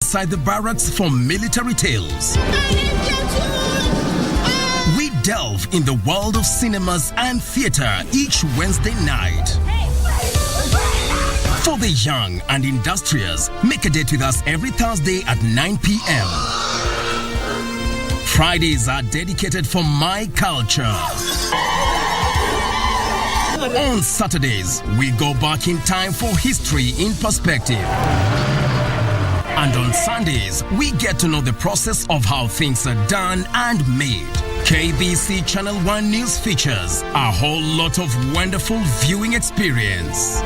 inside the barracks for military tales. We delve in the world of cinemas and theater each Wednesday night. For the young and industrious, make a date with us every Thursday at 9 p.m. Fridays are dedicated for my culture. On Saturdays, we go back in time for history in perspective. And on Sundays, we get to know the process of how things are done and made. KBC Channel 1 News features a whole lot of wonderful viewing experience.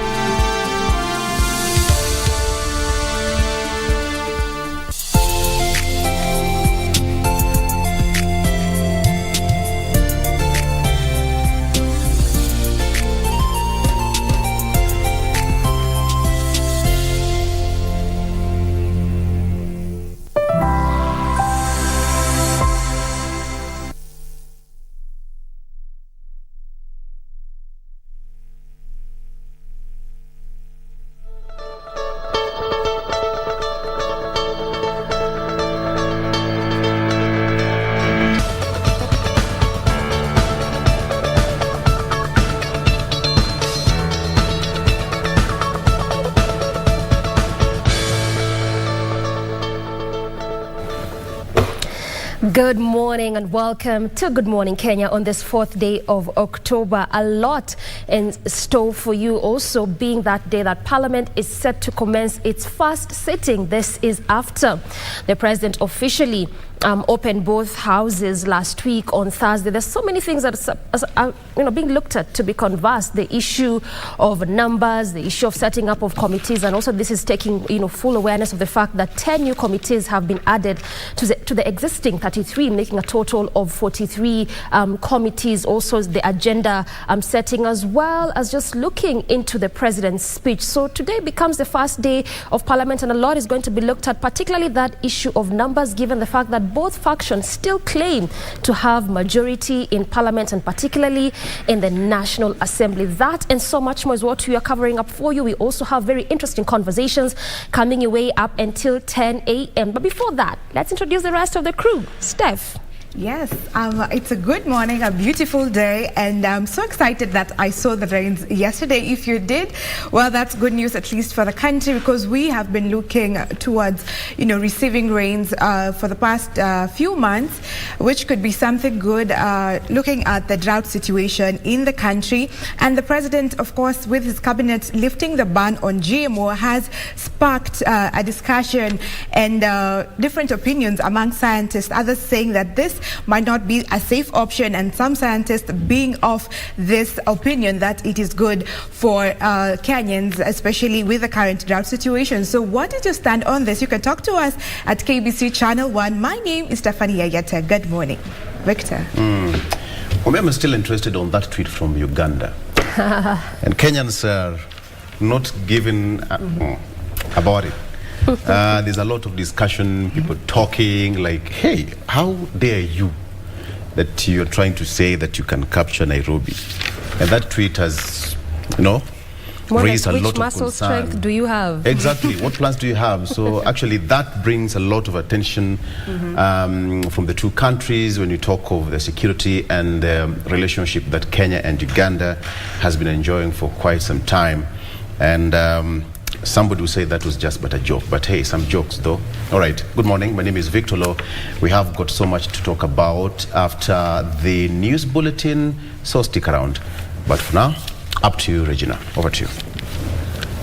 Good morning and welcome to Good Morning Kenya on this 4th day of October. A lot in store for you, also being that day that Parliament is set to commence its first sitting. This is after the President officially opened both houses last week on Thursday. There's so many things that are being looked at to be conversed. The issue of numbers, the issue of setting up of committees, and also this is taking full awareness of the fact that 10 new committees have been added to the existing 33, making a total of 43 committees. Also the agenda setting, as well as just looking into the President's speech. So today becomes the first day of Parliament, and a lot is going to be looked at, particularly that issue of numbers, given the fact that both factions still claim to have majority in Parliament, and particularly in the National Assembly. That and so much more is what we are covering up for you. We also have very interesting conversations coming your way up until 10 a.m. But before that, let's introduce the rest of the crew. Steph. Yes, it's a good morning, a beautiful day, and I'm so excited that I saw the rains yesterday. If you did, well, that's good news, at least for the country, because we have been looking towards, receiving rains for the past few months, which could be something good, looking at the drought situation in the country. And the President, of course, with his cabinet lifting the ban on GMO, has sparked a discussion and different opinions among scientists, others saying that this might not be a safe option, and some scientists being of this opinion that it is good for Kenyans, especially with the current drought situation. So what is your stand on this? You can talk to us at KBC Channel 1. My name is Stephanie Ayeta. Good morning. Victor. Well, I'm still interested on that tweet from Uganda. And Kenyans are not given about it. There's a lot of discussion, people talking like, hey, how dare you that you're trying to say that you can capture Nairobi? And that tweet has, raised a lot of concern. Which muscle strength do you have? Exactly. What plans do you have? So actually that brings a lot of attention from the two countries when you talk of the security and the relationship that Kenya and Uganda has been enjoying for quite some time. And somebody will say that was just but a joke, but hey, some jokes though. All right, good morning. My name is Victor Lo. We have got so much to talk about after the news bulletin, so stick around. But for now, up to you, Regina. Over to you.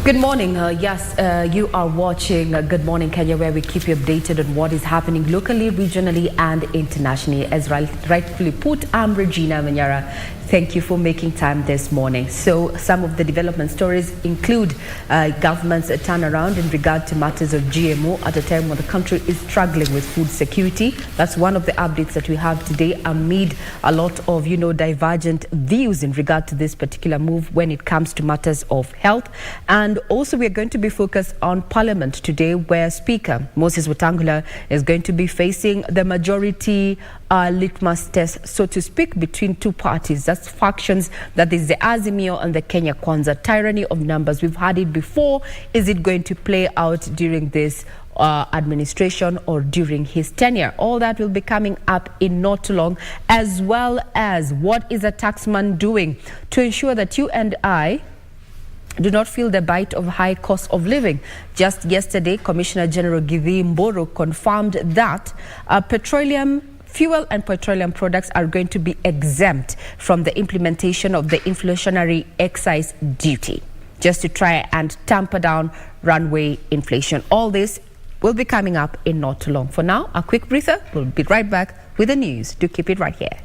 Good morning. You are watching Good Morning Kenya, where we keep you updated on what is happening locally, regionally, and internationally. As rightfully put, I'm Regina Manyara. Thank you for making time this morning. So some of the development stories include government's turnaround in regard to matters of GMO at a time when the country is struggling with food security. That's one of the updates that we have today, amid a lot of, divergent views in regard to this particular move when it comes to matters of health. And also we are going to be focused on Parliament today, where Speaker Moses Wetangula is going to be facing the majority litmus test, so to speak, between two parties. That's interest factions, that is the Azimio and the Kenya Kwanza. Tyranny of numbers. We've had it before. Is it going to play out during this administration or during his tenure? All that will be coming up in not too long, as well as what is a taxman doing to ensure that you and I do not feel the bite of high cost of living. Just yesterday, Commissioner General Githi Mburu confirmed that fuel and petroleum products are going to be exempt from the implementation of the inflationary excise duty, just to try and tamper down runaway inflation. All this will be coming up in not too long. For now, a quick breather. We'll be right back with the news. Do keep it right here.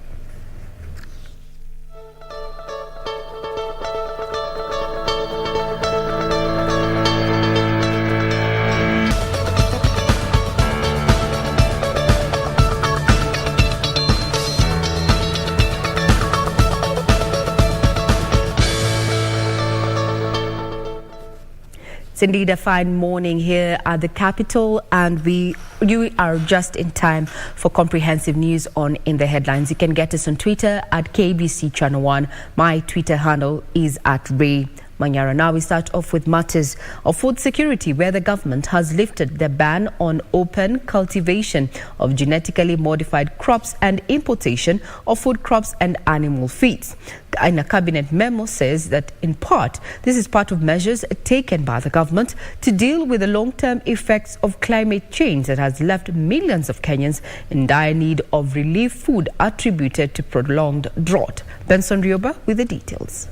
It's indeed a fine morning here at the capital, and you are just in time for comprehensive news on In the Headlines. You can get us on Twitter at KBC Channel 1. My Twitter handle is at Ray Manyara. Now we start off with matters of food security, where the government has lifted the ban on open cultivation of genetically modified crops and importation of food crops and animal feeds. In a cabinet memo says that in part, this is part of measures taken by the government to deal with the long-term effects of climate change that has left millions of Kenyans in dire need of relief food attributed to prolonged drought. Benson Rioba with the details.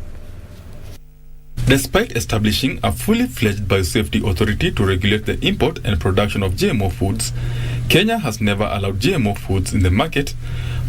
Despite establishing a fully fledged biosafety authority to regulate the import and production of GMO foods, Kenya has never allowed GMO foods in the market,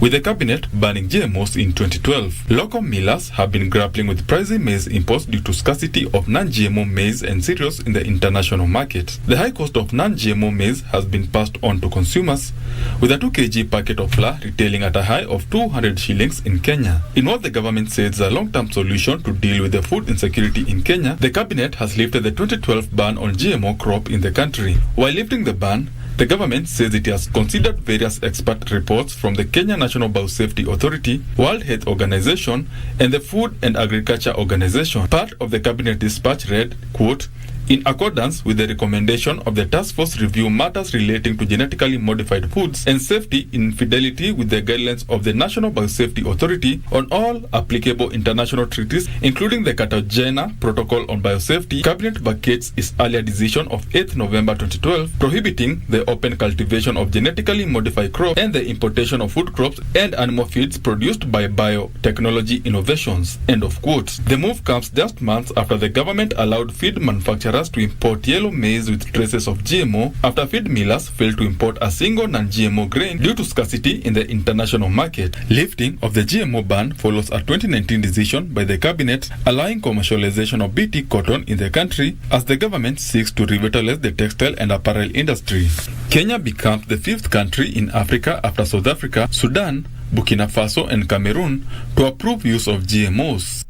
with the cabinet banning GMOs in 2012. Local millers have been grappling with pricey maize imports due to scarcity of non-GMO maize and cereals in the international market. The high cost of non-GMO maize has been passed on to consumers, with a 2 kg packet of flour retailing at a high of 200 shillings in Kenya. In what the government says is a long-term solution to deal with the food insecurity in Kenya, the cabinet has lifted the 2012 ban on GMO crop in the country. While lifting the ban, the government says it has considered various expert reports from the Kenya National Biosafety Authority, World Health Organization, and the Food and Agriculture Organization. Part of the cabinet dispatch read, quote, "In accordance with the recommendation of the task force review matters relating to genetically modified foods and safety in fidelity with the guidelines of the National Biosafety Authority on all applicable international treaties, including the Cartagena Protocol on Biosafety, Cabinet vacates its earlier decision of 8th November 2012 prohibiting the open cultivation of genetically modified crops and the importation of food crops and animal feeds produced by biotechnology innovations." End of quote. The move comes just months after the government allowed feed manufacturers to import yellow maize with traces of GMO after feed millers failed to import a single non-GMO grain due to scarcity in the international market. Lifting of the GMO ban follows a 2019 decision by the cabinet allowing commercialization of BT cotton in the country as the government seeks to revitalize the textile and apparel industry. Kenya becomes the 5th country in Africa after South Africa, Sudan, Burkina Faso and Cameroon to approve use of GMOs.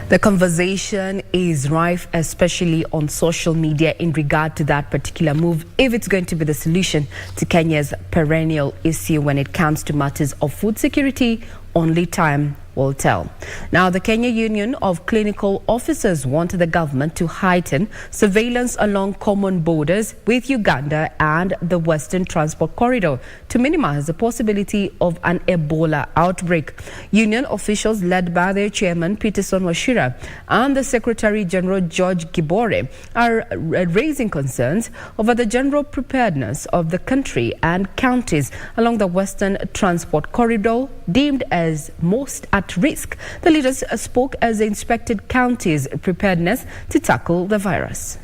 The conversation is rife, especially on social media, in regard to that particular move, if it's going to be the solution to Kenya's perennial issue when it comes to matters of food security. Only time will tell. Now, the Kenya Union of Clinical Officers wanted the government to heighten surveillance along common borders with Uganda and the Western Transport Corridor to minimize the possibility of an Ebola outbreak. Union officials, led by their chairman Peterson Washira and the Secretary General George Gibore, are raising concerns over the general preparedness of the country and counties along the Western Transport Corridor, deemed as most at risk. The leaders spoke as they inspected counties' preparedness to tackle the virus.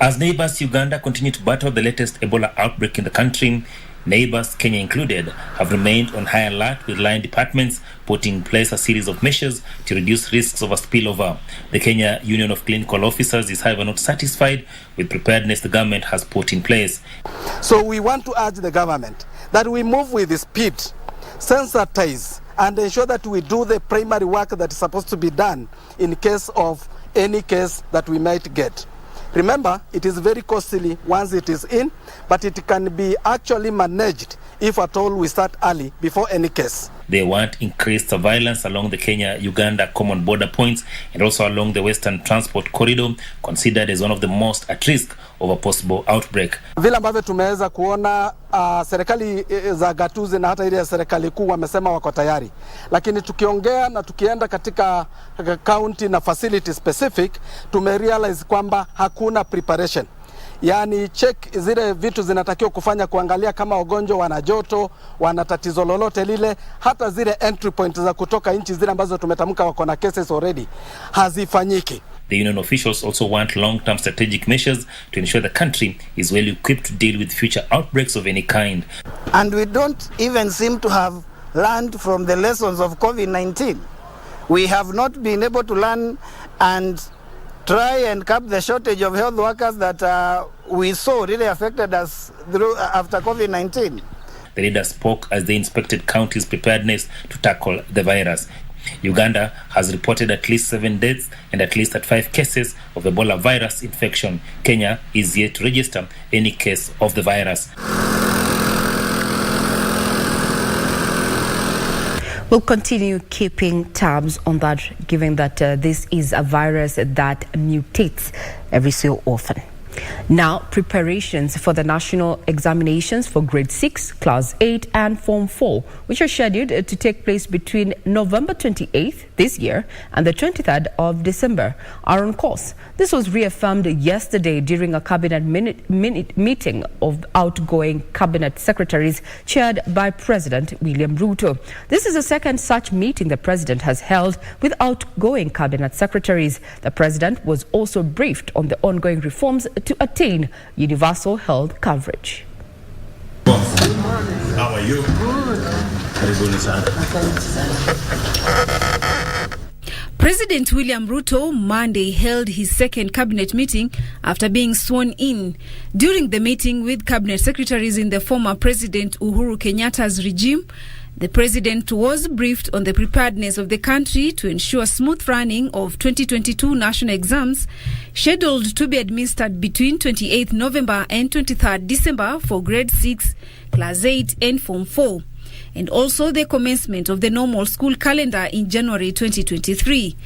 As neighbors Uganda continue to battle the latest Ebola outbreak in the country, neighbors, Kenya included, have remained on high alert, with line departments putting in place a series of measures to reduce risks of a spillover. The Kenya Union of Clinical Officers is, however, not satisfied with preparedness the government has put in place. So we want to urge the government that we move with speed, sensitize, and ensure that we do the primary work that is supposed to be done in case of any case that we might get. Remember, it is very costly once it is in, but it can be actually managed if at all we start early before any case. They want increased surveillance along the Kenya-Uganda common border points and also along the Western Transport Corridor, considered as one of the most at risk of a possible outbreak. Vile ambavyo tumeweza kuona serikali za gatuzi na hata ile ya serikali kuu wamesema wako tayari. Lakini tukiongea na tukienda katika county na facility specific, tumerealize kwamba hakuna preparation. Yani check zile vitu zinatakiwa kufanya kuangalia kama wagonjwa wana joto, wana tatizo lolote lile, hata zile entry points za kutoka nchi zile ambazo tumetamka wako na cases already hazifanyiki. The union officials also want long-term strategic measures to ensure the country is well equipped to deal with future outbreaks of any kind. And we don't even seem to have learned from the lessons of COVID-19. We have not been able to learn and try and curb the shortage of health workers that we saw really affected us after COVID-19. The leader spoke as they inspected counties' preparedness to tackle the virus. Uganda has reported at least 7 deaths and at least 5 cases of Ebola virus infection. Kenya is yet to register any case of the virus. We'll continue keeping tabs on that, given that this is a virus that mutates every so often. Now, preparations for the national examinations for grade 6, class 8 and form 4, which are scheduled to take place between November 28th this year and the 23rd of December, are on course. This was reaffirmed yesterday during a cabinet meeting of outgoing cabinet secretaries chaired by President William Ruto. This is the second such meeting the president has held with outgoing cabinet secretaries. The president was also briefed on the ongoing reforms to attain universal health coverage. Good morning. How are you? Good. President William Ruto Monday held his second cabinet meeting after being sworn in. During the meeting with cabinet secretaries in the former President Uhuru Kenyatta's regime, the president was briefed on the preparedness of the country to ensure smooth running of 2022 national exams scheduled to be administered between 28th November and 23rd December for grade 6, class 8 and form 4, and also the commencement of the normal school calendar in January 2023.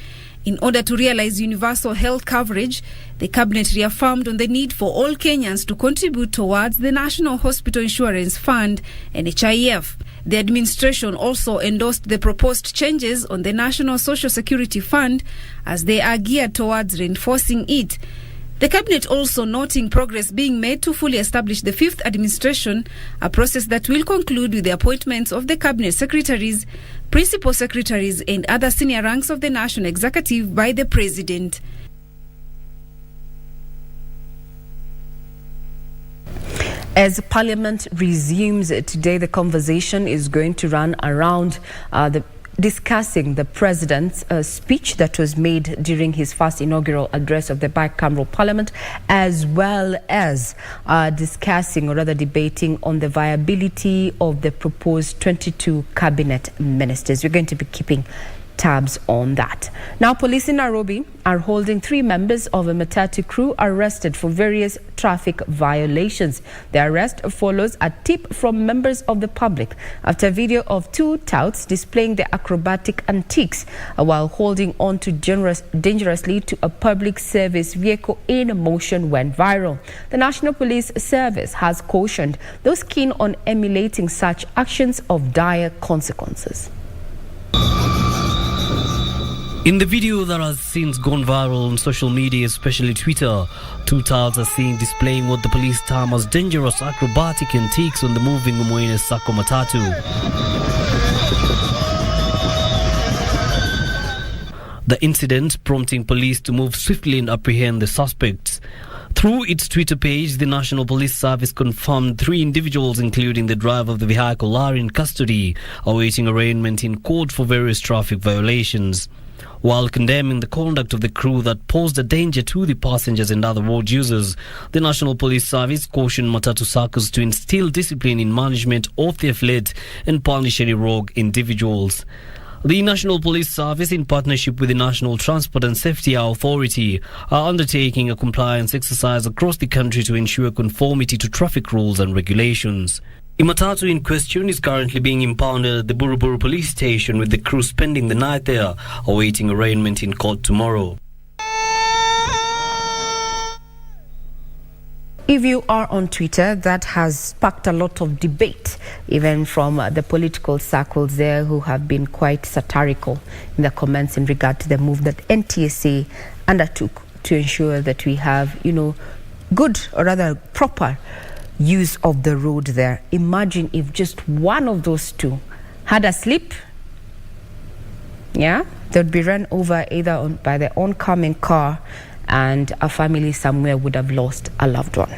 In order to realize universal health coverage, the cabinet reaffirmed on the need for all Kenyans to contribute towards the National Hospital Insurance Fund, NHIF. The administration also endorsed the proposed changes on the National Social Security Fund as they are geared towards reinforcing it. The cabinet also noting progress being made to fully establish the fifth administration, a process that will conclude with the appointments of the cabinet secretaries, principal secretaries and other senior ranks of the national executive by the president. As Parliament resumes today, the conversation is going to run around discussing the president's speech that was made during his first inaugural address of the bicameral parliament, as well as discussing or rather debating on the viability of the proposed 22 cabinet ministers. We're going to be keeping tabs on that. Now, police in Nairobi are holding 3 members of a Matatu crew arrested for various traffic violations. The arrest follows a tip from members of the public after a video of 2 touts displaying their acrobatic antics while holding on to dangerously to a public service vehicle in motion went viral. The National Police Service has cautioned those keen on emulating such actions of dire consequences. In the video that has since gone viral on social media, especially Twitter, 2 touts are seen displaying what the police term as dangerous acrobatic antics on the moving Umwene Sacco Matatu. The incident prompting police to move swiftly and apprehend the suspects. Through its Twitter page, the National Police Service confirmed 3 individuals, including the driver of the vehicle, are in custody, awaiting arraignment in court for various traffic violations. While condemning the conduct of the crew that posed a danger to the passengers and other road users, the National Police Service cautioned Matatu circles to instill discipline in management of their fleet and punish any rogue individuals. The National Police Service, in partnership with the National Transport and Safety Authority, are undertaking a compliance exercise across the country to ensure conformity to traffic rules and regulations. The Matatu in question is currently being impounded at the Buruburu police station, with the crew spending the night there, awaiting arraignment in court tomorrow. If you are on Twitter, that has sparked a lot of debate, even from the political circles there, who have been quite satirical in their comments in regard to the move that NTSA undertook to ensure that we have, good, or rather proper use of the road there. Imagine if just one of those two had a slip, they would be run over either by the oncoming car, and a family somewhere would have lost a loved one.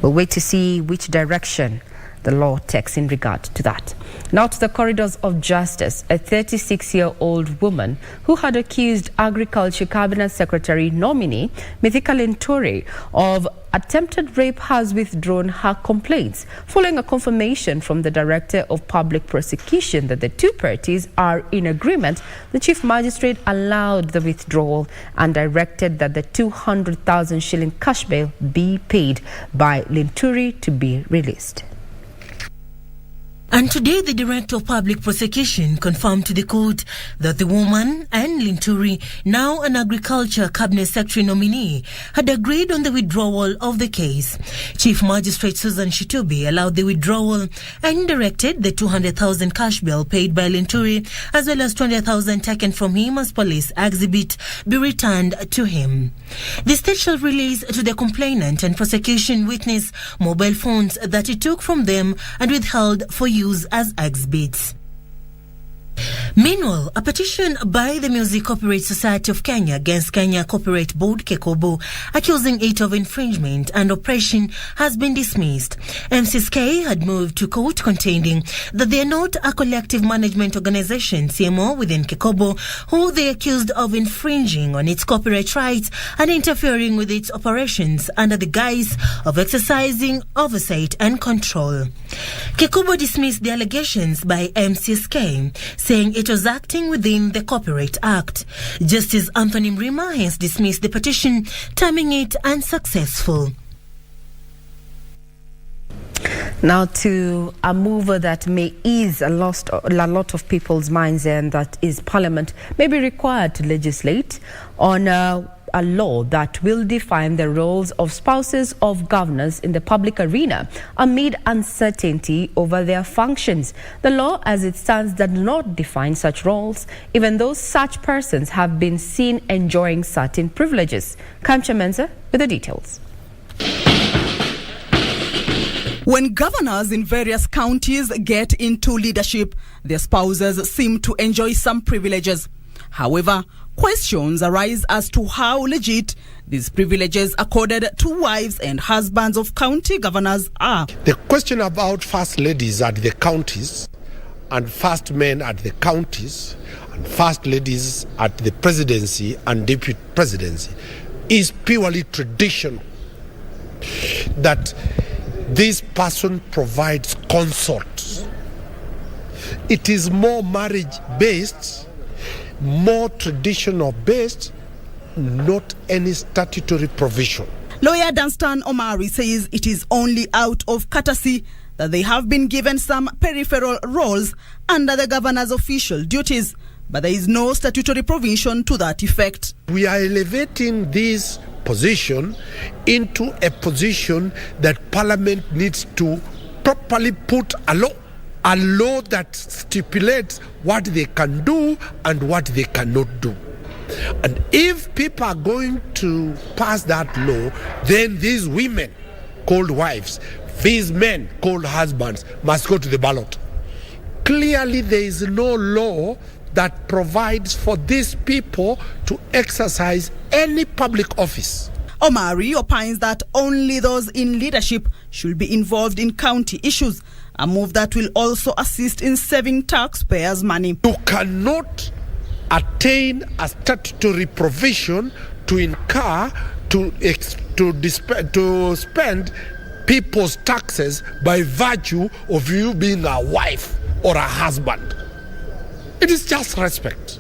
We'll wait to see which direction the law takes in regard to that. Now to the corridors of justice. A 36-year-old woman who had accused Agriculture Cabinet Secretary nominee Mithika Linturi of attempted rape has withdrawn her complaints following a confirmation from the Director of Public Prosecution that the two parties are in agreement. The Chief Magistrate allowed the withdrawal and directed that the 200,000 shilling cash bail be paid by Linturi to be released. And today, the Director of Public Prosecution confirmed to the court that the woman and Linturi, now an Agriculture Cabinet Secretary nominee, had agreed on the withdrawal of the case. Chief Magistrate Susan Shitubi allowed the withdrawal and directed the 200,000 cash bill paid by Linturi, as well as 20,000 taken from him as police exhibit, be returned to him. The state shall release to the complainant and prosecution witness mobile phones that he took from them and withheld for use as exhibits. Meanwhile, a petition by the Music Copyright Society of Kenya against Kenya Copyright Board (KCOBO), accusing it of infringement and oppression, has been dismissed. MCSK had moved to court contending that they are not a collective management organization (CMO) within KCOBO, who they accused of infringing on its copyright rights and interfering with its operations under the guise of exercising oversight and control. KCOBO dismissed the allegations by MCSK, saying it was acting within the Copyright Act. Justice Anthony Mrima hence dismissed the petition, terming it unsuccessful. Now to a move that may ease a lot of people's minds, and that is Parliament may be required to legislate on a law that will define the roles of spouses of governors in the public arena amid uncertainty over their functions. The law as it stands does not define such roles, even though such persons have been seen enjoying certain privileges. Kamcha Menza with the details. When governors in various counties get into leadership, their spouses seem to enjoy some privileges. However, questions arise as to how legit these privileges accorded to wives and husbands of county governors are. The question about first ladies at the counties and first men at the counties and first ladies at the presidency and deputy presidency is purely traditional. That this person provides consort. It is more marriage-based, more traditional-based, not any statutory provision. Lawyer Dunstan Omari says it is only out of courtesy that they have been given some peripheral roles under the governor's official duties, but there is no statutory provision to that effect. We are elevating this position into a position that Parliament needs to properly put a law that stipulates what they can do and what they cannot do. And if people are going to pass that law, then these women called wives, these men called husbands must go to the ballot. Clearly there is no law that provides for these people to exercise any public office. Omari opines that only those in leadership should be involved in county issues, a move that will also assist in saving taxpayers' money. You cannot attain a statutory provision to incur, to spend people's taxes by virtue of you being a wife or a husband. It is just respect.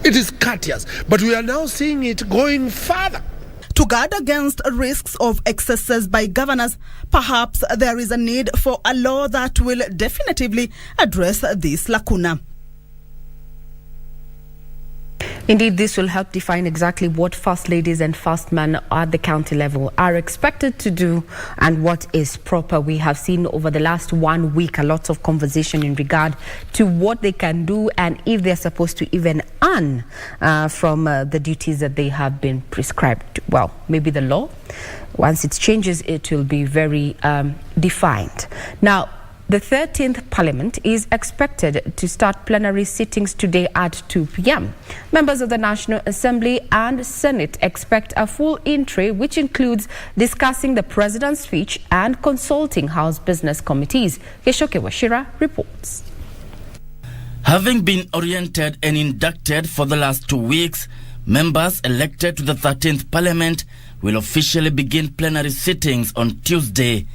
It is courteous. But we are now seeing it going further. To guard against risks of excesses by governors, perhaps there is a need for a law that will definitively address this lacuna. Indeed, this will help define exactly what first ladies and first men at the county level are expected to do and what is proper. We have seen over the last 1 week a lot of conversation in regard to what they can do and if they're supposed to even earn from the duties that they have been prescribed. Well, maybe the law, once it changes, it will be very defined. Now, the 13th Parliament is expected to start plenary sittings today at 2 p.m. Members of the National Assembly and Senate expect a full entry, which includes discussing the President's speech and consulting House business committees. Keshoke Washira reports. Having been oriented and inducted for the last 2 weeks, members elected to the 13th Parliament will officially begin plenary sittings on Tuesday.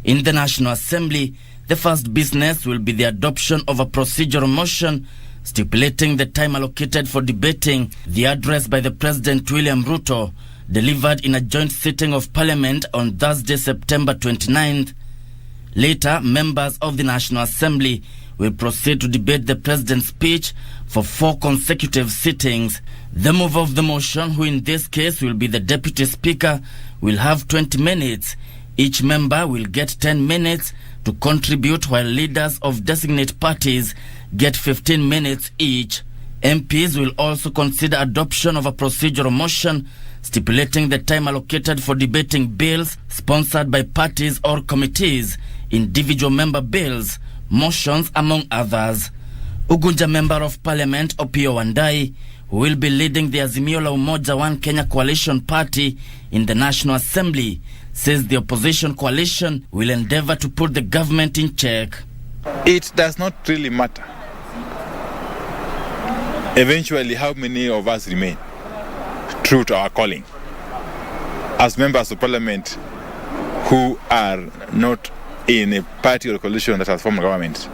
In the National Assembly, the first business will be the adoption of a procedural motion stipulating the time allocated for debating the address by the President William Ruto, delivered in a joint sitting of Parliament on Thursday, September 29th. Later, members of the National Assembly will proceed to debate the President's speech for 4 consecutive sittings. The mover of the motion, who in this case will be the Deputy Speaker, will have 20 minutes. Each member will get 10 minutes to contribute, while leaders of designate parties get 15 minutes each. MPs will also consider adoption of a procedural motion stipulating the time allocated for debating bills sponsored by parties or committees, individual member bills, motions, among others. Ugunja Member of Parliament Opiyo Wandayi, who will be leading the Azimio la Umoja One Kenya Coalition Party in the National Assembly, says the opposition coalition will endeavor to put the government in check. It does not really matter eventually how many of us remain true to our calling as members of Parliament who are not in a party or coalition that has formed a government.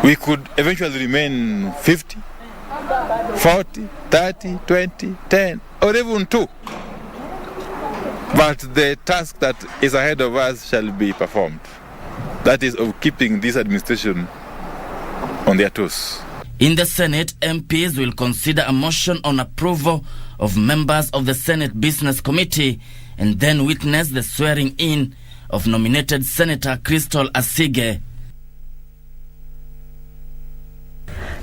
We could eventually remain 50, 40, 30, 20, 10, or even 2. But the task that is ahead of us shall be performed. That is of keeping this administration on their toes. In the Senate, MPs will consider a motion on approval of members of the Senate Business Committee and then witness the swearing in of nominated Senator Crystal Asige.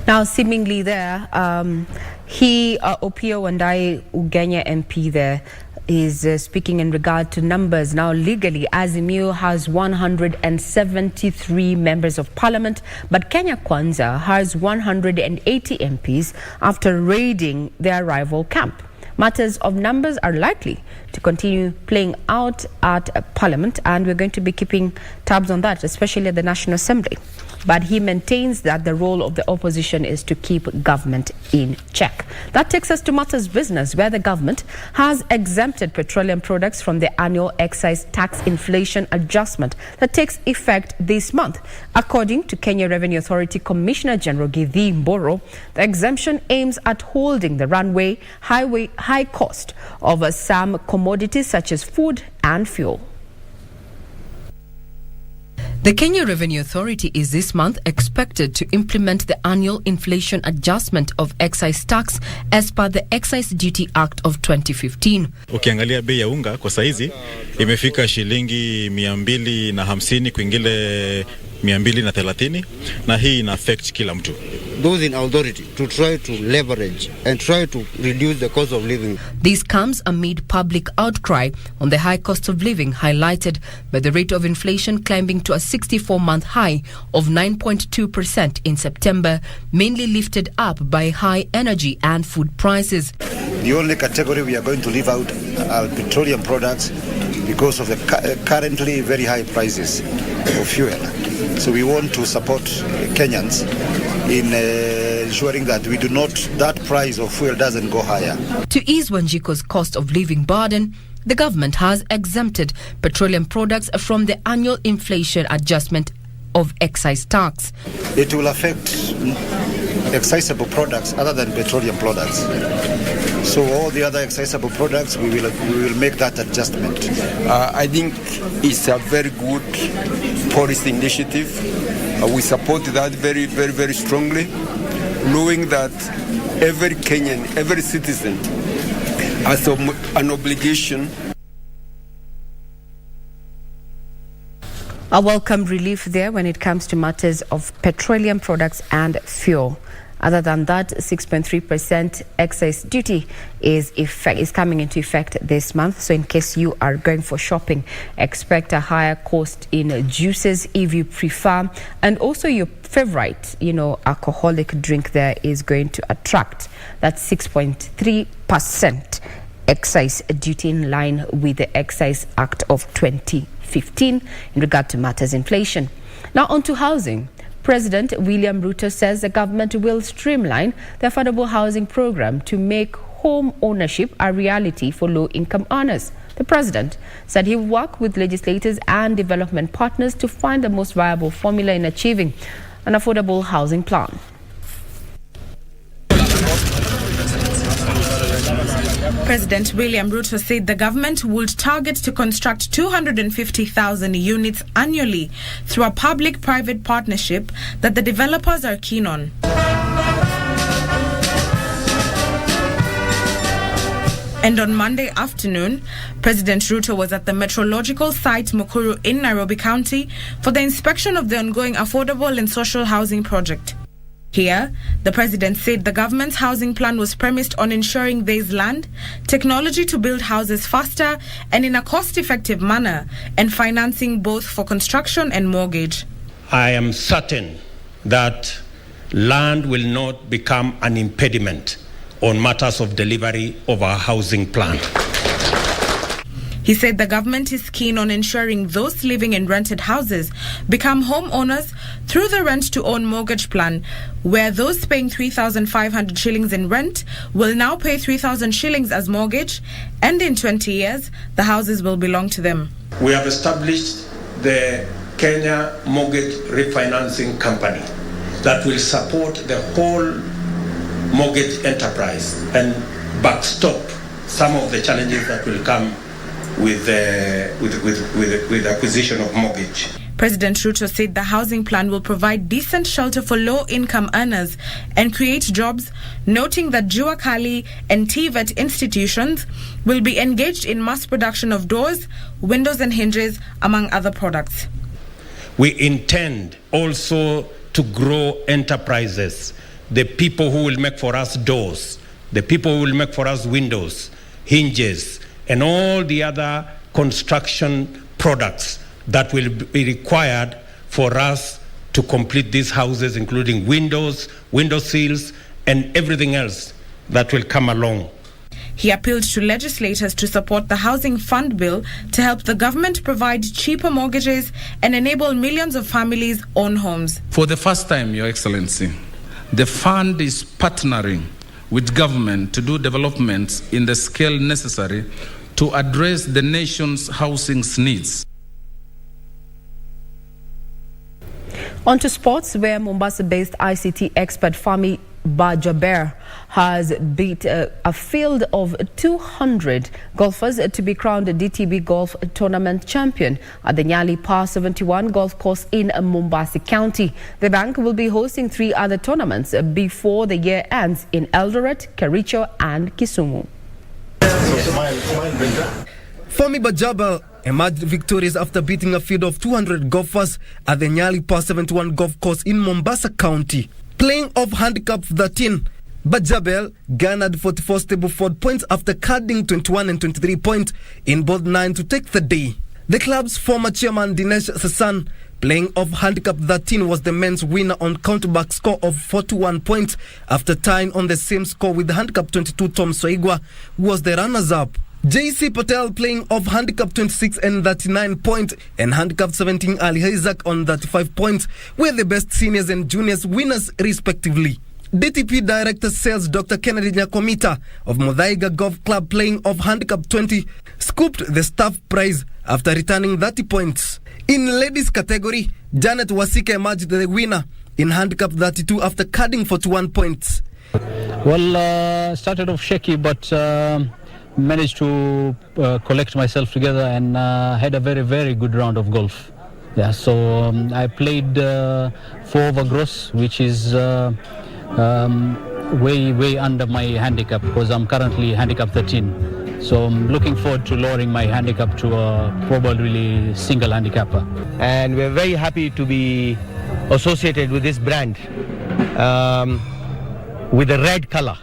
Now, seemingly there, Opiyo Wandayi Ugenya MP there is speaking in regard to numbers. Now, legally, Azimio has 173 members of parliament, but Kenya Kwanza has 180 MPs after raiding their rival camp. Matters of numbers are likely to continue playing out at Parliament, and we're going to be keeping tabs on that, especially at the National Assembly. But he maintains that the role of the opposition is to keep government in check. That takes us to matters business, where the government has exempted petroleum products from the annual excise tax inflation adjustment that takes effect this month. According to Kenya Revenue Authority Commissioner General Githi Mboro, the exemption aims at holding the runway high cost of some commodities such as food and fuel. The Kenya Revenue Authority is this month expected to implement the annual inflation adjustment of excise tax as per the Excise Duty Act of 2015. Ukiangalia bei ya unga kwa saizi imefika shilingi 250 kwingine 230 na hii ina affect kila mtu. Those in authority to try to leverage and try to reduce the cost of living. This comes amid public outcry on the high cost of living, highlighted by the rate of inflation climbing to a 64-month high of 9.2% in September, mainly lifted up by high energy and food prices. The only category we are going to leave out are petroleum products because of the currently very high prices of fuel. So we want to support Kenyans in ensuring that that price of fuel doesn't go higher. To ease Wanjiko's cost of living burden, the government has exempted petroleum products from the annual inflation adjustment of excise tax. It will affect excisable products other than petroleum products. So all the other excisable products, we will make that adjustment. I think it's a very good policy initiative. We support that very, very, very strongly, knowing that every Kenyan, every citizen has an obligation. A welcome relief there when it comes to matters of petroleum products and fuel. Other than that, 6.3% excise duty is coming into effect this month. So in case you are going for shopping, expect a higher cost in juices if you prefer. And also your favorite, alcoholic drink there is going to attract that 6.3% excise duty in line with the Excise Act of 2015 in regard to matters inflation. Now on to housing. President William Ruto says the government will streamline the affordable housing program to make home ownership a reality for low-income earners. The president said he will work with legislators and development partners to find the most viable formula in achieving an affordable housing plan. President William Ruto said the government would target to construct 250,000 units annually through a public-private partnership that the developers are keen on. And on Monday afternoon, President Ruto was at the meteorological site Mukuru in Nairobi County for the inspection of the ongoing affordable and social housing project. Here, the president said the government's housing plan was premised on ensuring there is land, technology to build houses faster and in a cost-effective manner, and financing both for construction and mortgage. I am certain that land will not become an impediment on matters of delivery of our housing plan. He said the government is keen on ensuring those living in rented houses become homeowners through the rent-to-own mortgage plan, where those paying 3,500 shillings in rent will now pay 3,000 shillings as mortgage, and in 20 years, the houses will belong to them. We have established the Kenya Mortgage Refinancing Company that will support the whole mortgage enterprise and backstop some of the challenges that will come with acquisition of mortgage. President Ruto said the housing plan will provide decent shelter for low-income earners and create jobs, noting that Jua Kali and TVET institutions will be engaged in mass production of doors, windows and hinges, among other products. We intend also to grow enterprises, the people who will make for us doors, the people who will make for us windows, hinges, and all the other construction products that will be required for us to complete these houses, including windows, window sills, and everything else that will come along. He appealed to legislators to support the Housing Fund Bill to help the government provide cheaper mortgages and enable millions of families own homes. For the first time, Your Excellency, the fund is partnering with government to do developments in the scale necessary to address the nation's housing needs. On to sports, where Mombasa-based ICT expert Fami Bajaber has beat a field of 200 golfers to be crowned a DTB Golf Tournament champion at the Nyali Par 71 golf course in Mombasa County. The bank will be hosting 3 other tournaments before the year ends in Eldoret, Kericho and Kisumu. Fami Bajaber emerged victorious after beating a field of 200 golfers at the Nyali Par 71 golf course in Mombasa County. Playing off handicap 13, Bajaber garnered 44 Stableford points after carding 21 and 23 points in both 9 to take the day. The club's former chairman Dinesh Sasan, playing off handicap 13, was the men's winner on countback score of 41 points after tying on the same score with handicap 22 Tom Soigwa, who was the runners-up. JC Patel playing off handicap 26 and 39 points and handicap 17 Ali Isaac on 35 points were the best seniors and juniors winners respectively. DTP Director Sales Dr. Kennedy Nyakomita of Muthaiga Golf Club playing off handicap 20 scooped the staff prize after returning 30 points. In ladies category, Janet Wasike emerged the winner in handicap 32 after carding 41 points. Well, started off shaky, but managed to collect myself together and had a very, very good round of golf. Yeah, so I played 4 over gross, which is way under my handicap because I'm currently handicap 13. So I'm looking forward to lowering my handicap to a probably single handicapper. And we're very happy to be associated with this brand with the red color.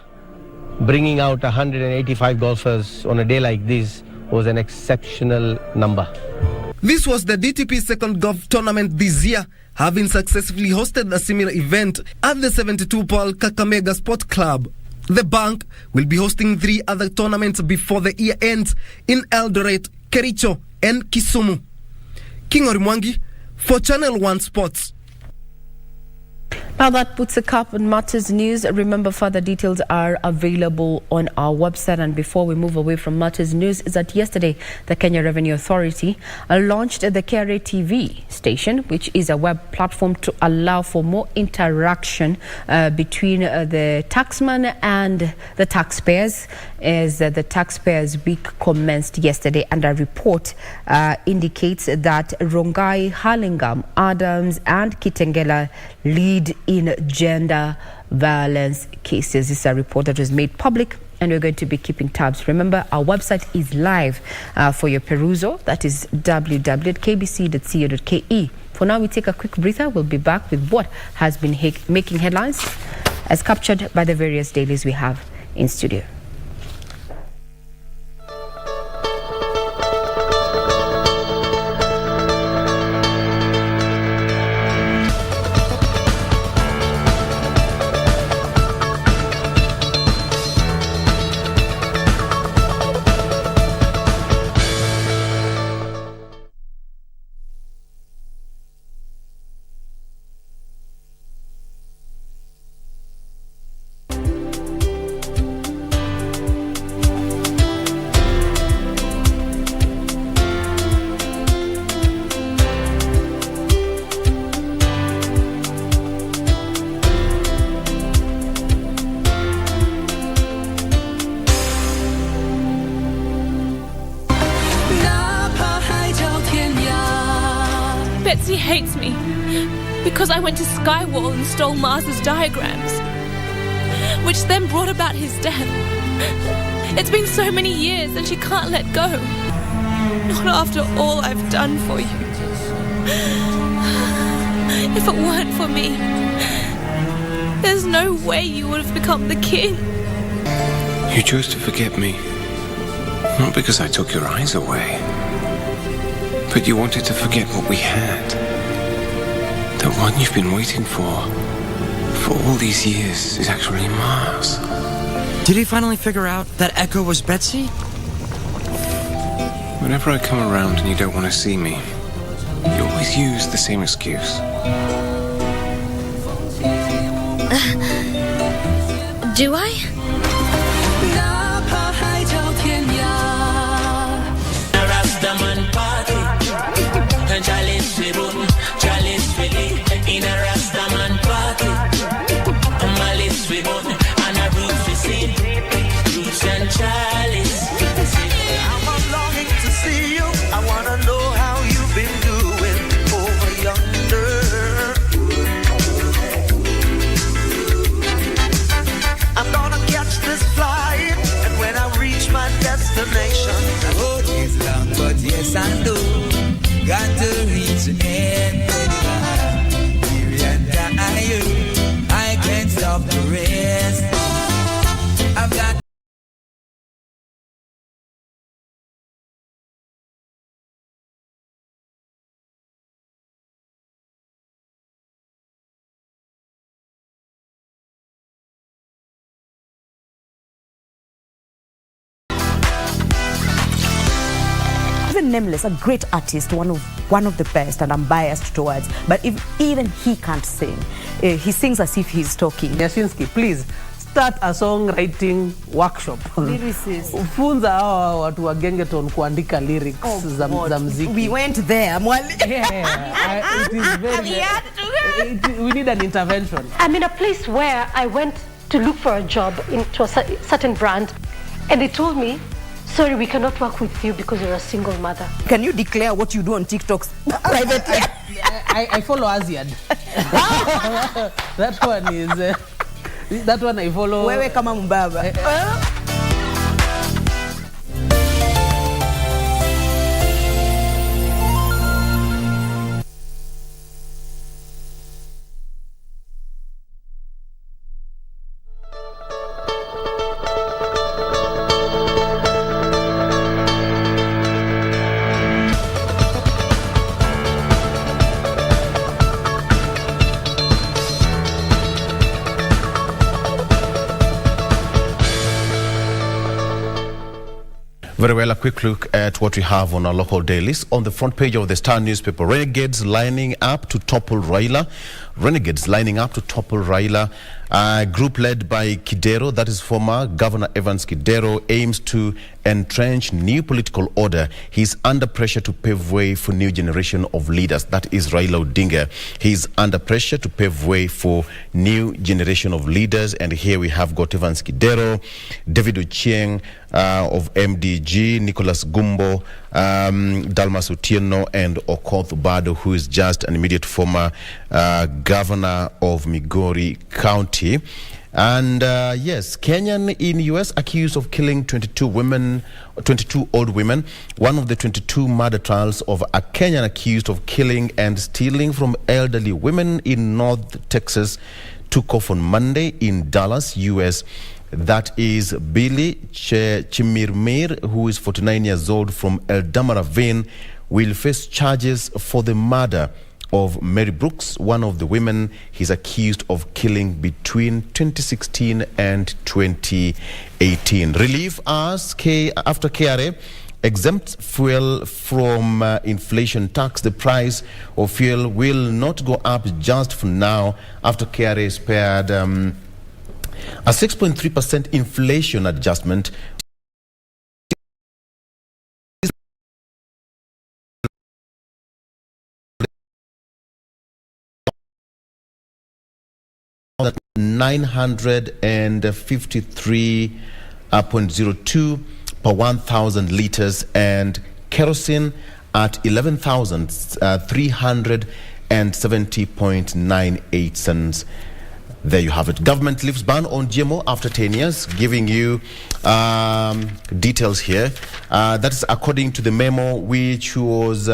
Bringing out 185 golfers on a day like this was an exceptional number. This was the DTP's second golf tournament this year, having successfully hosted a similar event at the 72 Paul Kakamega Sport Club. The bank will be hosting 3 other tournaments before the year ends in Eldoret, Kericho and Kisumu. King Orimwangi for Channel 1 Sports. Now that puts a cap on Matters News. Remember, further details are available on our website. And before we move away from Matters News, is that yesterday the Kenya Revenue Authority launched the KRA TV station, which is a web platform to allow for more interaction between the taxman and the taxpayers, as the Taxpayers Week commenced yesterday. And a report indicates that Rongai, Hurlingham, Adams and Kitengela lead in gender violence cases. This is a report that was made public and we're going to be keeping tabs. Remember, our website is live for your perusal. That is www.kbc.co.ke. For now, we take a quick breather. We'll be back with what has been making headlines as captured by the various dailies we have in studio. Betsy hates me because I went to Skywall and stole Mars's diagrams, which then brought about his death. It's been so many years and she can't let go. Not after all I've done for you. If it weren't for me, there's no way you would have become the king. You chose to forget me, not because I took your eyes away, but you wanted to forget what we had. The one you've been waiting for all these years is actually Mars. Did he finally figure out that Echo was Betsy? Whenever I come around and you don't want to see me, you always use the same excuse. Do I? The road is long, but yes I know, got to reach the end. Here and I can't stop the rest. I've got Nameless, a great artist, one of the best, and I'm biased towards. But if even he can't sing, he sings as if he's talking. Nyashinsky, please start a songwriting workshop. Lyricist. Funza hawa watu wa Gengeton kuandika lyrics za muziki. We went there, mwali. Yeah, it is very we need an intervention. I'm in a place where I went to look for a job into a certain brand, and they told me, sorry, we cannot work with you because you're a single mother. Can you declare what you do on TikToks privately? I follow Asiad. That one is... that one I follow. Wewe kama mbaba. Very well, a quick look at what we have on our local dailies. On the front page of the Star newspaper, renegades lining up to topple Raila. Renegades lining up to topple Raila. A group led by Kidero, that is former Governor Evans Kidero, aims to entrench new political order. He's under pressure to pave way for new generation of leaders. That is Raila Odinga. He's under pressure to pave way for new generation of leaders. And here we have got Evans Kidero, David Ochieng of MDG, Nicholas Gumbo, Dalmas Otieno, and Okoth Bado, who is just an immediate former governor of Migori County. And yes, Kenyan in US accused of killing 22 old women. One of the 22 murder trials of a Kenyan accused of killing and stealing from elderly women in North Texas took off on Monday in Dallas, US. That is Billy Chimirmir, who is 49 years old from Eldama Ravine, will face charges for the murder of Mary Brooks, one of the women he's accused of killing between 2016 and 2018. Relief after KRA exempts fuel from inflation tax. The price of fuel will not go up just for now after KRA spared a 6.3% inflation adjustment. That 953.02 per 1,000 liters, and kerosene at 11,370.98 cents. There you have it. Government lifts ban on GMO after 10 years, giving you details here. That's according to the memo, which was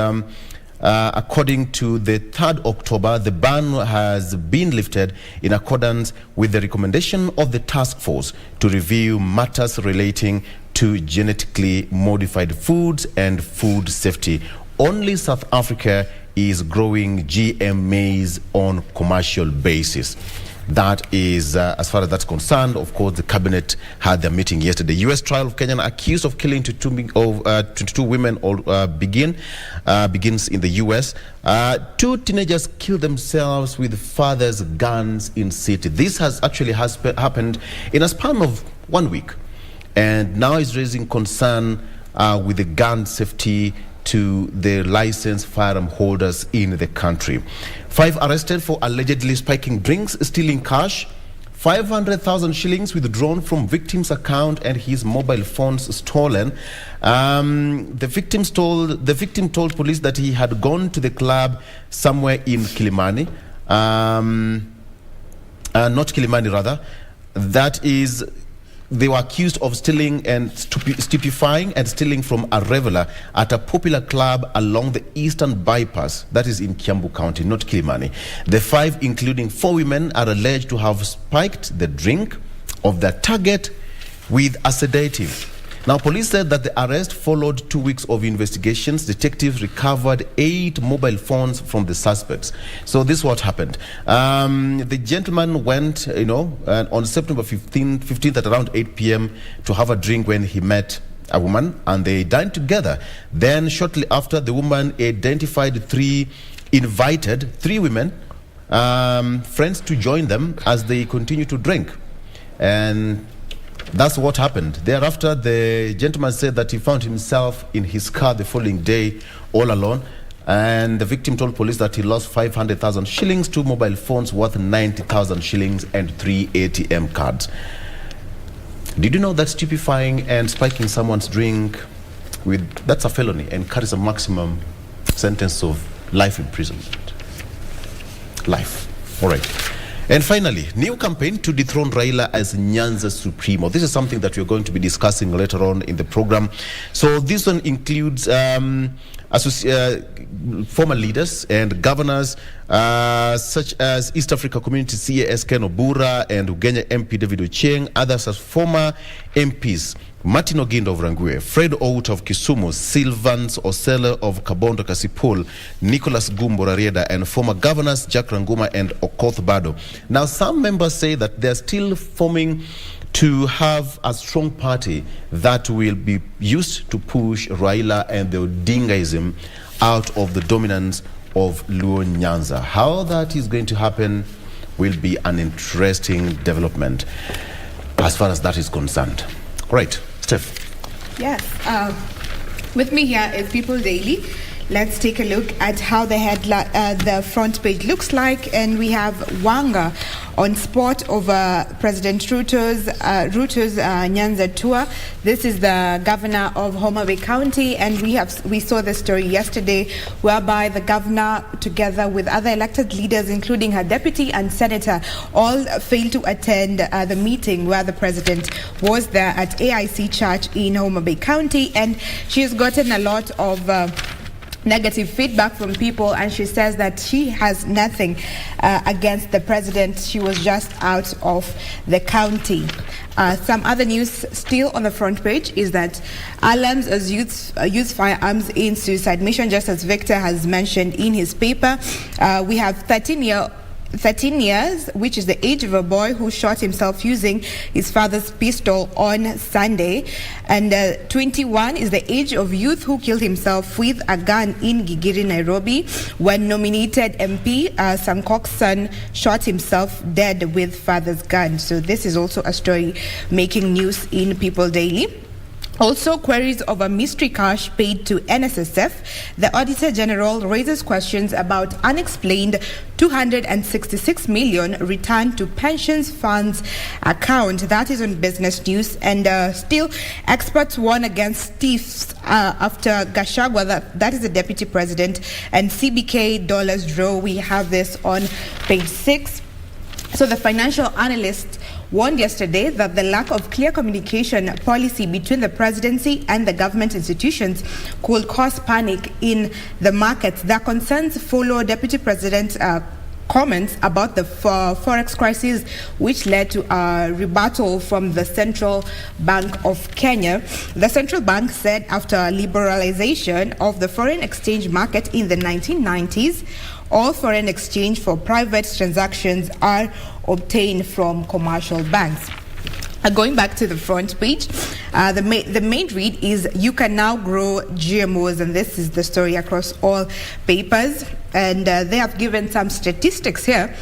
according to the 3rd October, the ban has been lifted in accordance with the recommendation of the task force to review matters relating to genetically modified foods and food safety. Only South Africa is growing GM maize on commercial basis. That is, as far as that's concerned, of course, the cabinet had their meeting yesterday. U.S. trial of Kenyan accused of killing 22 women begins in the U.S. 2 teenagers killed themselves with fathers' guns in city. This has actually happened in a span of 1 week, and now is raising concern with the gun safety to the licensed firearm holders in the country. 5 arrested for allegedly spiking drinks, stealing cash. 500,000 shillings withdrawn from victim's account and his mobile phones stolen. The victim told police that he had gone to the club somewhere in Kilimani. Not Kilimani, rather. That is, they were accused of stealing and stupefying and stealing from a reveler at a popular club along the Eastern Bypass, that is in Kiambu County, not Kilimani. The 5, including 4 women, are alleged to have spiked the drink of their target with a sedative. Now, police said that the arrest followed 2 weeks of investigations. Detectives recovered 8 mobile phones from the suspects. So this is what happened. The gentleman went, on September 15th at around 8 p.m. to have a drink when he met a woman, and they dined together. Then shortly after, the woman invited 3 women, friends, to join them as they continued to drink. And that's what happened. Thereafter, the gentleman said that he found himself in his car the following day all alone. And the victim told police that he lost 500,000 shillings, 2 mobile phones worth 90,000 shillings, and 3 ATM cards. Did you know that stupefying and spiking someone's drink, that's a felony and carries a maximum sentence of life imprisonment? Life. All right. And finally, new campaign to dethrone Raila as Nyanza Supremo. This is something that we're going to be discussing later on in the program. So this one includes former leaders and governors such as East Africa Community CAS Ken Obura and Ugenya MP David Ochieng, others as former MPs Martin Ogindo of Rangwe, Fred Out of Kisumu, Sylvans Osele of Kabondo Kasipul, Nicholas Gumbo Rarieda, and former governors Jack Ranguma and Okoth Bado. Now, some members say that they're still forming to have a strong party that will be used to push Raila and the Odingaism out of the dominance of Luo Nyanza. How that is going to happen will be an interesting development as far as that is concerned. Right, Steph. Yes, with me here is People Daily. Let's take a look at how the front page looks like, and we have Wanga on spot over President Ruto's Nyanza tour. This is the governor of Homa Bay County, and we saw the story yesterday, whereby the governor, together with other elected leaders, including her deputy and senator, all failed to attend the meeting where the president was there at AIC Church in Homa Bay County, and she has gotten a lot of negative feedback from people, and she says that she has nothing against the president. She was just out of the county. Some other news still on the front page is that alarms as youth firearms in suicide mission, just as Victor has mentioned in his paper. We have 13 years, which is the age of a boy who shot himself using his father's pistol on Sunday. And 21 is the age of youth who killed himself with a gun in Gigiri, Nairobi, when nominated MP Sam Coxon shot himself dead with father's gun. So this is also a story making news in People Daily. Also, queries over mystery cash paid to NSSF. The Auditor General raises questions about unexplained 266 million returned to pensions funds account. That is on Business News. And still, experts warn against thieves after Gachagua, that is the deputy president, and CBK dollars draw. We have this on page 6. So the financial analyst warned yesterday that the lack of clear communication policy between the presidency and the government institutions could cause panic in the markets. Their concerns follow Deputy President's comments about the forex crisis, which led to a rebuttal from the Central Bank of Kenya. The central bank said after liberalization of the foreign exchange market in the 1990s, all foreign exchange for private transactions are obtained from commercial banks. Going back to the front page, the main read is you can now grow GMOs, and this is the story across all papers. And they have given some statistics here,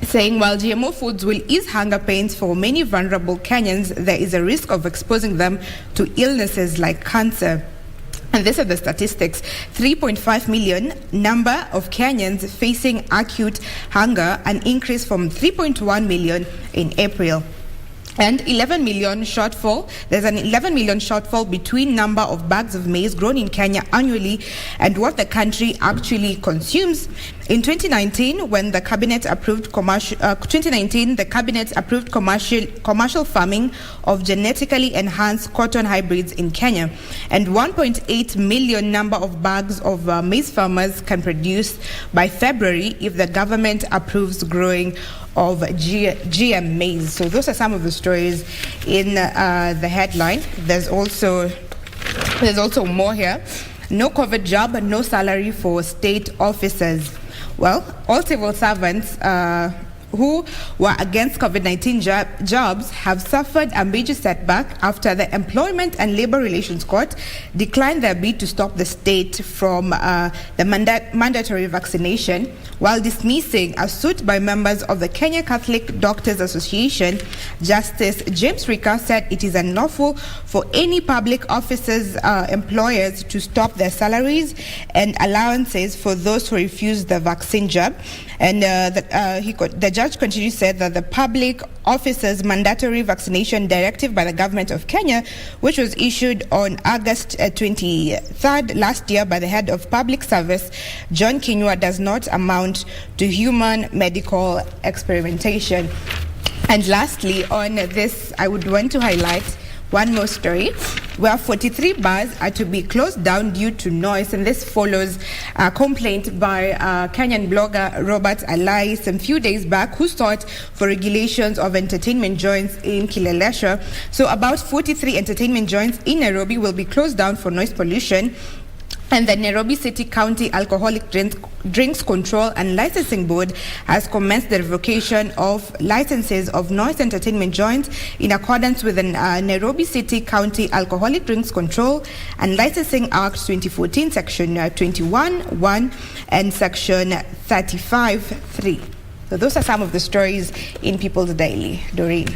saying while GMO foods will ease hunger pains for many vulnerable Kenyans, there is a risk of exposing them to illnesses like cancer. And these are the statistics. 3.5 million number of Kenyans facing acute hunger, an increase from 3.1 million in April. And 11 million shortfall. There's an 11 million shortfall between number of bags of maize grown in Kenya annually and what the country actually consumes. In 2019, when the cabinet approved commercial farming of genetically enhanced cotton hybrids in Kenya, and 1.8 million number of bags of maize farmers can produce by February if the government approves growing of GM maize. So those are some of the stories in the headline. There's also more here. No COVID job, no salary for state officers. Well, all civil servants who were against COVID-19 jobs have suffered a major setback after the Employment and Labour Relations Court declined their bid to stop the state from the mandatory vaccination, while dismissing a suit by members of the Kenya Catholic Doctors Association. Justice James Rika said it is unlawful for any public officers' employers to stop their salaries and allowances for those who refuse the vaccine jab. And the judge continued said that the public officers mandatory vaccination directive by the government of Kenya, which was issued on August 23rd last year by the head of public service, John Kinyua, does not amount to human medical experimentation. And lastly, on this, I would want to highlight one more story where 43 bars are to be closed down due to noise, and this follows a complaint by Kenyan blogger Robert Alai some few days back, who sought for regulations of entertainment joints in Kileleshwa. So about 43 entertainment joints in Nairobi will be closed down for noise pollution. And the Nairobi City County Alcoholic Drinks Control and Licensing Board has commenced the revocation of licenses of noise entertainment joints in accordance with the Nairobi City County Alcoholic Drinks Control and Licensing Act 2014, Section 21(1) and Section 35(3). So those are some of the stories in People's Daily. Doreen.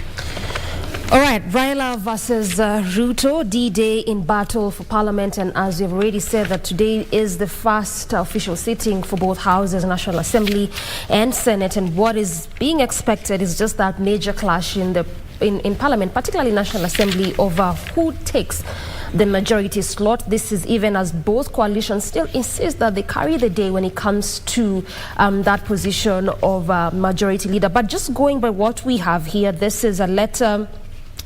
All right, Raila versus Ruto, D-Day in battle for Parliament, and as you've already said, that today is the first official sitting for both houses, National Assembly and Senate, and what is being expected is just that major clash in Parliament, particularly National Assembly, over who takes the majority slot. This is even as both coalitions still insist that they carry the day when it comes to that position of majority leader. But just going by what we have here, this is a letter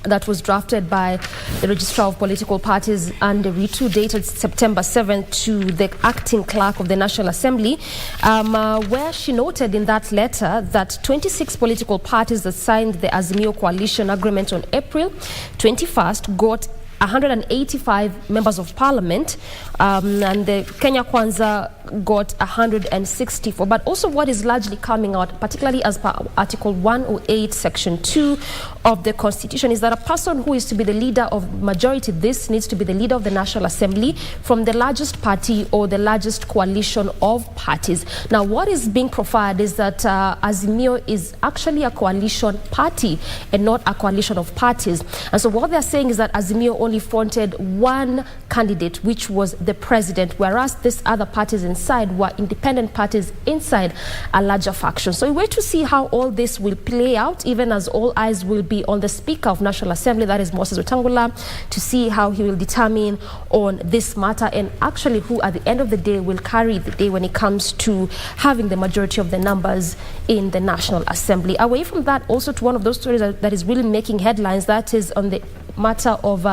that was drafted by the Registrar of Political Parties and the Ritu, dated September 7th, to the acting clerk of the National Assembly, where she noted in that letter that 26 political parties that signed the Azimio Coalition Agreement on April 21st got 185 members of parliament, and the Kenya Kwanza got 164. But also what is largely coming out, particularly as per Article 108, Section 2 of the Constitution, is that a person who is to be the leader of majority, this needs to be the leader of the National Assembly from the largest party or the largest coalition of parties. Now, what is being profiled is that Azimio is actually a coalition party and not a coalition of parties. And so what they're saying is that Azimio only fronted one candidate, which was the president, whereas these other parties inside were independent parties inside a larger faction. So we wait to see how all this will play out, even as all eyes will be on the Speaker of National Assembly, that is Moses Wetangula, to see how he will determine on this matter and actually who at the end of the day will carry the day when it comes to having the majority of the numbers in the National Assembly. Away from that, also to one of those stories that is really making headlines, that is on the matter of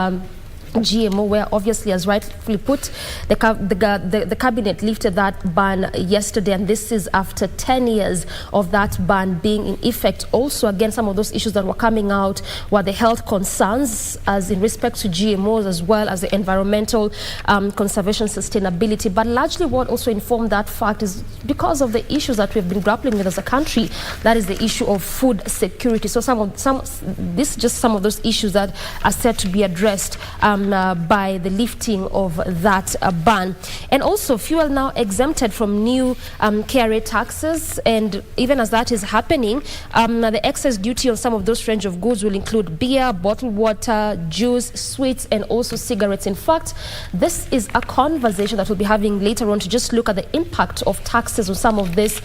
GMO, where obviously, as rightfully put, the cabinet lifted that ban yesterday, and this is after 10 years of that ban being in effect. Also, again, some of those issues that were coming out were the health concerns, as in respect to GMOs, as well as the environmental conservation sustainability. But largely what also informed that fact is because of the issues that we've been grappling with as a country, that is the issue of food security. So this is just some of those issues that are set to be addressed by the lifting of that ban. And also, fuel now exempted from new KRA taxes, and even as that is happening, the excess duty on some of those range of goods will include beer, bottled water, juice, sweets, and also cigarettes. In fact, this is a conversation that we'll be having later on to just look at the impact of taxes on some of these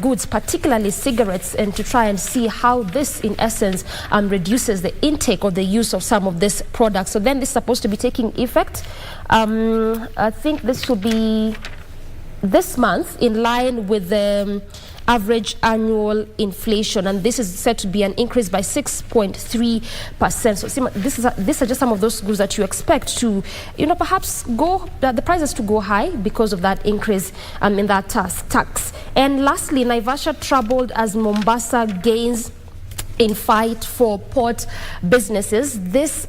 goods, particularly cigarettes, and to try and see how this, in essence, reduces the intake or the use of some of these products. So then this is supposed to be taking effect. I think this should be this month, in line with the average annual inflation, and this is set to be an increase by 6.3%. So these are just some of those goods that you expect to, perhaps the prices to go high because of that increase in that tax. And lastly, Naivasha troubled as Mombasa gains in fight for port businesses. This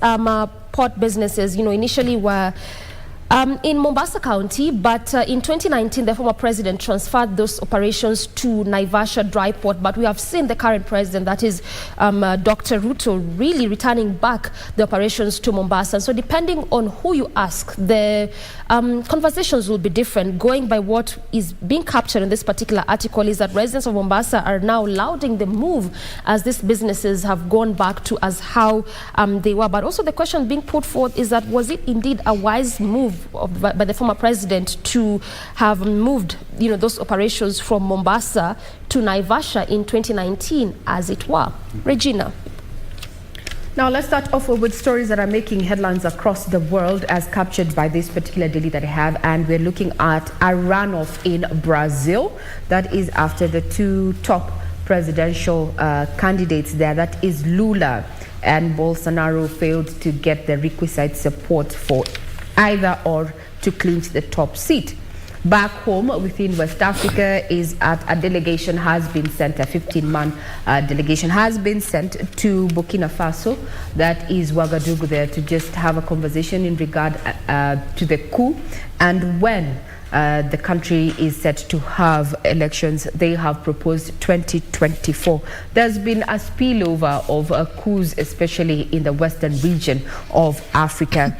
port businesses, initially were in Mombasa County, but in 2019, the former president transferred those operations to Naivasha Dry Port. But we have seen the current president, that is Dr. Ruto, really returning back the operations to Mombasa. So depending on who you ask, the conversations will be different. Going by what is being captured in this particular article is that residents of Mombasa are now lauding the move as these businesses have gone back to as how they were. But also the question being put forth is that was it indeed a wise move by the former president to have moved those operations from Mombasa to Naivasha in 2019 as it were? Regina. Now let's start off with stories that are making headlines across the world as captured by this particular daily that I have, and we're looking at a runoff in Brazil. That is after the two top presidential candidates there, that is Lula and Bolsonaro, failed to get the requisite support for either or to clinch the top seat. Back home within West Africa is at a delegation has been sent, a 15-man delegation has been sent to Burkina Faso, that is Ouagadougou, there to just have a conversation in regard to the coup and when the country is set to have elections. They have proposed 2024. There's been a spillover of coups, especially in the western region of Africa.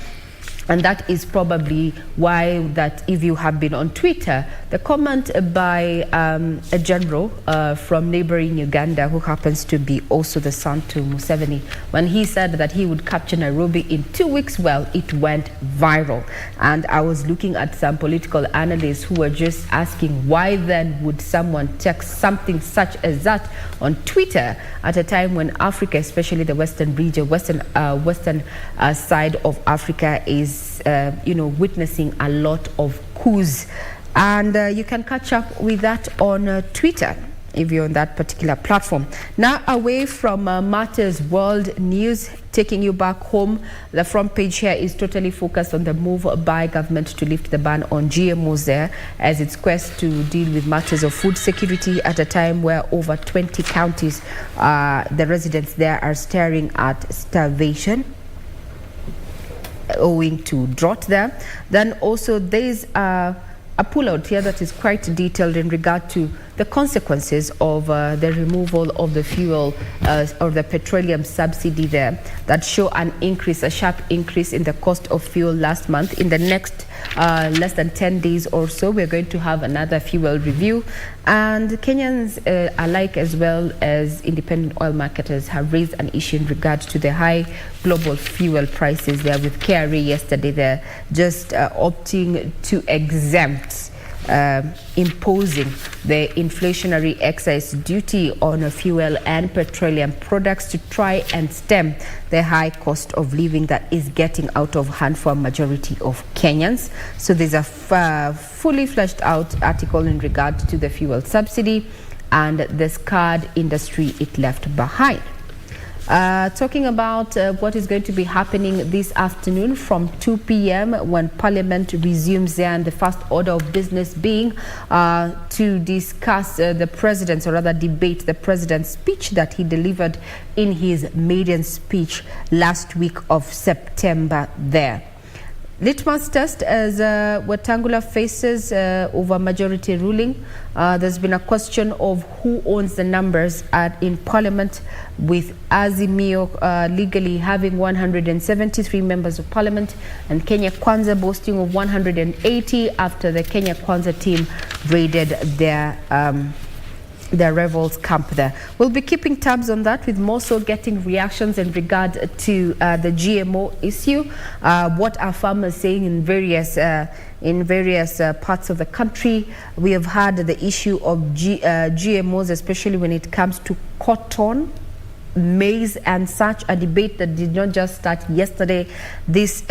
And that is probably why that if you have been on Twitter, the comment by a general from neighboring Uganda, who happens to be also the son to Museveni, when he said that he would capture Nairobi in 2 weeks, well, it went viral. And I was looking at some political analysts who were just asking why then would someone text something such as that on Twitter at a time when Africa, especially the western region, western side of Africa is witnessing a lot of coups. And you can catch up with that on Twitter if you're on that particular platform. Now away from matters world news, taking you back home, the front page here is totally focused on the move by government to lift the ban on GMOs there as its quest to deal with matters of food security at a time where over 20 counties, the residents there are staring at starvation owing to drought there. Then also there's a pullout here that is quite detailed in regard to the consequences of the removal of the fuel or the petroleum subsidy there, that show a sharp increase in the cost of fuel last month. In the next less than 10 days or so, we're going to have another fuel review. And Kenyans alike, as well as independent oil marketers, have raised an issue in regard to the high global fuel prices there, with KRA yesterday there just opting to exempt imposing the inflationary excise duty on fuel and petroleum products to try and stem the high cost of living that is getting out of hand for a majority of Kenyans. So there's a fully fleshed out article in regard to the fuel subsidy and the scarred industry it left behind. Talking about what is going to be happening this afternoon from 2 p.m. when Parliament resumes there, and the first order of business being to discuss the president's, or rather debate the president's speech that he delivered in his maiden speech last week of September there. Litmus test as Wetangula faces over majority ruling. There's been a question of who owns the numbers in Parliament, with Azimio legally having 173 members of Parliament and Kenya Kwanza boasting of 180 after the Kenya Kwanza team raided their rebels camp there. We'll be keeping tabs on that, with more so getting reactions in regard to the GMO issue. What are farmers saying in various parts of the country? We have had the issue of GMOs, especially when it comes to cotton, maize and such, a debate that did not just start yesterday. This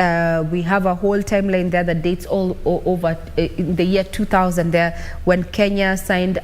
we have a whole timeline there that dates all over in the year 2000 there, when Kenya signed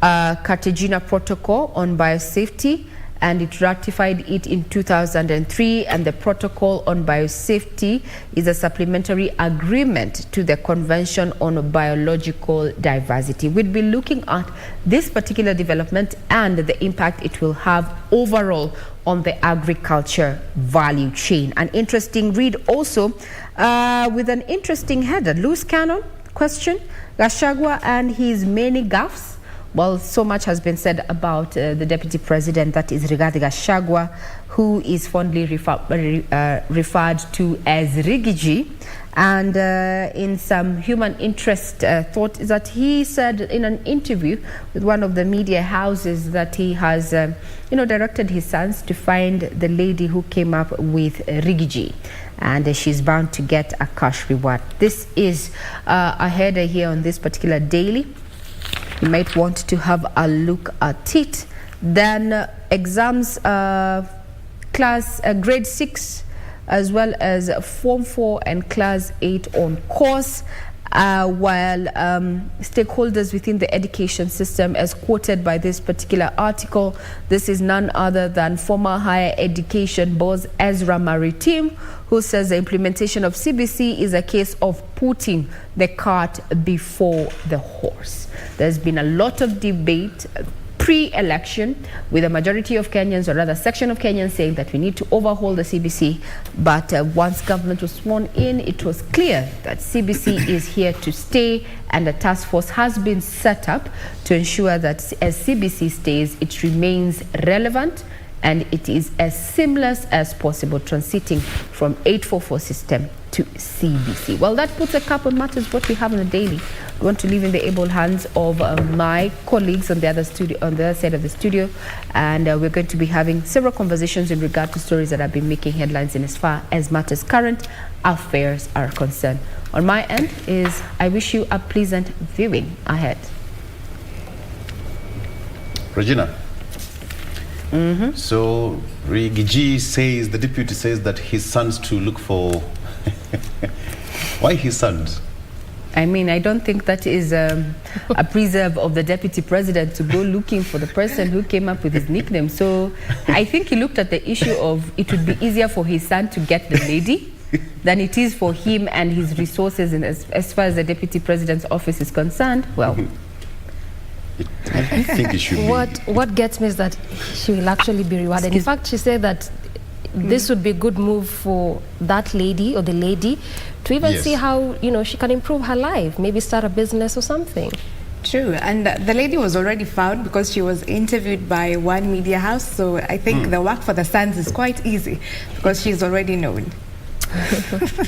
Cartagena Protocol on biosafety, and it ratified it in 2003, and the Protocol on Biosafety is a supplementary agreement to the Convention on Biological Diversity. We'll be looking at this particular development and the impact it will have overall on the agriculture value chain. An interesting read also with an interesting header. Loose cannon question, Gachagua and his many gaffes. Well, so much has been said about the Deputy President, that is Rigathi Gachagua, who is fondly referred to as Rigiji. And in some human interest thought is that he said in an interview with one of the media houses that he has, directed his sons to find the lady who came up with Rigiji. And she's bound to get a cash reward. This is a header here on this particular daily. You might want to have a look at it. Then exams, class grade 6 as well as Form 4 and Class 8 on course, while stakeholders within the education system, as quoted by this particular article, this is none other than former higher education boss Ezra Maritim, who says the implementation of CBC is a case of putting the cart before the horse. There's been a lot of debate pre-election with a majority of Kenyans, or rather section of Kenyans, saying that we need to overhaul the CBC. But once government was sworn in, it was clear that CBC is here to stay, and a task force has been set up to ensure that as CBC stays, it remains relevant and it is as seamless as possible, transiting from 844 system to CBC. Well, that puts a cap on matters what we have in the daily. I want to leave in the able hands of my colleagues on the other side of the studio, and we're going to be having several conversations in regard to stories that have been making headlines in as far as matters current affairs are concerned. On my end is I wish you a pleasant viewing ahead. Regina. So Rigiji says, the deputy says that his sons to look for why his sons? I mean, I don't think that is a preserve of the deputy president to go looking for the person who came up with his nickname. So I think he looked at the issue of it would be easier for his son to get the lady than it is for him and his resources. And as far as the deputy president's office is concerned, well, I think it should be. What gets me is that she will actually be rewarded. In fact, she said that this would be a good move for that lady or the lady to even see how, she can improve her life, maybe start a business or something. True, and the lady was already found because she was interviewed by one media house, so I think the work for the sons is quite easy because she's already known.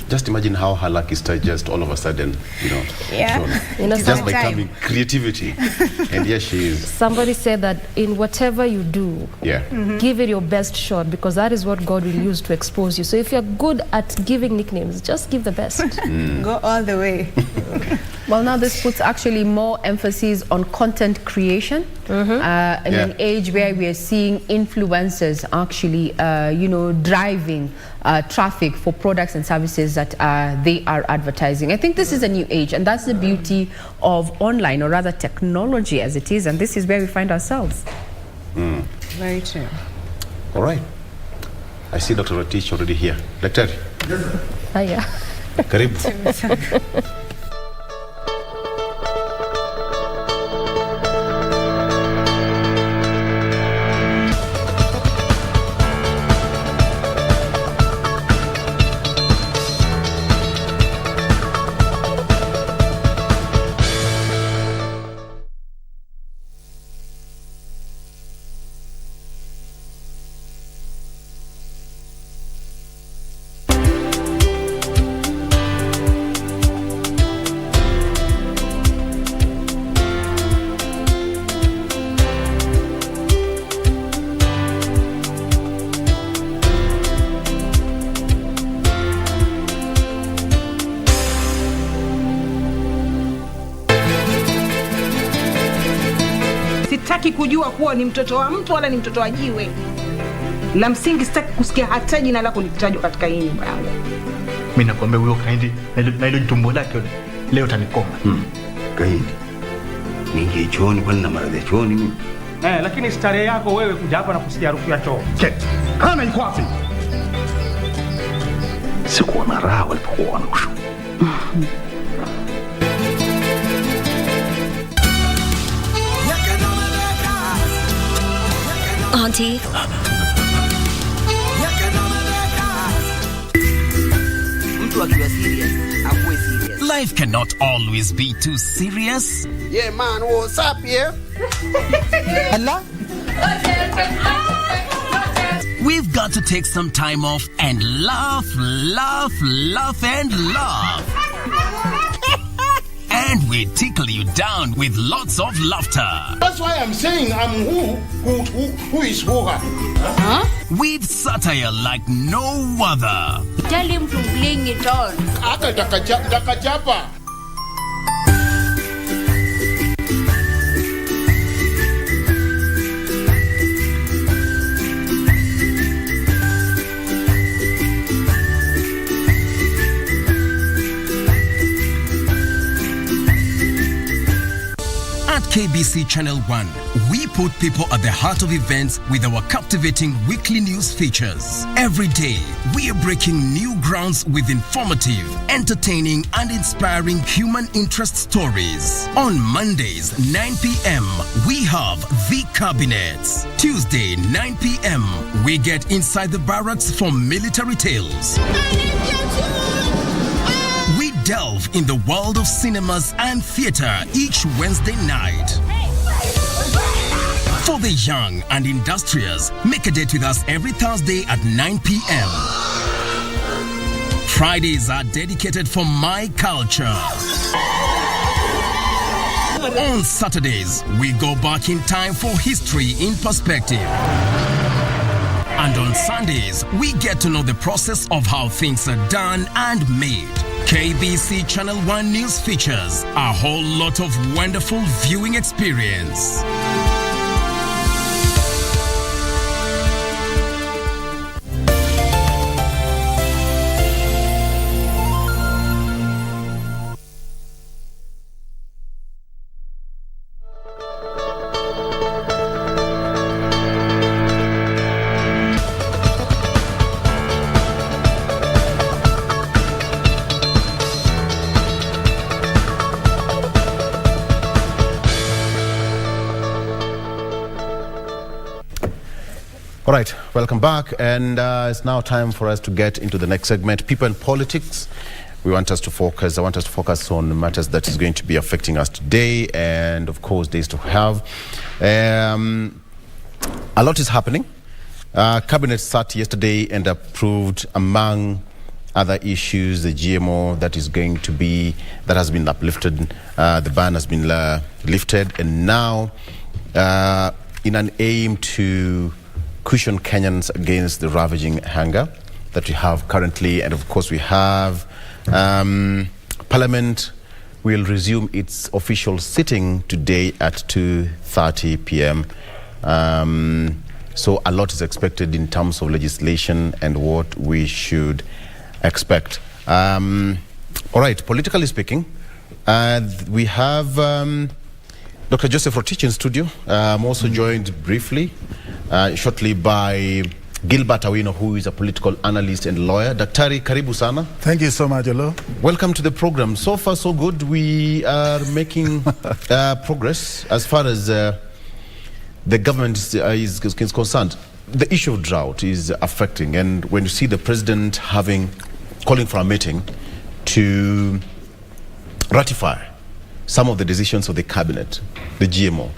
Just imagine how her luck is just all of a sudden, just by coming creativity. And yes, she is. Somebody said that in whatever you do, give it your best shot, because that is what God will use to expose you. So if you're good at giving nicknames, just give the best. Go all the way. Well, now this puts actually more emphasis on content creation in an age where we are seeing influencers actually, driving traffic for products and services that they are advertising. I think this is a new age, and that's the beauty of online, or rather technology as it is, and this is where we find ourselves. Very true. All right. I see Dr. Ratish already here. Doctor. Hiya. Karibu. Sitaki kujua kuwa ni mtoto wa mtu wala ni mtoto wa jiwe. La msingi sitaki kusikia hata jina lako likitajwa katika hii nyumba yangu. Mimi nakwambia huyo Kahindi na ile tumbo lake leo tanikoma. Kahindi. Ninge chooni kwani na maradhi chooni mimi. Lakini starehe yako wewe kuja hapa na kusikia harufu ya choo. Kana iko wapi? Sikuwa na raha walipokuwa wanakushu. Auntie, akiwa serious, akuwe serious. Life cannot always be too serious. Yeah man, what's up here? Hello? We've got to take some time off and laugh and laugh. And we tickle you down with lots of laughter. That's why I'm saying I'm who is who. Huh? With satire like no other. Tell him to bring it on. Dakachapa. At KBC Channel 1, we put people at the heart of events with our captivating weekly news features. Every day, we are breaking new grounds with informative, entertaining, and inspiring human interest stories. On Mondays, 9 p.m., we have The Cabinets. Tuesday, 9 p.m., we get inside the barracks for military tales. We delve in the world of cinemas and theater each Wednesday night. For the young and industrious, make a date with us every Thursday at 9 p.m. Fridays are dedicated for my culture. On Saturdays, we go back in time for history in perspective. And on Sundays, we get to know the process of how things are done and made. KBC Channel 1 News features a whole lot of wonderful viewing experience. All right, welcome back, and it's now time for us to get into the next segment, People and Politics. I want us to focus on matters that is going to be affecting us today, and of course, days to have. A lot is happening. Cabinet sat yesterday and approved, among other issues, the GMO that has been uplifted. The ban has been lifted, and now, in an aim to cushion Kenyans against the ravaging hunger that we have currently, and of course we have Parliament will resume its official sitting today at 2:30 p.m. So a lot is expected in terms of legislation and what we should expect. All right, politically speaking, we have Dr. Joseph Rotich in studio. I'm also joined briefly, shortly, by Gilbert Awino, who is a political analyst and lawyer. Daktari, karibu sana. Thank you so much, hello. Welcome to the program. So far, so good. We are making progress as far as the government is concerned. The issue of drought is affecting, and when you see the president calling for a meeting to ratify some of the decisions of the cabinet, the GMO,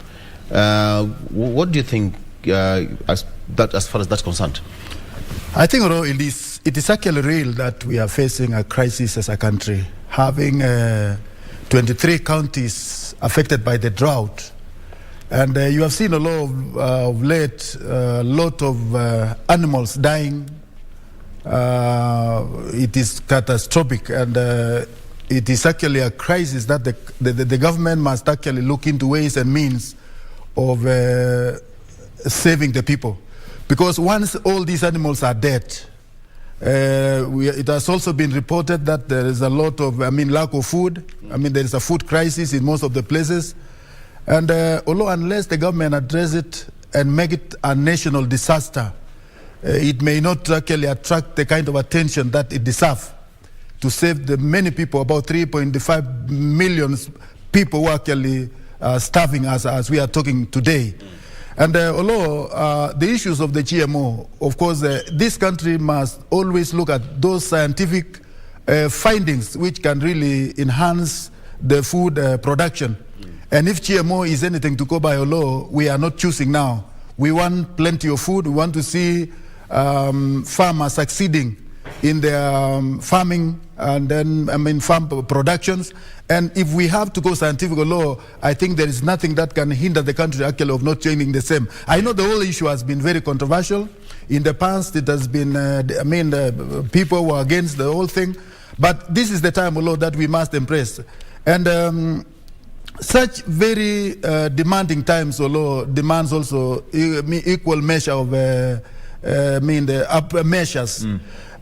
what do you think as far as that's concerned? I think it is actually real that we are facing a crisis as a country, having 23 counties affected by the drought. And you have seen a lot of late, a lot of animals dying. It is catastrophic, and it is actually a crisis that the government must actually look into ways and means of saving the people. Because once all these animals are dead, it has also been reported that there is a lot of, lack of food. There is a food crisis in most of the places. And although unless the government address it and make it a national disaster, it may not actually attract the kind of attention that it deserves to save the many people, about 3.5 million people who are actually starving as we are talking today. And although the issues of the GMO, of course, this country must always look at those scientific findings which can really enhance the food production. And if GMO is anything to go by a law, we are not choosing now. We want plenty of food. We want to see farmers succeeding in their farming and then, farm productions. And if we have to go scientific law, I think there is nothing that can hinder the country actually of not changing the same. I know the whole issue has been very controversial. In the past, it has been, people were against the whole thing. But this is the time, law, that we must embrace. And such very demanding times, law demands also equal measure of the upper measures.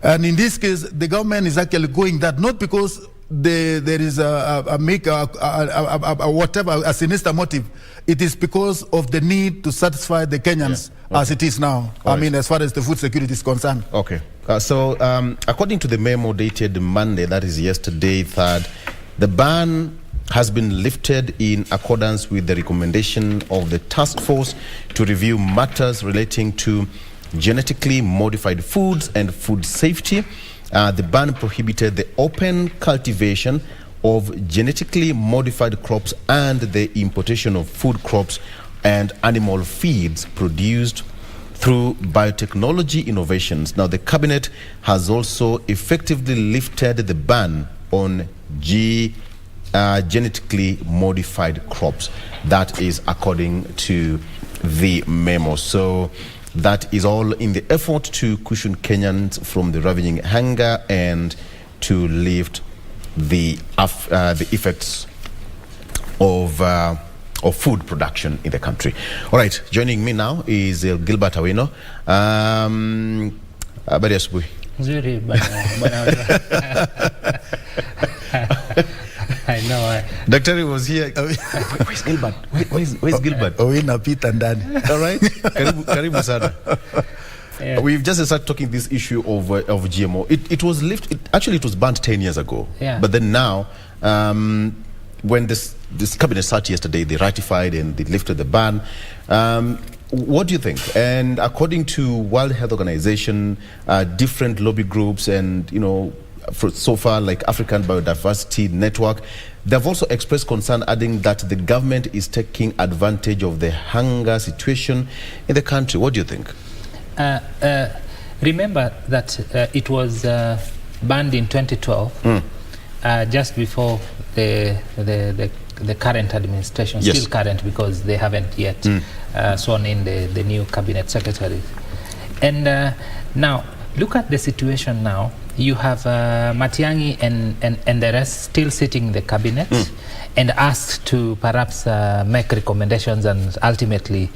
And in this case, the government is actually going that not because there is a sinister motive. It is because of the need to satisfy the Kenyans as it is now. Right. As far as the food security is concerned. Okay. So according to the memo dated Monday, that is yesterday, 3rd, the ban has been lifted in accordance with the recommendation of the task force to review matters relating to genetically modified foods and food safety. The ban prohibited the open cultivation of genetically modified crops and the importation of food crops and animal feeds produced through biotechnology innovations. Now, the cabinet has also effectively lifted the ban on genetically modified crops. That is according to the memo. So that is all in the effort to cushion Kenyans from the ravaging hunger and to lift the effects of food production in the country. All right, joining me now is Gilbert Awino. Habari ya asubuhi. Nzuri bwana. I know. Daktari was here. Where's Gilbert? Where's Gilbert? Owina pita ndani. All right. Karibu sana. Yeah. We've just started talking this issue of GMO. It was lifted. Actually, it was banned 10 years ago. Yeah. But then now, when this cabinet sat yesterday, they ratified and they lifted the ban. What do you think? And according to World Health Organization, different lobby groups, and so far like African Biodiversity Network, they've also expressed concern, adding that the government is taking advantage of the hunger situation in the country. What do you think? Remember that it was banned in 2012, just before the current administration, yes. Still current because they haven't yet sworn in the new cabinet secretary. And now, look at the situation now. You have Matiang'i and the rest still sitting in the cabinet and asked to perhaps make recommendations and ultimately,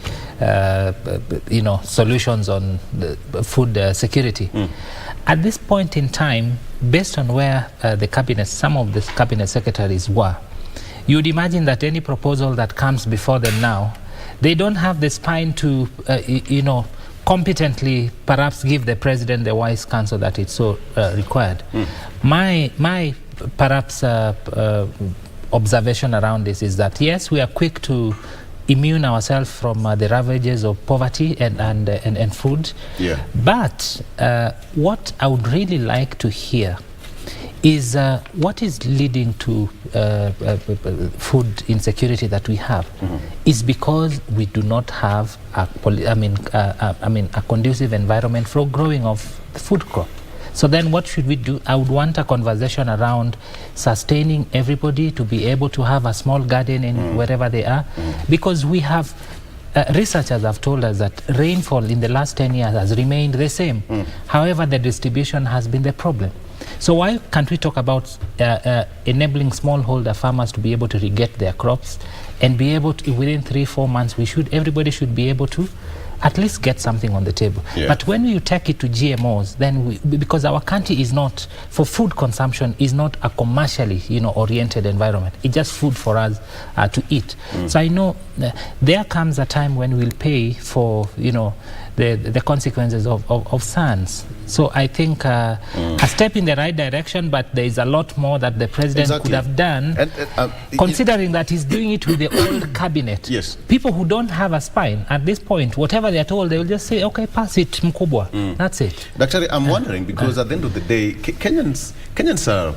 solutions on the food security. At this point in time, based on where some of the cabinet secretaries were, you'd imagine that any proposal that comes before them now, they don't have the spine to, competently perhaps give the president the wise counsel that it's so required. My perhaps observation around this is that yes, we are quick to immune ourselves from the ravages of poverty and food. Yeah. But what I would really like to hear is what is leading to food insecurity that we have is because we do not have a conducive environment for growing of the food crop. So then what should we do? I would want a conversation around sustaining everybody to be able to have a small garden in wherever they are, because we have researchers have told us that rainfall in the last 10 years has remained the same. However, the distribution has been the problem. So why can't we talk about enabling smallholder farmers to be able to reget their crops and be able to, within 3-4 months, everybody should be able to at least get something on the table. Yeah. But when you take it to GMOs, then because our country is not, for food consumption, is not a commercially, oriented environment. It's just food for us to eat. So I know there comes a time when we'll pay for, the consequences of science. So I think a step in the right direction, but there is a lot more that the president could have done, considering that he's doing it with the old cabinet. Yes. People who don't have a spine, at this point, whatever they're told, they will just say, okay, pass it, mkubwa. That's it. Daktari, I'm wondering, because at the end of the day, Kenyans Kenyans are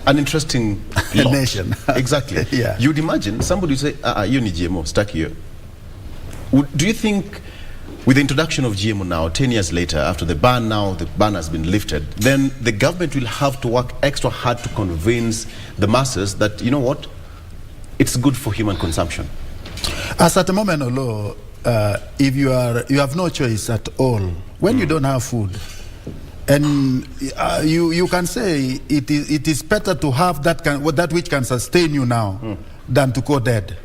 an interesting nation. Exactly. Yeah. You'd imagine somebody would say, you need GMO, stuck here. Do you think with the introduction of GMO now, 10 years later, after the ban has been lifted, then the government will have to work extra hard to convince the masses that, you know what, it's good for human consumption? As at the moment, although, if you have no choice at all, when you don't have food, and you can say it is better to have that which can sustain you now than to go dead.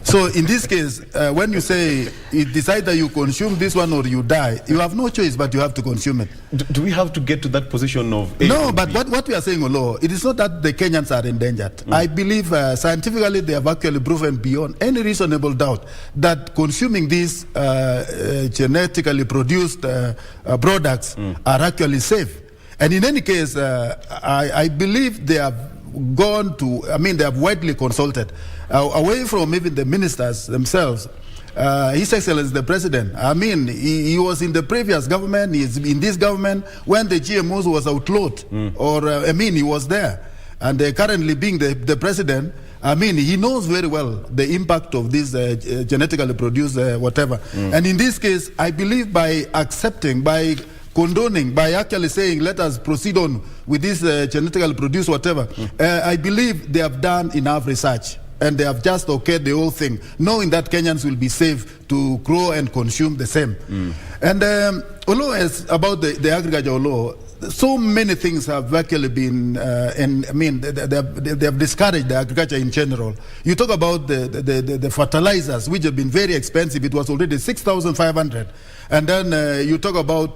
So in this case, when you say it's either you consume this one or you die, you have no choice but you have to consume it. Do we have to get to that position of A? No, but what we are saying, Olo, it is not that the Kenyans are endangered. I believe scientifically they have actually proven beyond any reasonable doubt that consuming these genetically produced products are actually safe. And in any case, I believe they have gone to, they have widely consulted, away from even the ministers themselves. His Excellency the President, he was in the previous government, he's in this government when the GMOs was outlawed, he was there. And currently being the President, he knows very well the impact of this genetically produced whatever. And in this case, I believe by accepting, by condoning, by actually saying, let us proceed on with this genetically produced whatever, I believe they have done enough research. And they have just okayed the whole thing, knowing that Kenyans will be safe to grow and consume the same. And although as about the agriculture law, so many things have actually been, they have discouraged the agriculture in general. You talk about the fertilizers, which have been very expensive. It was already 6,500. And then you talk about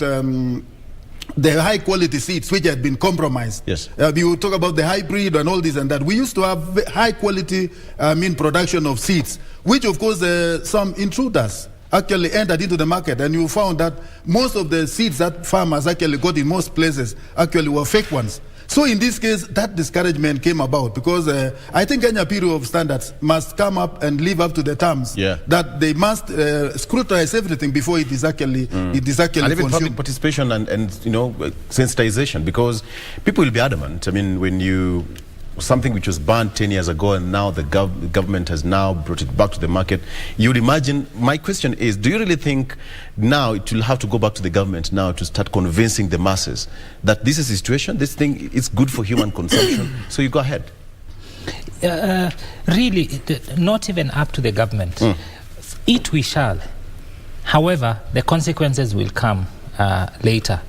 the high quality seeds which had been compromised. Yes. You talk about the hybrid and all this and that. We used to have high quality production of seeds, which of course some intruders actually entered into the market, and you found that most of the seeds that farmers actually got in most places actually were fake ones. So in this case, that discouragement came about because I think Kenya Bureau of Standards must come up and live up to the terms that they must scrutinize everything before it is actually and even public participation and sensitization, because people will be adamant. When something which was banned 10 years ago and now the government has now brought it back to the market, you would imagine, my question is, do you really think now it will have to go back to the government now to start convincing the masses that this is the situation, this thing is good for human consumption, so you go ahead? Really, not even up to the government. Eat we shall. However, the consequences will come later.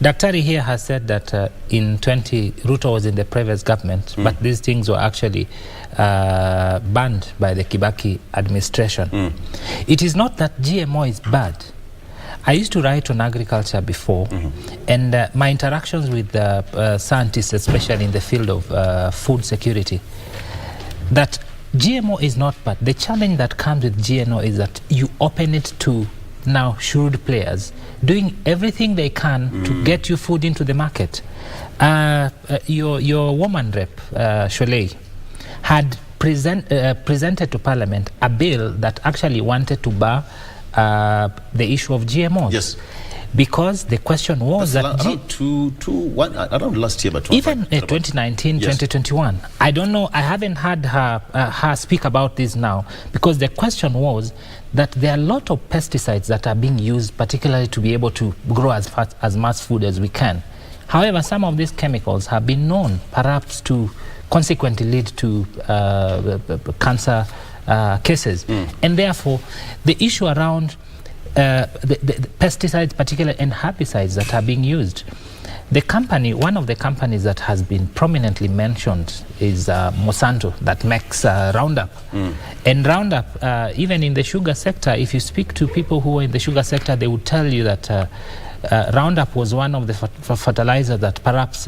Daktari here has said that in Ruto was in the previous government, but these things were actually banned by the Kibaki administration. It is not that GMO is bad. I used to write on agriculture before, and my interactions with scientists, especially in the field of food security, that GMO is not bad. The challenge that comes with GMO is that you open it to now shrewd players doing everything they can to get you food into the market. Your woman rep, Sholei, had presented to Parliament a bill that actually wanted to bar the issue of GMOs. Yes. Because the question was that around last year, but even 2019, 2021, I don't know, I haven't had her speak about this now, because the question was that there are a lot of pesticides that are being used, particularly to be able to grow as much food as we can. However, some of these chemicals have been known perhaps to consequently lead to cancer cases. And therefore, the issue around the pesticides, particularly, and herbicides that are being used. One of the companies that has been prominently mentioned is Monsanto, that makes Roundup. And Roundup, even in the sugar sector, if you speak to people who are in the sugar sector, they would tell you that Roundup was one of the fertilizers that perhaps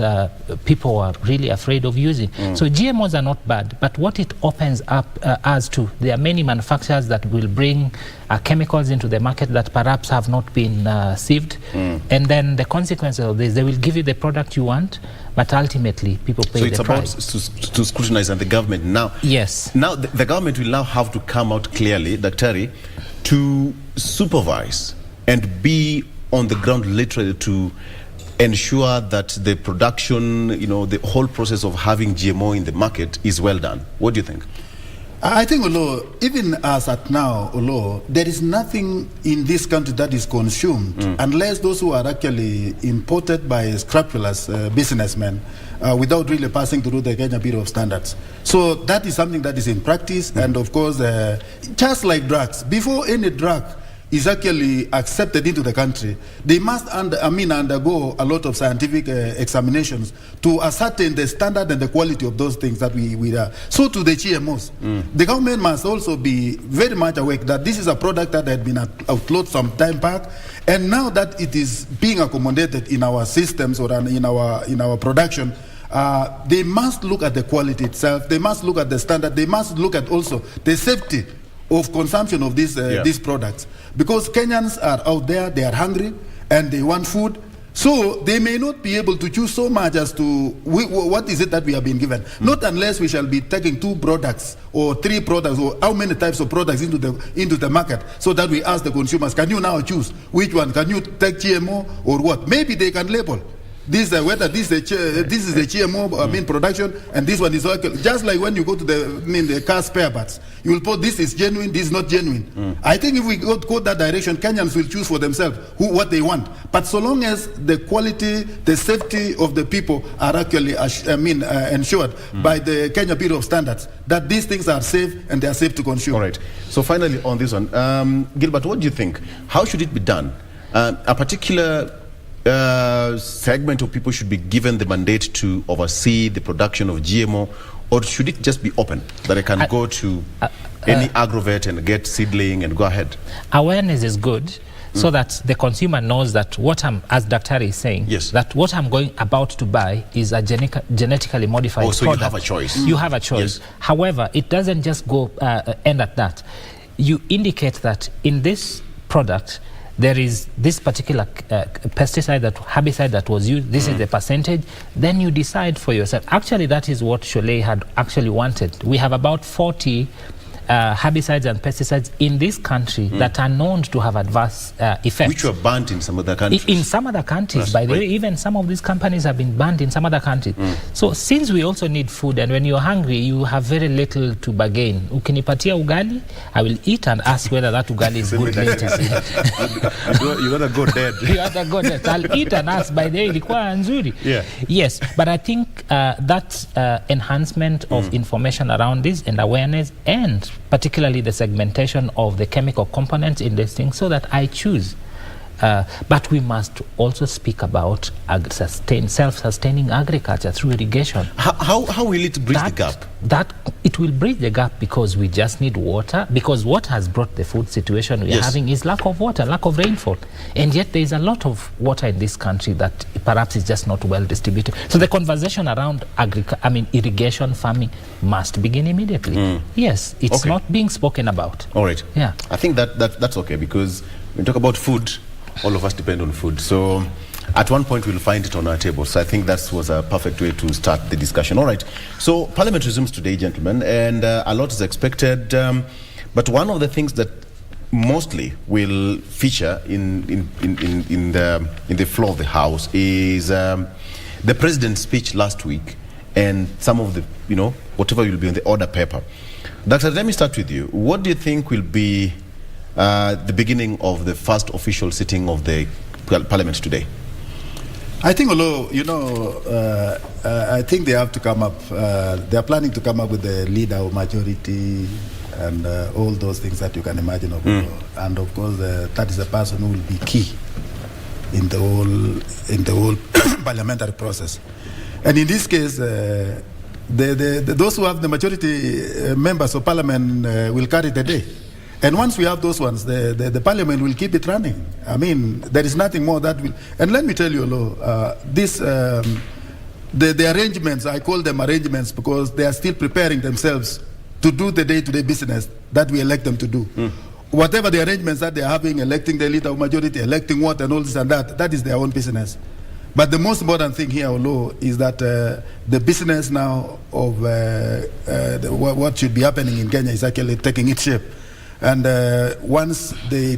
people are really afraid of using. So GMOs are not bad, but what it opens up as to, there are many manufacturers that will bring chemicals into the market that perhaps have not been sieved, and then the consequences of this, they will give you the product you want, but ultimately people pay the price. So it's about to scrutinize, and the government now. Yes. Now the government will now have to come out clearly, Daktari, to supervise and be on the ground literally to ensure that the production, the whole process of having GMO in the market is well done? What do you think? I think, even as at now, there is nothing in this country that is consumed unless those who are actually imported by scrupulous businessmen without really passing through the Kenya Bureau of Standards. So that is something that is in practice, and of course, just like drugs, before any drug is actually accepted into the country, they must undergo a lot of scientific examinations to ascertain the standard and the quality of those things that we are. So to the GMOs, the government must also be very much aware that this is a product that had been outlawed some time back, and now that it is being accommodated in our systems or in our production, they must look at the quality itself, they must look at the standard, they must look at also the safety of consumption of these products. Because Kenyans are out there, they are hungry, and they want food. So they may not be able to choose so much as to what is it that we have been given. Not unless we shall be taking 2 products or 3 products or how many types of products into the market, so that we ask the consumers, can you now choose which one? Can you take GMO or what? Maybe they can label this whether this is the GMO production, and this one is just like when you go to the car spare parts, you will put this is genuine, this is not genuine. I think if we go that direction, Kenyans will choose for themselves what they want. But so long as the quality, the safety of the people are actually ensured by the Kenya Bureau of Standards, that these things are safe and they are safe to consume. All right. So finally on this one, Gilbert, what do you think? How should it be done? A particular segment of people should be given the mandate to oversee the production of GMO, or should it just be open, that I can go to any agrovet and get seedling and go ahead? Awareness is good, so that the consumer knows that what as Daktari is saying, that what I'm about to buy is a genetically modified so product. You have a choice. You have a choice. Yes. However, it doesn't just go end at that. You indicate that in this product, there is this particular herbicide that was used, this is the percentage, then you decide for yourself. Actually, that is what Cholet had actually wanted. We have about 40 herbicides and pesticides in this country that are known to have adverse effects. Which were banned in some other countries. In some other countries, by the way, even some of these companies have been banned in some other countries. So since we also need food, and when you're hungry, you have very little to bargain. Ukinipatia ugali, I will eat and ask whether that ugali is good later. You're gonna go dead. You're gonna go dead. I'll eat and ask, by the way, ilikuwa nzuri. Yes, but I think that enhancement of information around this and awareness, and particularly the segmentation of the chemical components in this thing, so that I choose. But we must also speak about self-sustaining agriculture through irrigation. How will it bridge the gap? That it will bridge the gap, because we just need water, because what has brought the food situation we are having is lack of water, lack of rainfall. And yet there is a lot of water in this country that perhaps is just not well distributed. So the conversation around irrigation farming must begin immediately. Yes, it's not being spoken about. All right. Yeah. I think that's okay, because when we talk about food, all of us depend on food. So at one point we'll find it on our table. So I think that was a perfect way to start the discussion. All right. So Parliament resumes today, gentlemen, and a lot is expected. But one of the things that mostly will feature in the floor of the House is the President's speech last week, and some of the, whatever will be on the order paper. Doctor, let me start with you. What do you think will be the beginning of the first official sitting of the Parliament today? I think, I think they have to come up, they are planning to come up with the leader of majority and all those things that you can imagine. And of course, that is the person who will be key in the whole parliamentary process. And in this case, those who have the majority members of Parliament will carry the day. And once we have those ones, the Parliament will keep it running. I mean, there is nothing more that will... And let me tell you, the arrangements, I call them arrangements because they are still preparing themselves to do the day-to-day business that we elect them to do. Whatever the arrangements that they are having, electing the leader of majority, electing what and all this and that is their own business. But the most important thing here, is that the business now of what should be happening in Kenya is actually taking its shape. And once they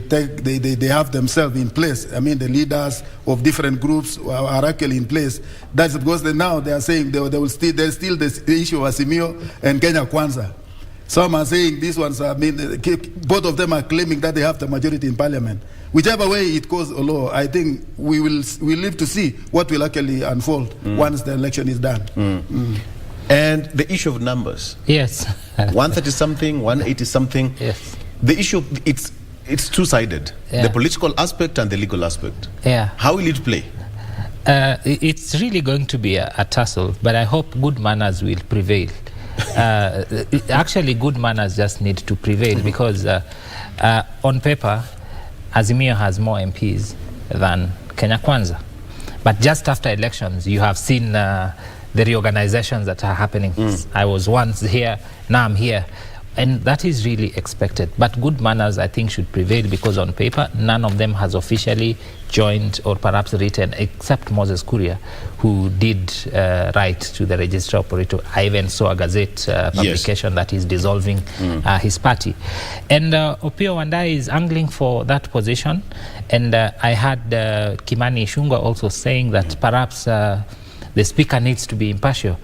have themselves in place, I mean, the leaders of different groups are actually in place. That's because now they are saying there's still the issue of Azimio and Kenya Kwanza. Some are saying these ones, I mean, both of them are claiming that they have the majority in parliament. Whichever way it goes, although I think we'll live to see what will actually unfold once the election is done. And the issue of numbers. Yes. 130 something, 180 something. Yes. The issue, it's two-sided. Yeah. The political aspect and the legal aspect. Yeah. How will it play? It's really going to be a tussle, but I hope good manners will prevail. Actually, good manners just need to prevail because on paper, Azimio has more MPs than Kenya Kwanza. But just after elections, you have seen the reorganizations that are happening. I was once here, now I'm here. And that is really expected. But good manners, I think, should prevail because on paper, none of them has officially joined or perhaps written, except Moses Kuria, who did write to the Registrar Operator. I even saw a Gazette publication that is dissolving his party. And Opiyo Wandayi is angling for that position. And I had Kimani Ichung'wah also saying that perhaps the Speaker needs to be impartial.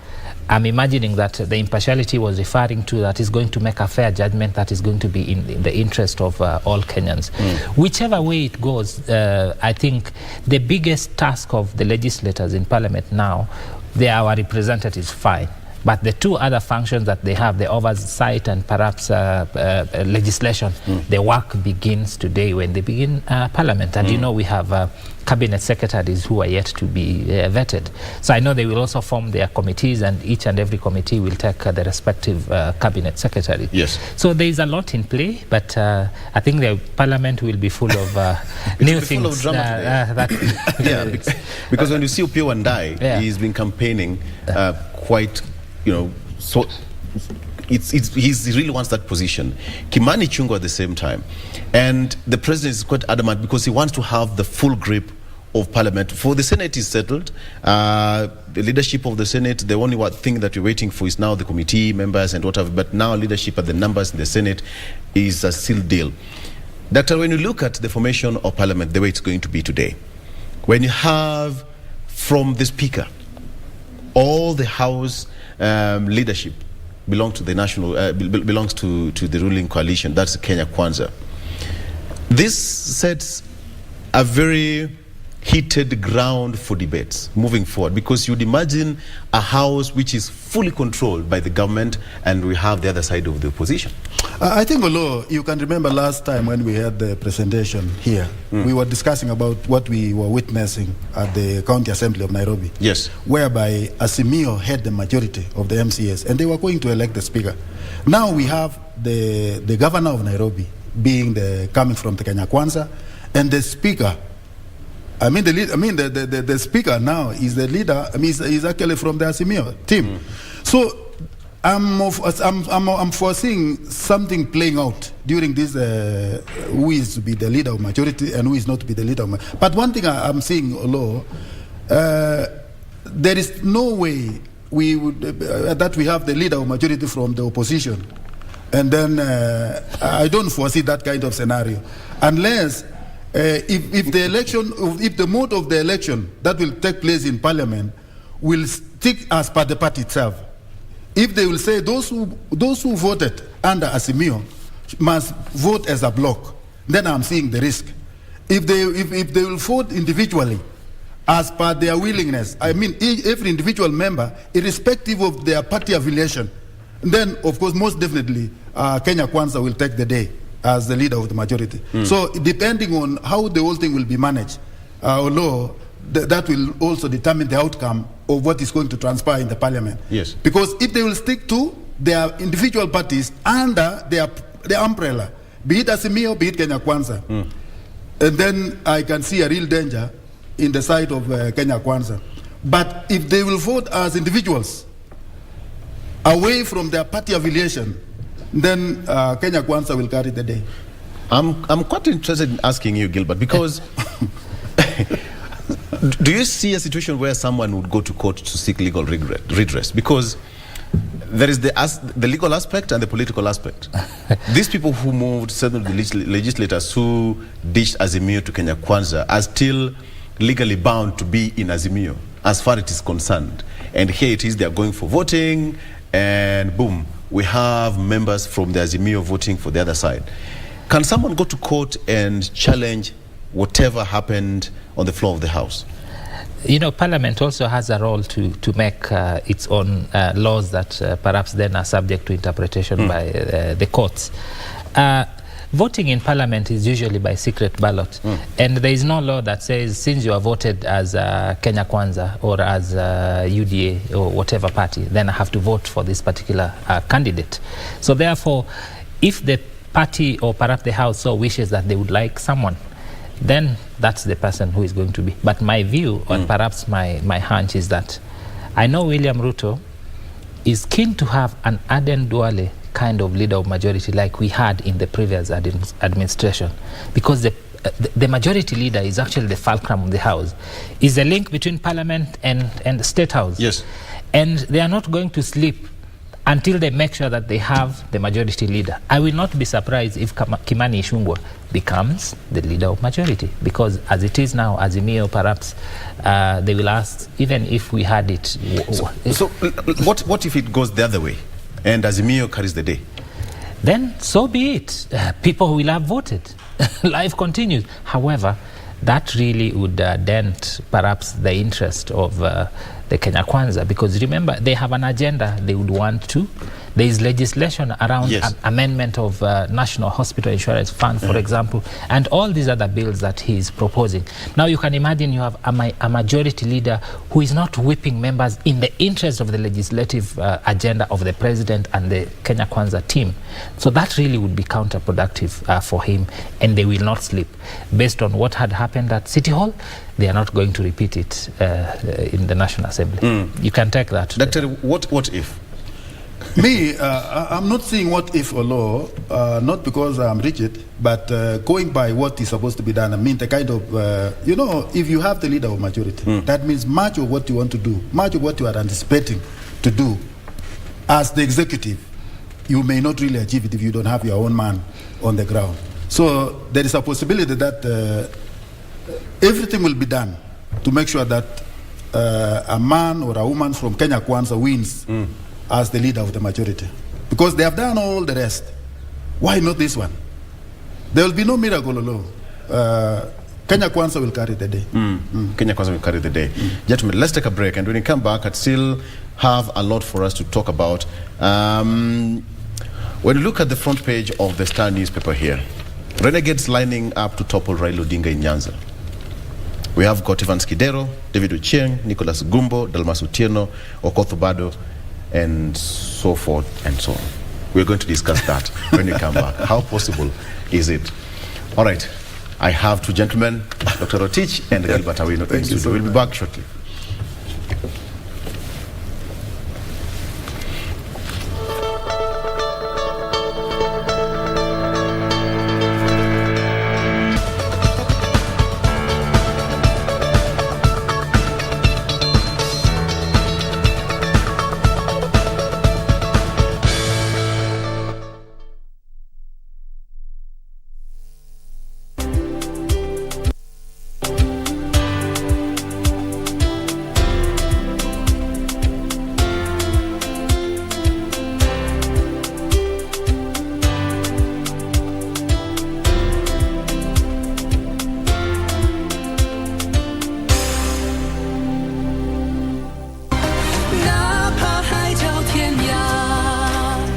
I'm imagining that the impartiality was referring to that is going to make a fair judgment that is going to be in the interest of all Kenyans. Whichever way it goes, I think the biggest task of the legislators in Parliament now, they are our representatives, fine. But the two other functions that they have, the oversight and perhaps legislation, the work begins today when they begin Parliament. And you know we have cabinet secretaries who are yet to be vetted. So I know they will also form their committees and each and every committee will take the respective cabinet secretary. Yes. So there is a lot in play, but I think the Parliament will be full of new things. Full of drama today. Because when you see Opiyo Wandayi, he's been campaigning quite, you know, so he really wants that position. Kimani Ichung'wah at the same time. And the president is quite adamant because he wants to have the full grip of Parliament. For the Senate is settled. The leadership of the Senate, the only thing that we're waiting for is now the committee members and whatever. But now leadership at the numbers in the Senate is a sealed deal. Doctor, when you look at the formation of Parliament, the way it's going to be today, when you have from the Speaker, all the House leadership belongs to the belongs to the ruling coalition. That's Kenya Kwanza. This sets a very heated ground for debates moving forward, because you'd imagine a house which is fully controlled by the government and we have the other side of the opposition. I think, although you can remember last time when we had the presentation here, we were discussing about what we were witnessing at the County Assembly of Nairobi. Yes. Whereby Azimio had the majority of the MCAs and they were going to elect the Speaker. Now we have the governor of Nairobi being coming from the Kenya Kwanza, and the Speaker, the Speaker now is the leader. He's actually from the Azimio team. So I'm foreseeing something playing out during this. Who is to be the leader of majority and who is not to be the leader of majority. But one thing I'm seeing, although there is no way we would that we have the leader of majority from the opposition, and then I don't foresee that kind of scenario unless. If the mode of the election that will take place in Parliament will stick as per the party itself. If they will say those who voted under Azimio must vote as a block, then I'm seeing the risk. If they will vote individually as per their willingness, every individual member, irrespective of their party affiliation, then of course most definitely Kenya Kwanza will take the day as the leader of the majority. So depending on how the whole thing will be managed, although that will also determine the outcome of what is going to transpire in the Parliament. Yes. Because if they will stick to their individual parties under their umbrella, be it Azimio, be it Kenya Kwanza, and then I can see a real danger in the side of Kenya Kwanza. But if they will vote as individuals, away from their party affiliation, then Kenya Kwanza will carry the day. I'm quite interested in asking you, Gilbert, because do you see a situation where someone would go to court to seek legal redress? Because There is the legal aspect and the political aspect. These people who moved, some of the legislators who ditched Azimio to Kenya Kwanza are still legally bound to be in Azimio as far as it is concerned. And here it is, they are going for voting, and boom, we have members from the Azimio voting for the other side. Can someone go to court and challenge whatever happened on the floor of the House? You know, Parliament also has a role to make its own laws that perhaps then are subject to interpretation by the courts. Voting in Parliament is usually by secret ballot, and there is no law that says since you are voted as Kenya Kwanza or as UDA or whatever party, then I have to vote for this particular candidate. So therefore, if the party or perhaps the House so wishes that they would like someone, then that's the person who is going to be. But my view, or perhaps my hunch, is that I know William Ruto is keen to have an Aden Duale kind of leader of majority like we had in the previous administration, because the majority leader is actually the fulcrum of the House, is the link between Parliament and the State House. Yes. And they are not going to sleep until they make sure that they have the majority leader. I will not be surprised if Kimani Ichung'wah becomes the leader of majority, because as it is now, Azimio, perhaps they will ask, even if we had it. So what if it goes the other way and Azimio carries the day? Then so be it. People will have voted. Life continues. However, that really would dent perhaps the interest of the Kenya Kwanza, because remember, they have an agenda they would want to. There is legislation around amendment of National Hospital Insurance Fund, for example, and all these other bills that he is proposing. Now you can imagine you have a majority leader who is not whipping members in the interest of the legislative agenda of the president and the Kenya Kwanza team. So that really would be counterproductive for him, and they will not sleep. Based on what had happened at City Hall, they are not going to repeat it in the National Assembly. You can take that. Doctor, what if? Me, I'm not saying what if or law, not because I'm rigid, but going by what is supposed to be done. I mean, the kind of, you know, if you have the leader of majority, that means much of what you want to do, much of what you are anticipating to do as the executive, you may not really achieve it if you don't have your own man on the ground. So there is a possibility that everything will be done to make sure that a man or a woman from Kenya Kwanza wins as the leader of the majority. Because they have done all the rest. Why not this one? There will be no miracle alone. Kenya Kwanza will carry the day. Kenya Kwanza will carry the day. Gentlemen, let's take a break, and when we come back, I'd still have a lot for us to talk about. When you look at the front page of the Star newspaper here, renegades lining up to topple Raila Odinga in Nyanza. We have got Evans Kidero, David Ochieng, Nicholas Gumbo, Dalmas Otieno, Okoth Obado, and so forth and so on. We're going to discuss that when we come back. How possible is it? All right. I have two gentlemen, Dr. Rotich and Gilbert Awino. Thank you. We'll be back shortly.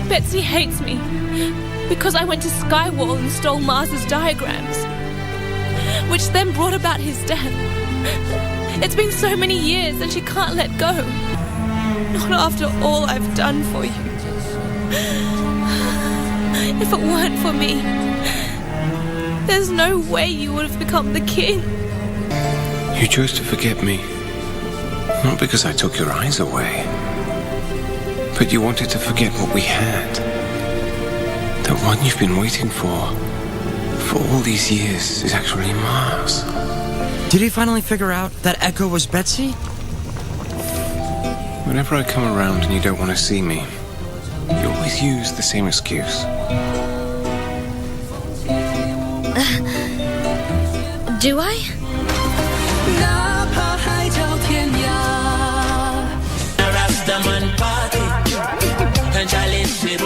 Betsy hates me because I went to Skywall and stole Mars's diagrams, which then brought about his death. It's been so many years and she can't let go. Not after all I've done for you. If it weren't for me, there's no way you would have become the king. You chose to forget me, not because I took your eyes away, but you wanted to forget what we had. The one you've been waiting for all these years is actually Mars. Did he finally figure out that Echo was Betsy? Whenever I come around and you don't want to see me, you always use the same excuse. Do I? Rastaman party, and chalice in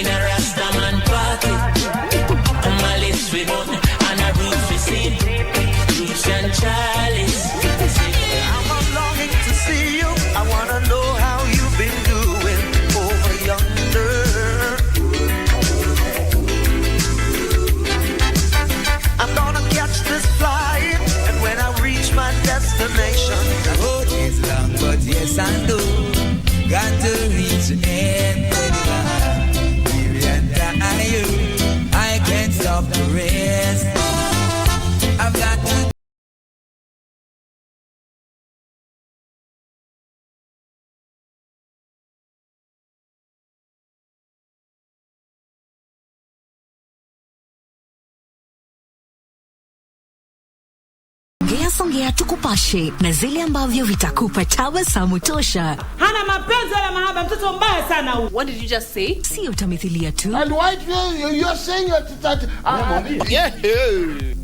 a Rastaman party, a malice we bun, and a roof we sing, roots and chalice. I'm longing to see you. I wanna know how you've been doing over yonder. I'm gonna catch this flight, and when I reach my destination, the road is long, but yes I know, got to reach the end. I can't stop the rest. I've got to. Songea tukupashe na zile ambavyo vitakupa tabasamu tosha. Hana mapenzi wala mahaba, mtoto mbaya sana huyu. What did you just say? Si utamthilia tu. And why you are saying that yeah.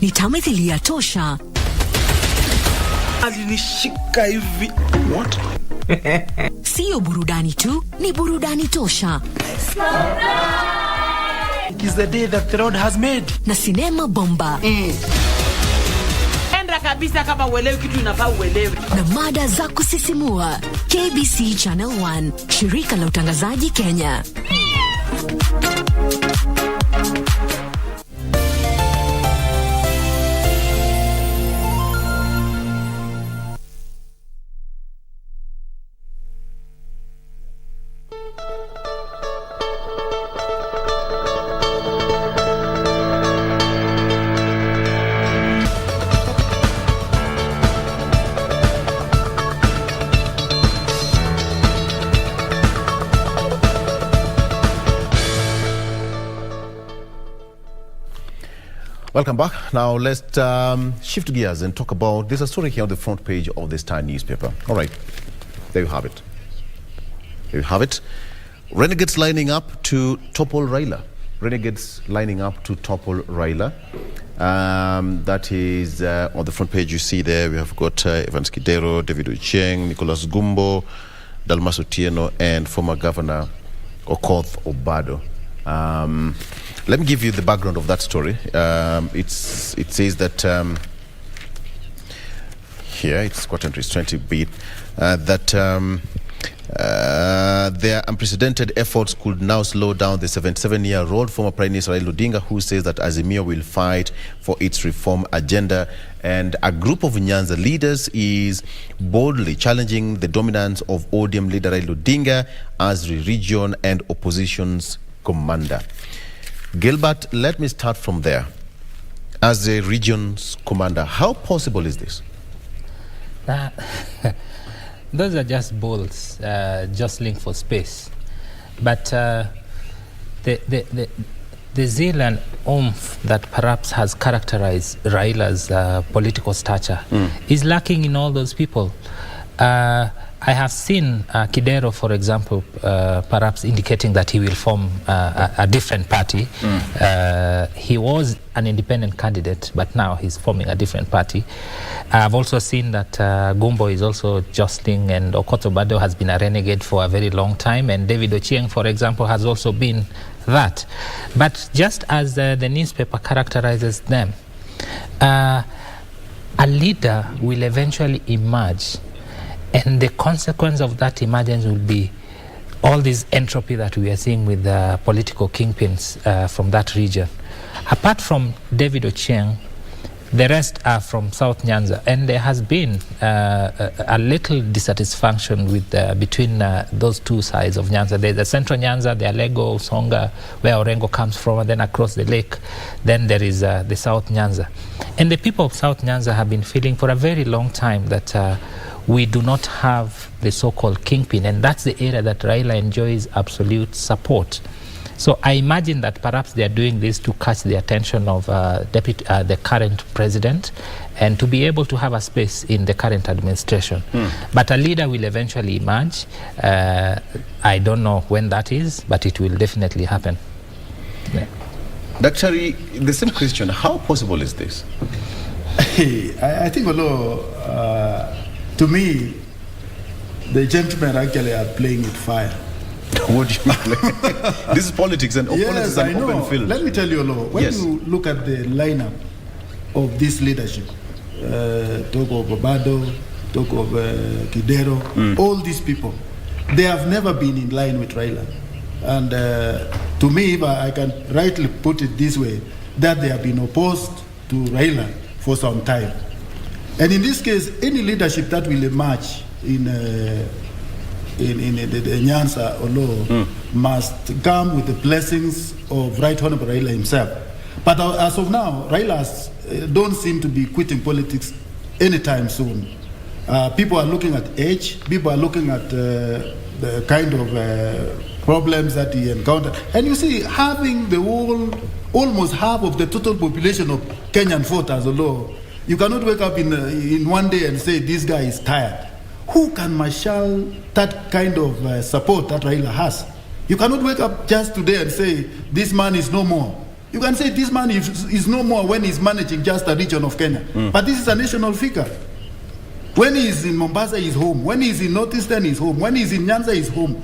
Ni tamthilia tosha. Alinishika hivi. What? Sio burudani tu, ni burudani tosha. It is the day that the Lord has made. Na sinema bomba. Kabisa kama uelewi kitu inafaa uelewe. Na mada za kusisimua. KBC Channel 1, shirika la utangazaji Kenya. Welcome back. Now let's shift gears and talk about, there's a story here on the front page of the Star newspaper. All right, there you have it. There you have it. Renegades lining up to topple Raila. Renegades lining up to topple Raila. That is on the front page. You see there we have got Evans Kidero, David Ochieng, Nicholas Gumbo, Dalmas Otieno, and former Governor Okoth Obado. Let me give you the background of that story. It says that here, it's quite interesting to beat that their unprecedented efforts could now slow down the 77-year-old former Prime Minister Raila Odinga, who says that Azimio will fight for its reform agenda. And a group of Nyanza leaders is boldly challenging the dominance of ODM leader Raila Odinga as the region and opposition's commander. Gilbert, let me start from there. As a region's commander, how possible is this? Those are just bulls jostling for space. But the zeal and oomph that perhaps has characterized Raila's political stature is lacking in all those people. I have seen Kidero, for example, perhaps indicating that he will form a different party. He was an independent candidate, but now he's forming a different party. I've also seen that Gumbo is also jostling, and Okoth Obado has been a renegade for a very long time, and David Ochieng, for example, has also been that. But just as the newspaper characterizes them, a leader will eventually emerge. And the consequence of that emergence will be all this entropy that we are seeing with the political kingpins from that region. Apart from David Ochieng, the rest are from South Nyanza. And there has been a little dissatisfaction with between those two sides of Nyanza. There's the Central Nyanza, the Alego, Songa, where Orengo comes from, and then across the lake. Then there is the South Nyanza. And the people of South Nyanza have been feeling for a very long time that we do not have the so-called kingpin, and that's the area that Raila enjoys absolute support. So I imagine that perhaps they are doing this to catch the attention of the current president and to be able to have a space in the current administration. But a leader will eventually emerge. I don't know when that is, but it will definitely happen. Yeah. Daktari, the same question, how possible is this? I think, although, to me, the gentlemen actually are playing with fire. What do you mean? This is politics, and politics is an open field. Let me tell you, Olo, when you look at the lineup of this leadership, talk of Obado, talk of Kidero, all these people, they have never been in line with Raila. And to me, if I can rightly put it this way, that they have been opposed to Raila for some time. And in this case, any leadership that will emerge in the Nyanza or law must come with the blessings of Right Honorable Raila himself. But as of now, Raila don't seem to be quitting politics anytime soon. People are looking at age, people are looking at the kind of problems that he encountered. And you see, having the whole, almost half of the total population of Kenyan voters, although you cannot wake up in one day and say this guy is tired. Who can marshal that kind of support that Raila has? You cannot wake up just today and say this man is no more. You can say this man is no more when he's managing just a region of Kenya. But this is a national figure. When he's in Mombasa, he's home. When he's in Northeastern, he's home. When he's in Nyanza, he's home.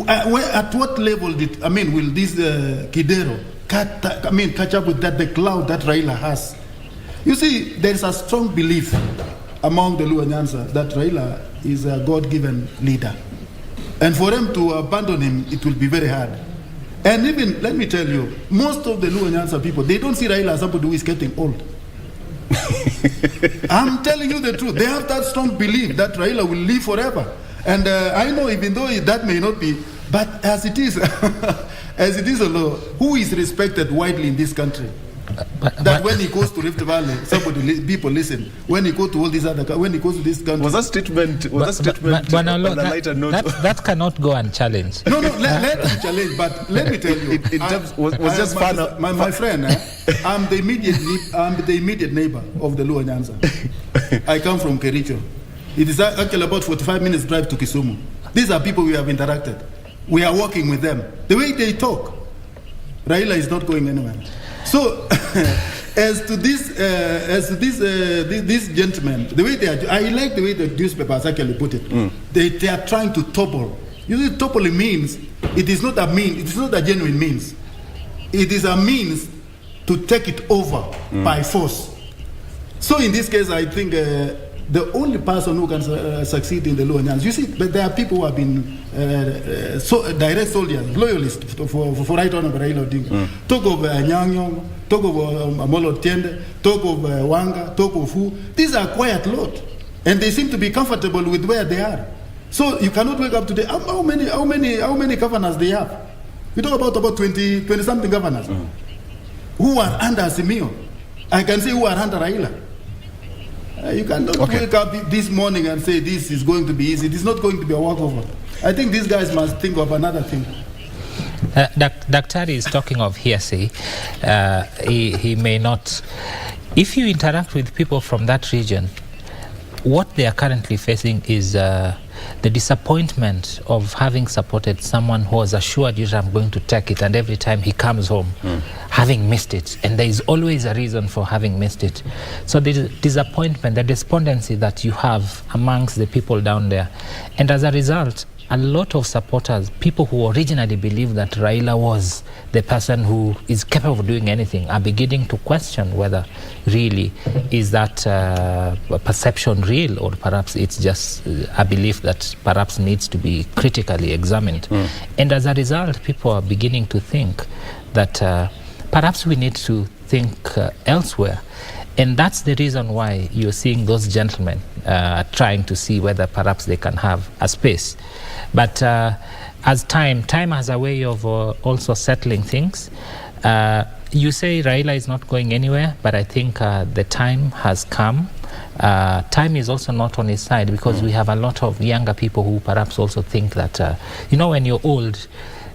At what level will this Kidero catch up with the cloud that Raila has? You see, there's a strong belief among the Luo Nyanza that Raila is a God-given leader. And for them to abandon him, it will be very hard. And even, let me tell you, most of the Luo Nyanza people, they don't see Raila as somebody who is getting old. I'm telling you the truth. They have that strong belief that Raila will live forever. And I know, even though that may not be, but as it is, as it is a law, who is respected widely in this country? That when he goes to Rift Valley, people listen. When he goes to all these other, when he goes to this country, was that statement on a lighter note? That cannot go unchallenged. No, let him challenge. But let me tell you, was just fun. My friend, I'm the immediate neighbor of the Luo Nyanza. I come from Kericho. It is actually about 45 minutes drive to Kisumu. These are people we have interacted. We are working with them. The way they talk, Raila is not going anywhere. So, as to this gentleman, the way they are, I like the way the newspapers actually put it. They are trying to topple. You see, topple means it is not a mean. It is not a genuine means. It is a means to take it over by force. So, in this case, I think the only person who can succeed in the Luo Nyanza, you see, but there are people who have been direct soldiers, loyalists for Right Honorable Raila Odinga. Talk of Nyang'yong, talk of Amolo Tiende, talk of Wanga, talk of who. These are quiet lot, and they seem to be comfortable with where they are. So you cannot wake up today. How many governors they have? We talk about 20 something governors who are under Simio. I can say who are under Raila. You cannot wake up this morning and say this is going to be easy. It is not going to be a walkover. I think these guys must think of another thing. Daktari is talking of hearsay. He may not. If you interact with people from that region, what they are currently facing is the disappointment of having supported someone who was assured you I'm going to take it, and every time he comes home having missed it, and there is always a reason for having missed it. So the disappointment, the despondency that you have amongst the people down there, and as a result, a lot of supporters, people who originally believed that Raila was the person who is capable of doing anything, are beginning to question whether really is that perception real, or perhaps it's just a belief that perhaps needs to be critically examined. And as a result, people are beginning to think that perhaps we need to think elsewhere. And that's the reason why you're seeing those gentlemen trying to see whether perhaps they can have a space. But as time has a way of also settling things. You say Raila is not going anywhere, but I think the time has come. Time is also not on his side, because we have a lot of younger people who perhaps also think that, when you're old,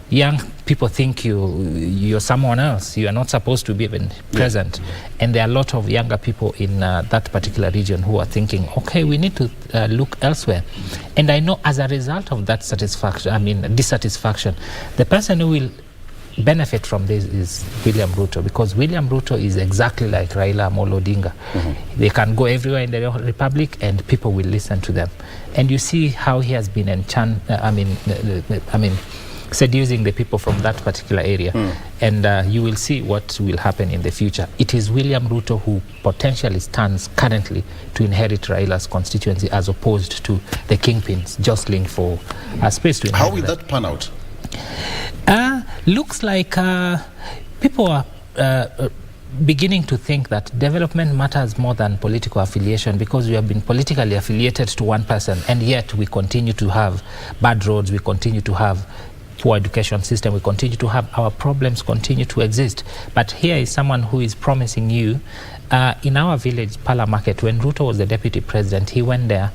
young people think you're someone else. You are not supposed to be even present. And there are a lot of younger people in that particular region who are thinking, okay, we need to look elsewhere. And I know as a result of that dissatisfaction, the person who will benefit from this is William Ruto, because William Ruto is exactly like Raila Amolo Odinga. They can go everywhere in the Republic and people will listen to them. And you see how he has been seducing the people from that particular area. And you will see what will happen in the future. It is William Ruto who potentially stands currently to inherit Raila's constituency, as opposed to the kingpins jostling for a space to inherit. How will that pan out? Looks like people are beginning to think that development matters more than political affiliation, because we have been politically affiliated to one person, and yet we continue to have bad roads, we continue to have poor education system, we continue to have our problems continue to exist. But here is someone who is promising you, in our village, Pala Market, when Ruto was the deputy president, he went there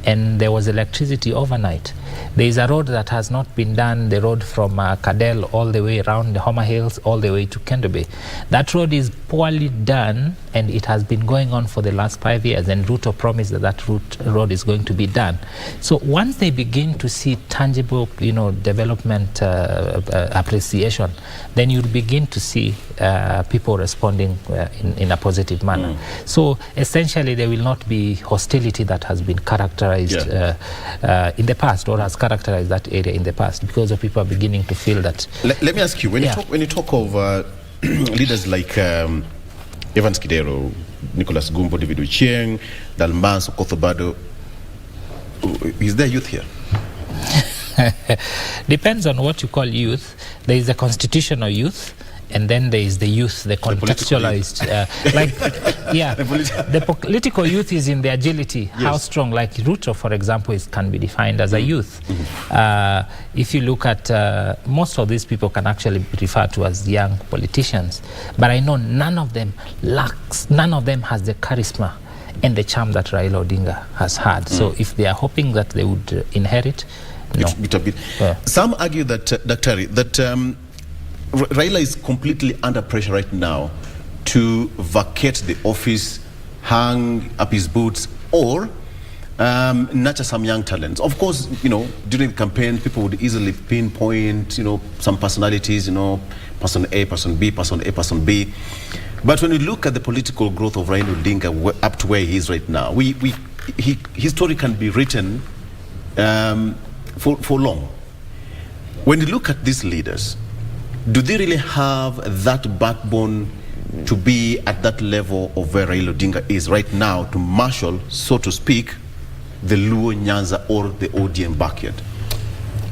and there was electricity overnight. There is a road that has not been done, the road from Cadell all the way around the Homer Hills all the way to Kendobe. That road is poorly done, and it has been going on for the last 5 years, and Ruto promised that road is going to be done. So once they begin to see tangible, development appreciation, then you'll begin to see people responding in a positive manner. So essentially there will not be hostility that has been characterized in the past, or has characterized that area in the past, because of people are beginning to feel that. Let me ask you, when you talk of leaders like Evans Kidero, Nicholas Gumbo, David Ochieng, Dalmas, Okothobado, is there youth here? Depends on what you call youth. There is a constitutional youth, and then there is the youth, the contextualized, the political youth is in the agility, how strong, like Ruto, for example, can be defined as a youth. If you look at, most of these people can actually be referred to as young politicians, but I know none of them has the charisma and the charm that Raila Odinga has had. So if they are hoping that they would inherit, no. Some argue that, Dr. that Raila is completely under pressure right now to vacate the office, hang up his boots, or nurture some young talents. Of course, during the campaign, people would easily pinpoint, some personalities, person A, person B, person A, person B. But when you look at the political growth of Raila Odinga up to where he is right now, his story can be written for long. When you look at these leaders, do they really have that backbone to be at that level of where Raila Odinga is right now, to marshal, so to speak, the Luo, Nyanza, or the ODM backyard?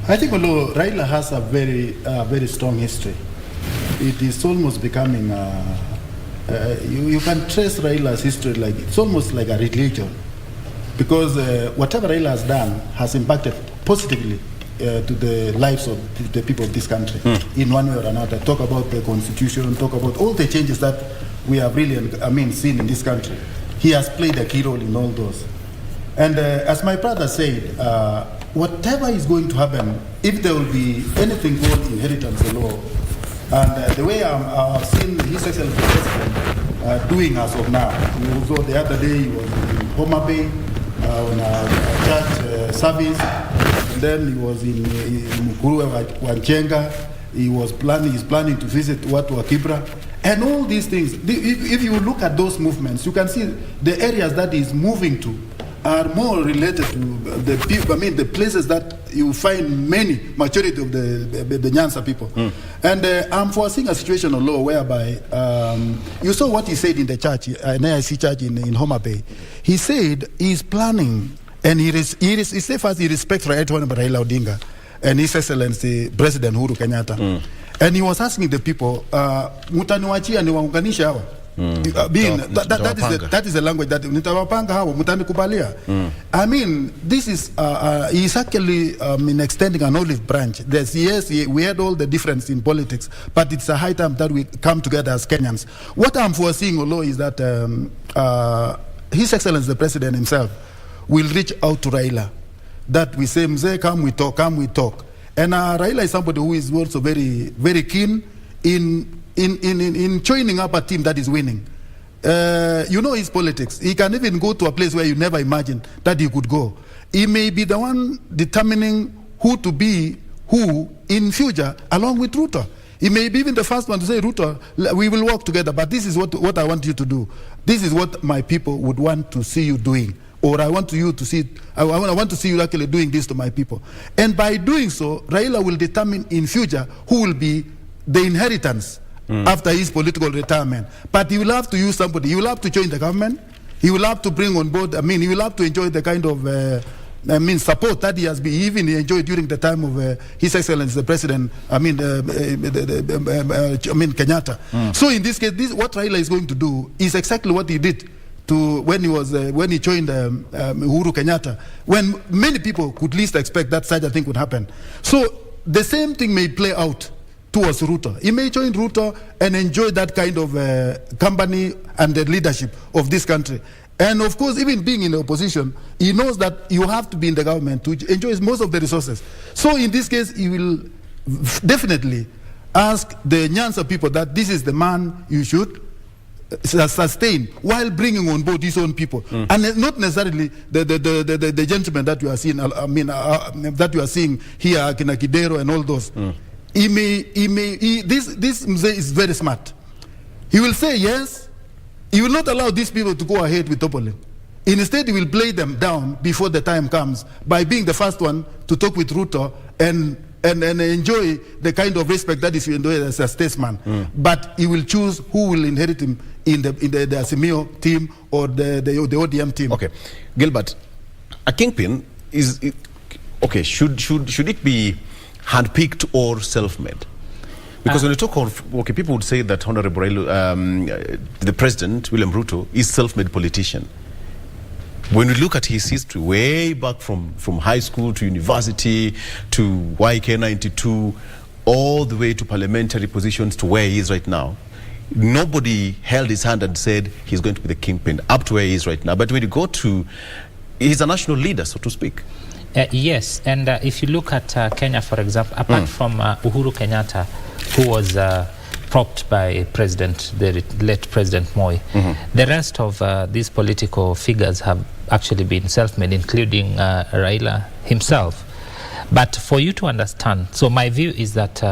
I think although Raila has a very strong history, it is almost becoming, you can trace Raila's history like, it's almost like a religion, because whatever Raila has done has impacted positively to the lives of the people of this country in one way or another. Talk about the constitution, talk about all the changes that we have really seen in this country. He has played a key role in all those. And as my brother said, whatever is going to happen, if there will be anything called inheritance law, and the way I've seen His Excellency President doing as of now, so the other day he was in Homer Bay on a church service. And then he was in Mukuru Wanchenga. He's planning to visit Watu wa Kibra. And all these things, if you look at those movements, you can see the areas that he's moving to are more related to the people, the places that you find majority of the Nyanza people. And I'm foreseeing a situation of law whereby, you saw what he said in the church, an AIC church in Homer Bay. He said he's planning, and he said first he respects Raila Odinga and His Excellency President Uhuru Kenyatta. And he was asking the people, mutaniwachia niwaunganisha hawa. That is the language that nitawapanga hawa mutanikubalia. This is he's actually extending an olive branch. We had all the difference in politics, but it's a high time that we come together as Kenyans. What I'm foreseeing, Olo, is that His Excellency the President himself will reach out to Raila, that we say, Mzee, come we talk. And Raila is somebody who is also very, very keen in joining up a team that is winning. You know his politics. He can even go to a place where you never imagined that he could go. He may be the one determining who to be who in future, along with Ruto. He may be even the first one to say, Ruto, we will work together, but this is what I want you to do. This is what my people would want to see you doing. Or I want you to see, I want to see you actually doing this to my people. And by doing so, Raila will determine in future who will be the inheritance after his political retirement. But he will have to use somebody. He will have to join the government. He will have to bring on board, he will have to enjoy the kind of support that he has been even enjoyed during the time of His Excellency the President, Kenyatta. So in this case, what Raila is going to do is exactly what he did when he joined Uhuru Kenyatta, when many people could least expect that such a thing would happen. So the same thing may play out towards Ruto. He may join Ruto and enjoy that kind of company and the leadership of this country. And of course, even being in the opposition, he knows that you have to be in the government to enjoy most of the resources. So in this case, he will definitely ask the Nyanza people that this is the man you should sustain while bringing on board his own people, and not necessarily the gentleman that you are seeing. That you are seeing here, Akina Kidero and all those. This Mzee is very smart. He will say yes. He will not allow these people to go ahead with toppling. Instead, he will play them down before the time comes by being the first one to talk with Ruto and enjoy the kind of respect that is enjoyed as a statesman. But he will choose who will inherit him in the Asimio team or the ODM team. Okay, Gilbert, a kingpin is okay. Should it be handpicked or self-made? Because when you talk of, people would say that Honorable the President, William Ruto, is self-made politician. When we look at his history, way back from high school to university to YK 92, all the way to parliamentary positions to where he is right now, nobody held his hand and said he's going to be the kingpin up to where he is right now. But when you go to, he's a national leader, so to speak. Yes, and if you look at Kenya, for example, apart from Uhuru Kenyatta, who was propped by the late President Moi, the rest of these political figures have actually been self-made, including Raila himself. But for you to understand, so my view is that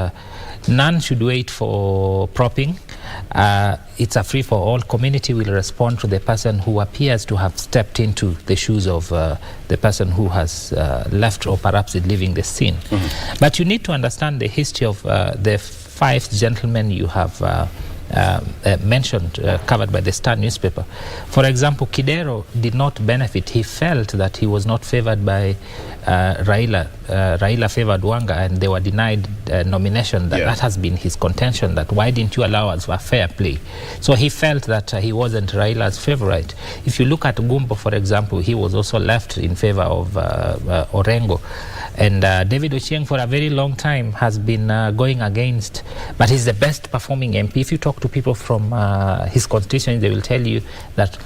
none should wait for propping. It's a free-for-all. Community will respond to the person who appears to have stepped into the shoes of the person who has left or perhaps is leaving the scene. But you need to understand the history of the 5 gentlemen you have mentioned, covered by the Star newspaper. For example, Kidero did not benefit. He felt that he was not favored by Raila. Raila favored Wanga, and they were denied nomination. That has been his contention, that why didn't you allow us for fair play? So he felt that he wasn't Raila's favorite. If you look at Gumbo, for example, he was also left in favor of Orengo. And David Ochieng for a very long time has been going against, but he's the best performing MP. If you talk to people from his constituency, they will tell you that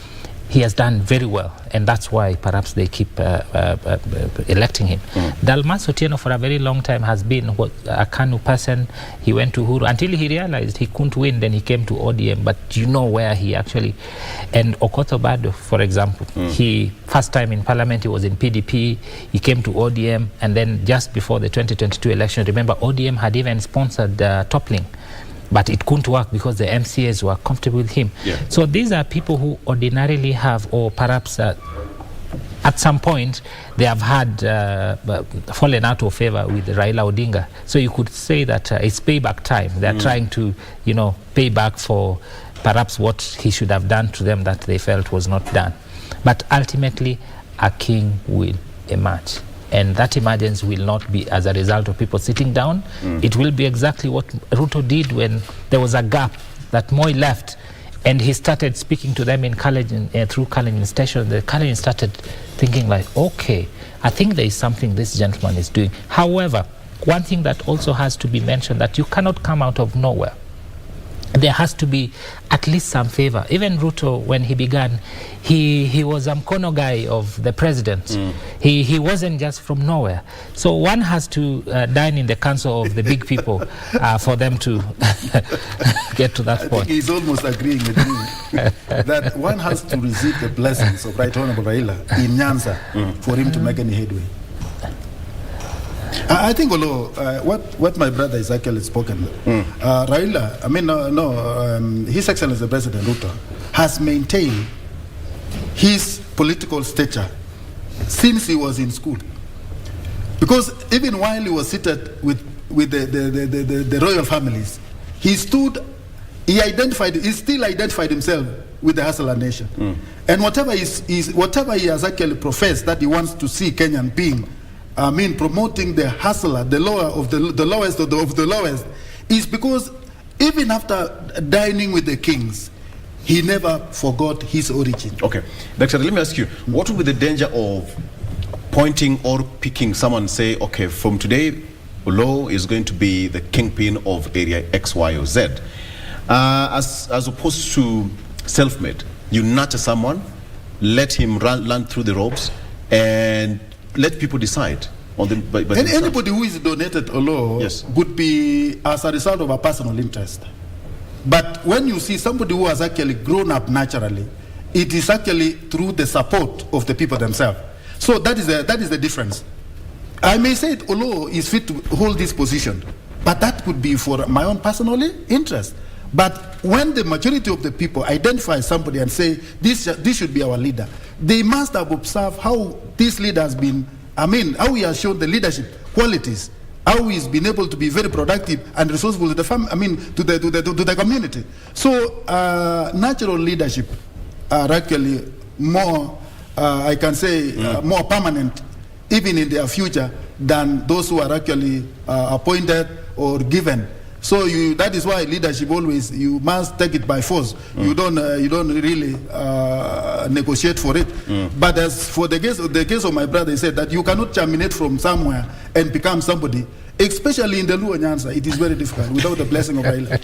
he has done very well, and that's why perhaps they keep electing him. Dalmas Otieno for a very long time has been a Kanu person. He went to Uhuru until he realized he couldn't win, then he came to ODM, but you know where he actually... And Okoth Obado, for example, he first time in Parliament, he was in PDP, he came to ODM, and then just before the 2022 election, remember, ODM had even sponsored toppling. But it couldn't work because the MCAs were comfortable with him. So these are people who ordinarily have, or perhaps at some point, they have had fallen out of favor with Raila Odinga. So you could say that it's payback time. They're trying to, pay back for perhaps what he should have done to them that they felt was not done. But ultimately, a king will emerge. And that emergence will not be as a result of people sitting down. It will be exactly what Ruto did when there was a gap that Moi left, and he started speaking to them in through Kalenjin station. The Kalenjin started thinking like, okay, I think there is something this gentleman is doing. However, one thing that also has to be mentioned, that you cannot come out of nowhere. there has to be at least some favor. Even Ruto, when he began, he was a Mkono guy of the president. He wasn't just from nowhere. So one has to dine in the council of the big people for them to get to that point. I think he's almost agreeing with me that one has to receive the blessings of Right Honorable Raila in Nyanza for him to make any headway. I think, although what my brother is actually spoken, Raila, I mean, His Excellency the President Ruto has maintained his political stature since he was in school. Because even while he was seated with the royal families, he still identified himself with the Hustler Nation. And whatever he has actually professed that he wants to see Kenyan being, promoting the hustler, the lowest of the lowest, is because even after dining with the kings, he never forgot his origin. Okay, Doctor, let me ask you, what would be the danger of pointing or picking someone, say, okay, from today, Olo is going to be the kingpin of area X, Y, or Z, as opposed to self-made? You nurture someone, let him run through the ropes, and let people decide on them. Anybody who is donated Olo would be as a result of a personal interest. But when you see somebody who has actually grown up naturally, it is actually through the support of the people themselves. So that is the difference. I may say Olo is fit to hold this position, but that could be for my own personal interest. But when the majority of the people identify somebody and say, this should be our leader, they must have observed how this leader has been, how he has shown the leadership qualities, how he's been able to be very productive and resourceful to the to the community. So natural leadership are actually more, I can say, more permanent, even in their future, than those who are actually appointed or given. So that is why leadership always, you must take it by force. You don't really negotiate for it. But as for the case of my brother, he said that you cannot germinate from somewhere and become somebody. Especially in the Luo Nyanza, it is very difficult without the blessing of Raila.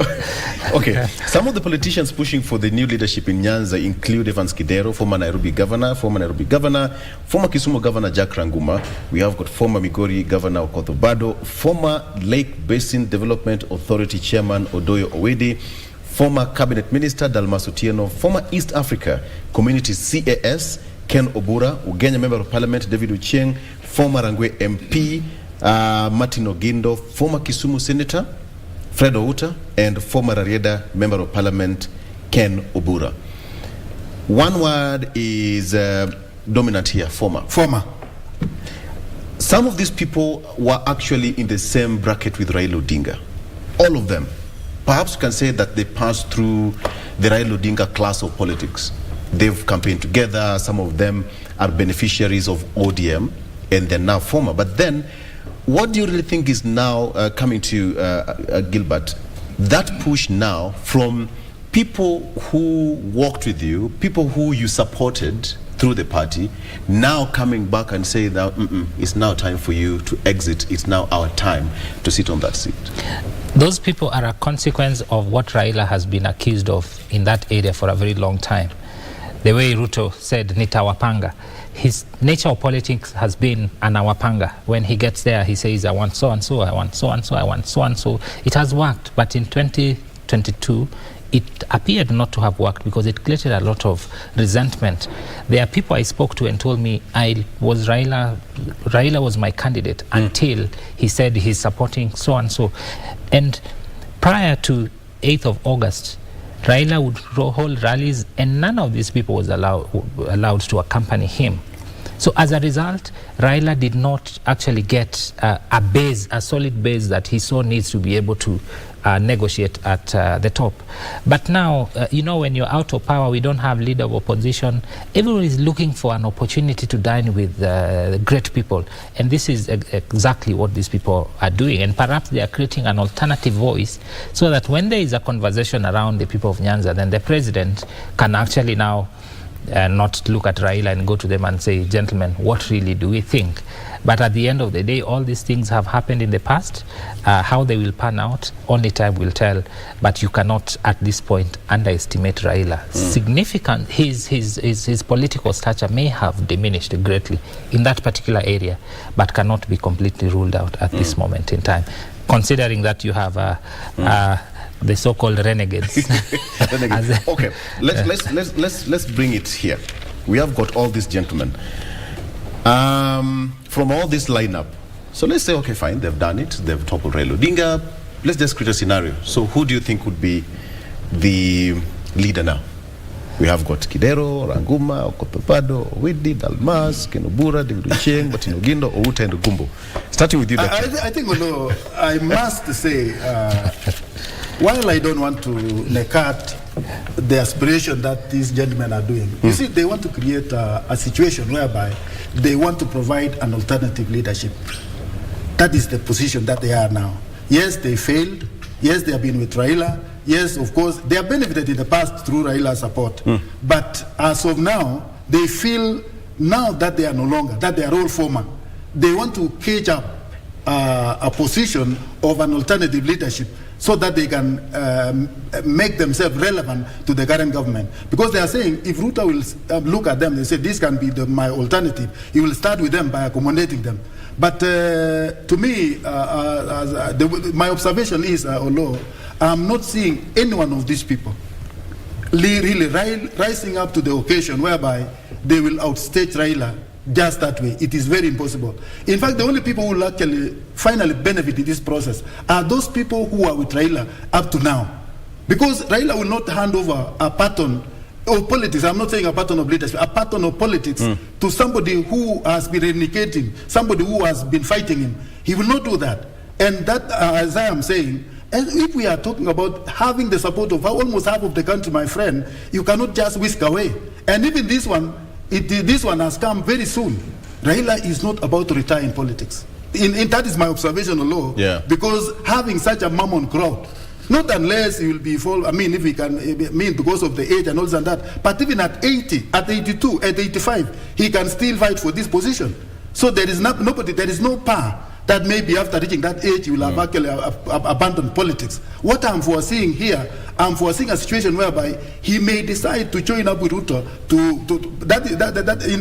Okay, some of the politicians pushing for the new leadership in Nyanza include Evans Kidero, former Nairobi governor, former Kisumu governor Jack Ranguma. We have got former Migori governor Okoth Obado, former Lake Basin Development Authority chairman Odoyo Owedi, former cabinet minister Dalmas Otieno, former East Africa Community CAS Ken Obura, Ugenya member of parliament David Ochieng, former Rangwe MP Martin Ogindo, former Kisumu Senator Fred Outa, and former Rarieda Member of Parliament Ken Obura. One word is dominant here, former. Some of these people were actually in the same bracket with Raila Odinga. All of them. Perhaps you can say that they passed through the Raila Odinga class of politics. They've campaigned together. Some of them are beneficiaries of ODM, and they're now former. But then, what do you really think is now coming to Gilbert? That push now from people who worked with you, people who you supported through the party, now coming back and say that it's now time for you to exit. It's now our time to sit on that seat. Those people are a consequence of what Raila has been accused of in that area for a very long time. The way Ruto said, Nitawapanga. His nature of politics has been an awapanga. When he gets there, he says, I want so-and-so, I want so-and-so, I want so-and-so. It has worked, but in 2022, it appeared not to have worked because it created a lot of resentment. There are people I spoke to and told me, Raila was my candidate until he said he's supporting so-and-so. And prior to 8th of August, Raila would hold rallies and none of these people was allowed to accompany him. So as a result, Raila did not actually get a solid base that he so needs to be able to negotiate at the top. But now, when you're out of power, we don't have leader of opposition. Everyone is looking for an opportunity to dine with great people. And this is exactly what these people are doing. And perhaps they are creating an alternative voice so that when there is a conversation around the people of Nyanza, then the president can actually now not look at Raila and go to them and say, gentlemen, what really do we think? But at the end of the day, all these things have happened in the past. How they will pan out, only time will tell. But you cannot, at this point, underestimate Raila. Significant, his political stature may have diminished greatly in that particular area, but cannot be completely ruled out at this moment in time. Considering that you have the so-called renegades. Okay, let's bring it here. We have got all these gentlemen. From all this lineup, so let's say, okay, fine, they've done it, they've toppled Raila Odinga. Let's just create a scenario. So who do you think would be the leader now? We have got Kidero, Ranguma, Okopepado, Widi, Dalmas, Kenobura, David Ucheng, Batino Gindo, Outa, and Gumbo. Starting with you, Doctor. I think, I must say, while I don't want to negate the aspiration that these gentlemen are doing, you see, they want to create a situation whereby they want to provide an alternative leadership. That is the position that they are now. Yes, they failed. Yes, they have been with Raila. Yes, of course, they have benefited in the past through Raila's support. But as of now, they feel now that they are no longer, that they are all former. They want to cage up a position of an alternative leadership so that they can make themselves relevant to the current government. Because they are saying, if Ruto will look at them, they say, this can be my alternative. He will start with them by accommodating them. But to me, my observation is, although I'm not seeing any one of these people really rising up to the occasion whereby they will outstage Raila just that way. It is very impossible. In fact, the only people who will actually finally benefit in this process are those people who are with Raila up to now. Because Raila will not hand over a pattern of politics, I'm not saying a pattern of leadership, a pattern of politics to somebody who has been renegating, somebody who has been fighting him. He will not do that. And that, as I am saying, and if we are talking about having the support of almost half of the country, my friend, you cannot just whisk away. And even this one, this one has come very soon. Raila is not about to retire in politics. That is my observation alone. Yeah. Because having such a mammon crowd, not unless he will be full, if he can, because of the age and all this and that, but even at 80, at 82, at 85, he can still fight for this position. So there is nobody, there is no power that maybe after reaching that age, he will have actually abandoned politics. What I'm foreseeing here, I'm foreseeing a situation whereby he may decide to join up with Ruto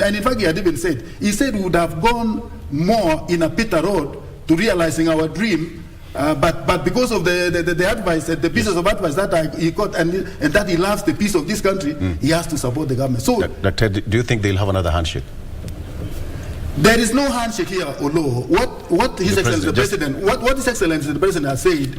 and in fact he had even said, he said we would have gone more in a Peter road to realizing our dream, but because of the advice, the pieces of advice that he got and that he loves the peace of this country, he has to support the government. So, Doctor, do you think they'll have another handshake? There is no handshake here, although what His Excellency the President, what His Excellency the President has said,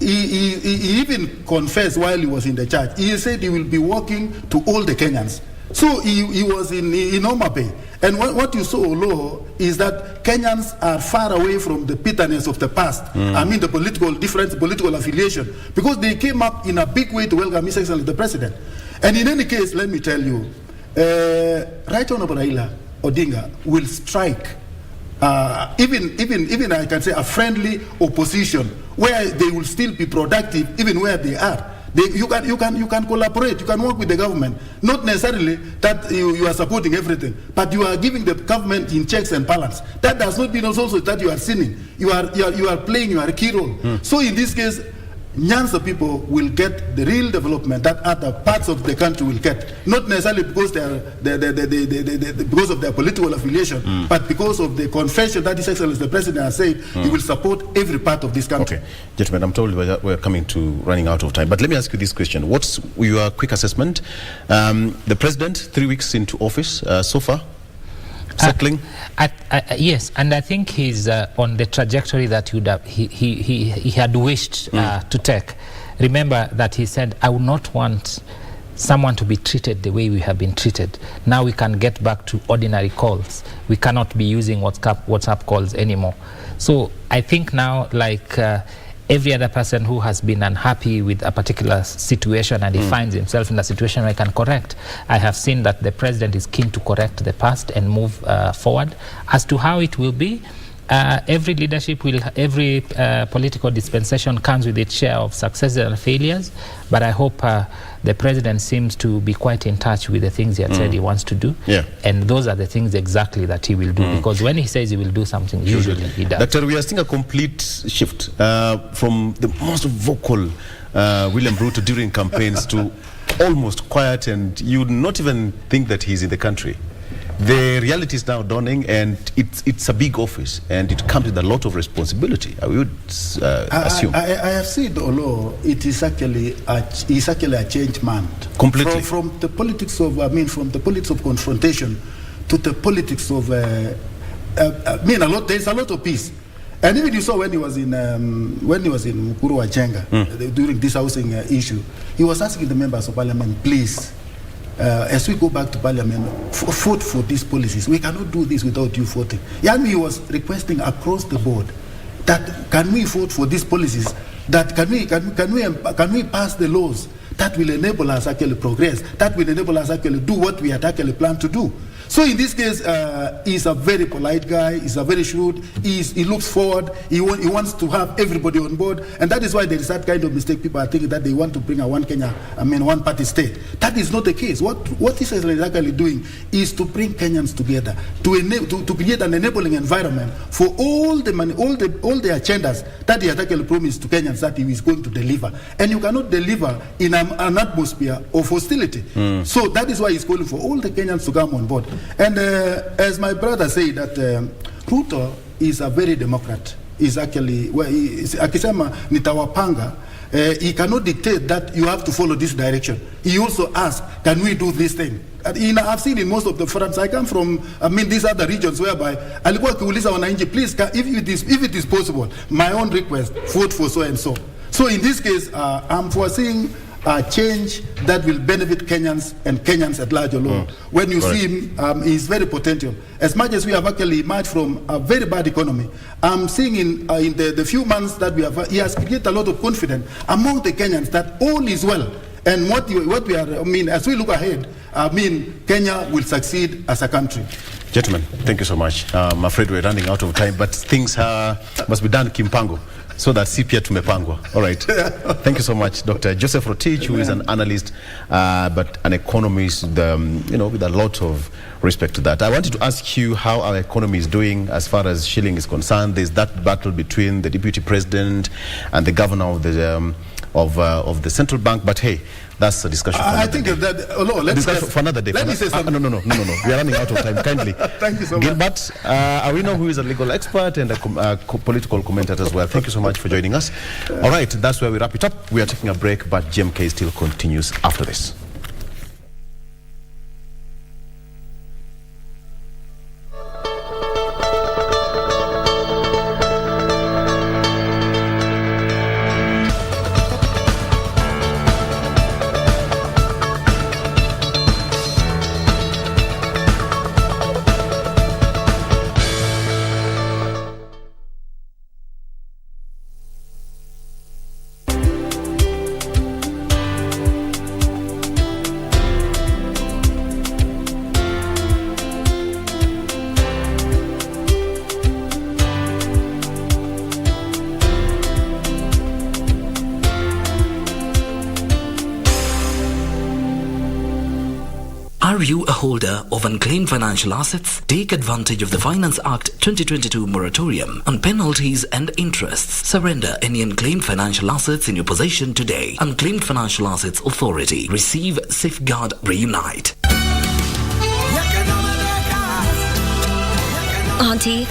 he even confessed while he was in the church. He said he will be walking to all the Kenyans. So he was in Homa Bay. And what you saw, although, is that Kenyans are far away from the bitterness of the past. The political difference, political affiliation, because they came up in a big way to welcome His Excellency the President. And in any case, let me tell you, Right Honorable Raila Odinga will strike even I can say a friendly opposition where they will still be productive even where they are. You can collaborate, you can work with the government. Not necessarily that you are supporting everything, but you are giving the government in checks and balance. That does not mean also that you are sinning. You are playing your key role. So in this case, Nyanza people will get the real development that other parts of the country will get, not necessarily because because of their political affiliation, but because of the confession that His Excellency the President has said he will support every part of this country. Okay, gentlemen, I'm told we're coming to running out of time, but let me ask you this question: what's your quick assessment? The President, 3 weeks into office so far. Settling? Yes, and I think he's on the trajectory that he had wished to take. Remember that he said, I would not want someone to be treated the way we have been treated. Now we can get back to ordinary calls. We cannot be using WhatsApp calls anymore. So I think now, like every other person who has been unhappy with a particular situation and he finds himself in a situation where he can correct, I have seen that the President is keen to correct the past and move forward. As to how it will be, Every leadership every political dispensation comes with its share of successes and failures, but I hope the president seems to be quite in touch with the things he had said he wants to do. And those are the things exactly that he will do, because when he says he will do something, usually he does. Doctor, we are seeing a complete shift from the most vocal William Ruto during campaigns to almost quiet, and you would not even think that he's in the country. The reality is now dawning, and it's a big office, and it comes with a lot of responsibility, I would assume. I have said, although it is actually a changed man. Completely. From the politics of, from the politics of confrontation to the politics of, there's a lot of peace. And even you saw when he was in Mukuru Wajenga, during this housing issue, he was asking the members of parliament, please, as we go back to parliament, vote for these policies. We cannot do this without you voting. He was requesting across the board that can we vote for these policies, that can we pass the laws that will enable us actually progress, that will enable us actually do what we had actually planned to do. So in this case, he's a very polite guy, he's a very shrewd, he looks forward, he wants to have everybody on board, and that is why there is that kind of mistake. People are thinking that they want to bring a one party state. That is not the case. What this is actually doing is to bring Kenyans together, to create an enabling environment for all the agendas that he had actually promised to Kenyans that he is going to deliver. And you cannot deliver in an atmosphere of hostility. So that is why he's calling for all the Kenyans to come on board. And as my brother said, that Ruto is a very Democrat. He's actually, akisema nitawapanga, he cannot dictate that you have to follow this direction. He also asks, can we do this thing? I've seen in most of the forums, I come from, these other regions whereby, alikuwa kiuliza wananchi, please, if it is possible, my own request, vote for so and so. So in this case, I'm foreseeing a change that will benefit Kenyans and Kenyans at large alone. When you see him, he's very potential. As much as we have actually emerged from a very bad economy, I'm seeing in the few months that we have, he has created a lot of confidence among the Kenyans that all is well. And what we are, as we look ahead, Kenya will succeed as a country. Gentlemen, thank you so much. I'm afraid we're running out of time, but things must be done kimpango, so that CPA tumepangwa. All right. Thank you so much, Dr. Joseph Rotich, who is an analyst, but an economist, with a lot of respect to that. I wanted to ask you how our economy is doing as far as shilling is concerned. There's that battle between the deputy president and the governor of the central bank, but hey, that's a discussion for another day. For another day. Let me say something. No. We are running out of time. Kindly. Thank you so much. Gilbert, we know who is a legal expert and a political commentator as well. Thank you so much for joining us. All right, that's where we wrap it up. We are taking a break, but GMK still continues after this. Are you a holder of unclaimed financial assets? Take advantage of the Finance Act 2022 moratorium on penalties and interests. Surrender any unclaimed financial assets in your possession today. Unclaimed Financial Assets Authority. Receive, safeguard, reunite. Auntie.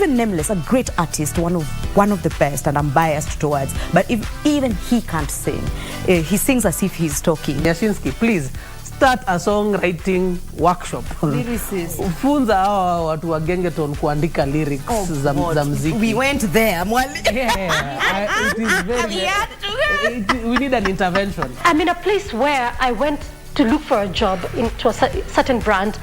Nameless, a great artist, one of the best, and I'm biased towards, but even he can't sing. He sings as if he's talking. Yashinsky, please start a songwriting workshop. Lyricist. Funza hawa watu wa gengeton kuandika lyrics za muziki. We went there, it is very we need an intervention. I'm in a place where I went to look for a job into a certain brand,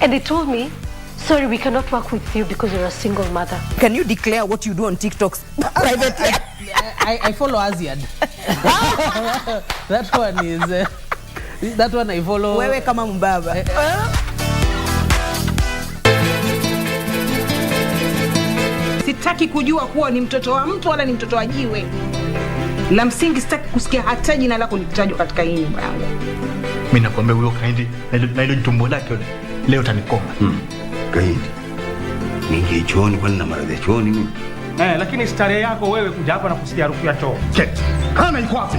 and they told me, sorry, we cannot work with you because you're a single mother. Can you declare what you do on TikToks privately? I follow Aziad. That one is That one I follow. Wewe kama mbaba. Sitaki kujua kuwa ni mtoto wa mtu wala ni mtoto wa jiwe. La msingi sitaki kusikia hata jina lako likitajwa katika hii nyumba yangu. Mimi nakwambia huyo Kaindi na ile tumbo lake leo tanikoma. Kaindi. Ningi chooni kwani na maradhi ya chooni mimi. Lakini starehe yako wewe kuja hapa na kusikia harufu ya choo. Keti. Kana iko wapi?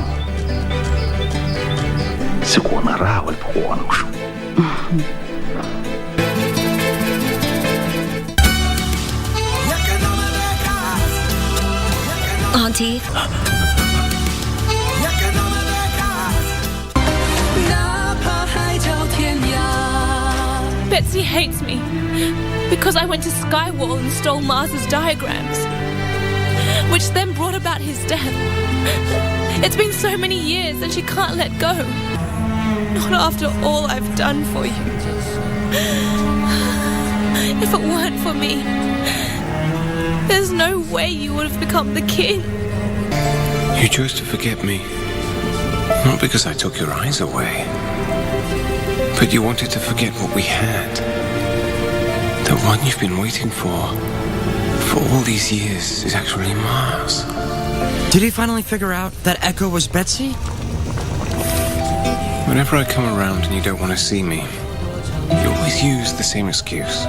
Sikuwa na raha walipokuwa wanakushuka. Auntie. Betsy hates me because I went to Skywall and stole Mars's diagrams, which then brought about his death. It's been so many years and she can't let go. Not after all I've done for you. If it weren't for me, there's no way you would have become the king. You chose to forget me, not because I took your eyes away, but you wanted to forget what we had. The one you've been waiting for all these years is actually Mars. Did he finally figure out that Echo was Betsy? Whenever I come around and you don't want to see me, you always use the same excuse.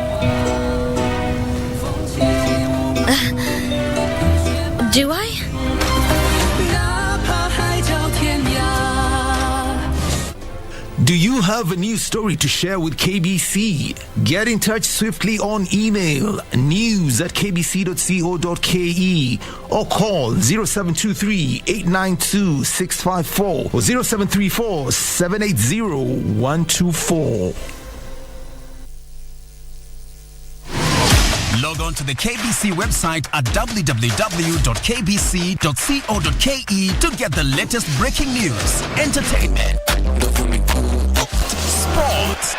Do I? Do you have a news story to share with KBC? Get in touch swiftly on email news@kbc.co.ke or call 0723-892-654 or 0734-780-124. Log on to the KBC website at www.kbc.co.ke to get the latest breaking news, entertainment, sports,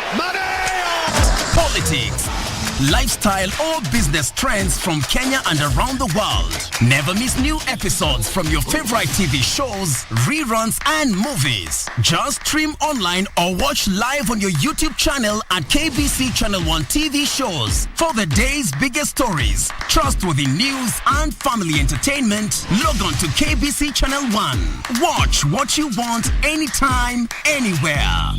politics, lifestyle or business trends from Kenya and around the world. Never miss new episodes from your favorite TV shows, reruns and movies. Just stream online or watch live on your YouTube channel at KBC Channel 1 TV shows. For the day's biggest stories, trustworthy news and family entertainment, log on to KBC Channel 1. Watch what you want anytime, anywhere.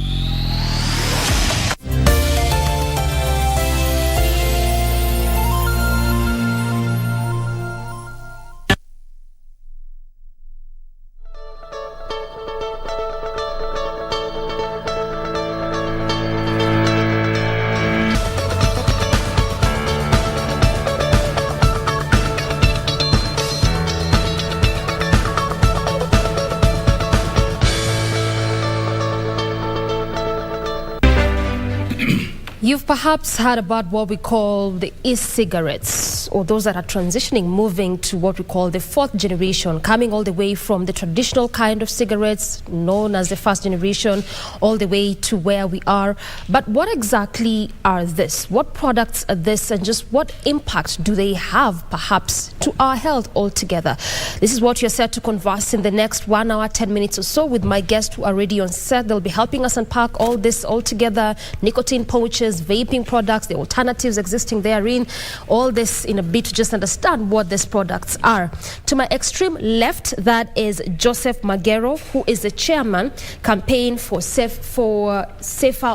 You've perhaps heard about what we call the e-cigarettes, or those that are transitioning, moving to what we call the fourth generation, coming all the way from the traditional kind of cigarettes known as the first generation, all the way to where we are. But what exactly are this? What products are this, and just what impact do they have perhaps to our health altogether? This is what you're set to converse in the next 1 hour, 10 minutes or so with my guests who are already on set. They'll be helping us unpack all this altogether: nicotine pouches, vaping products, the alternatives existing therein, all this in a bit to just understand what these products are. To my extreme left, that is Joseph Magero, who is the chairman, campaign for safer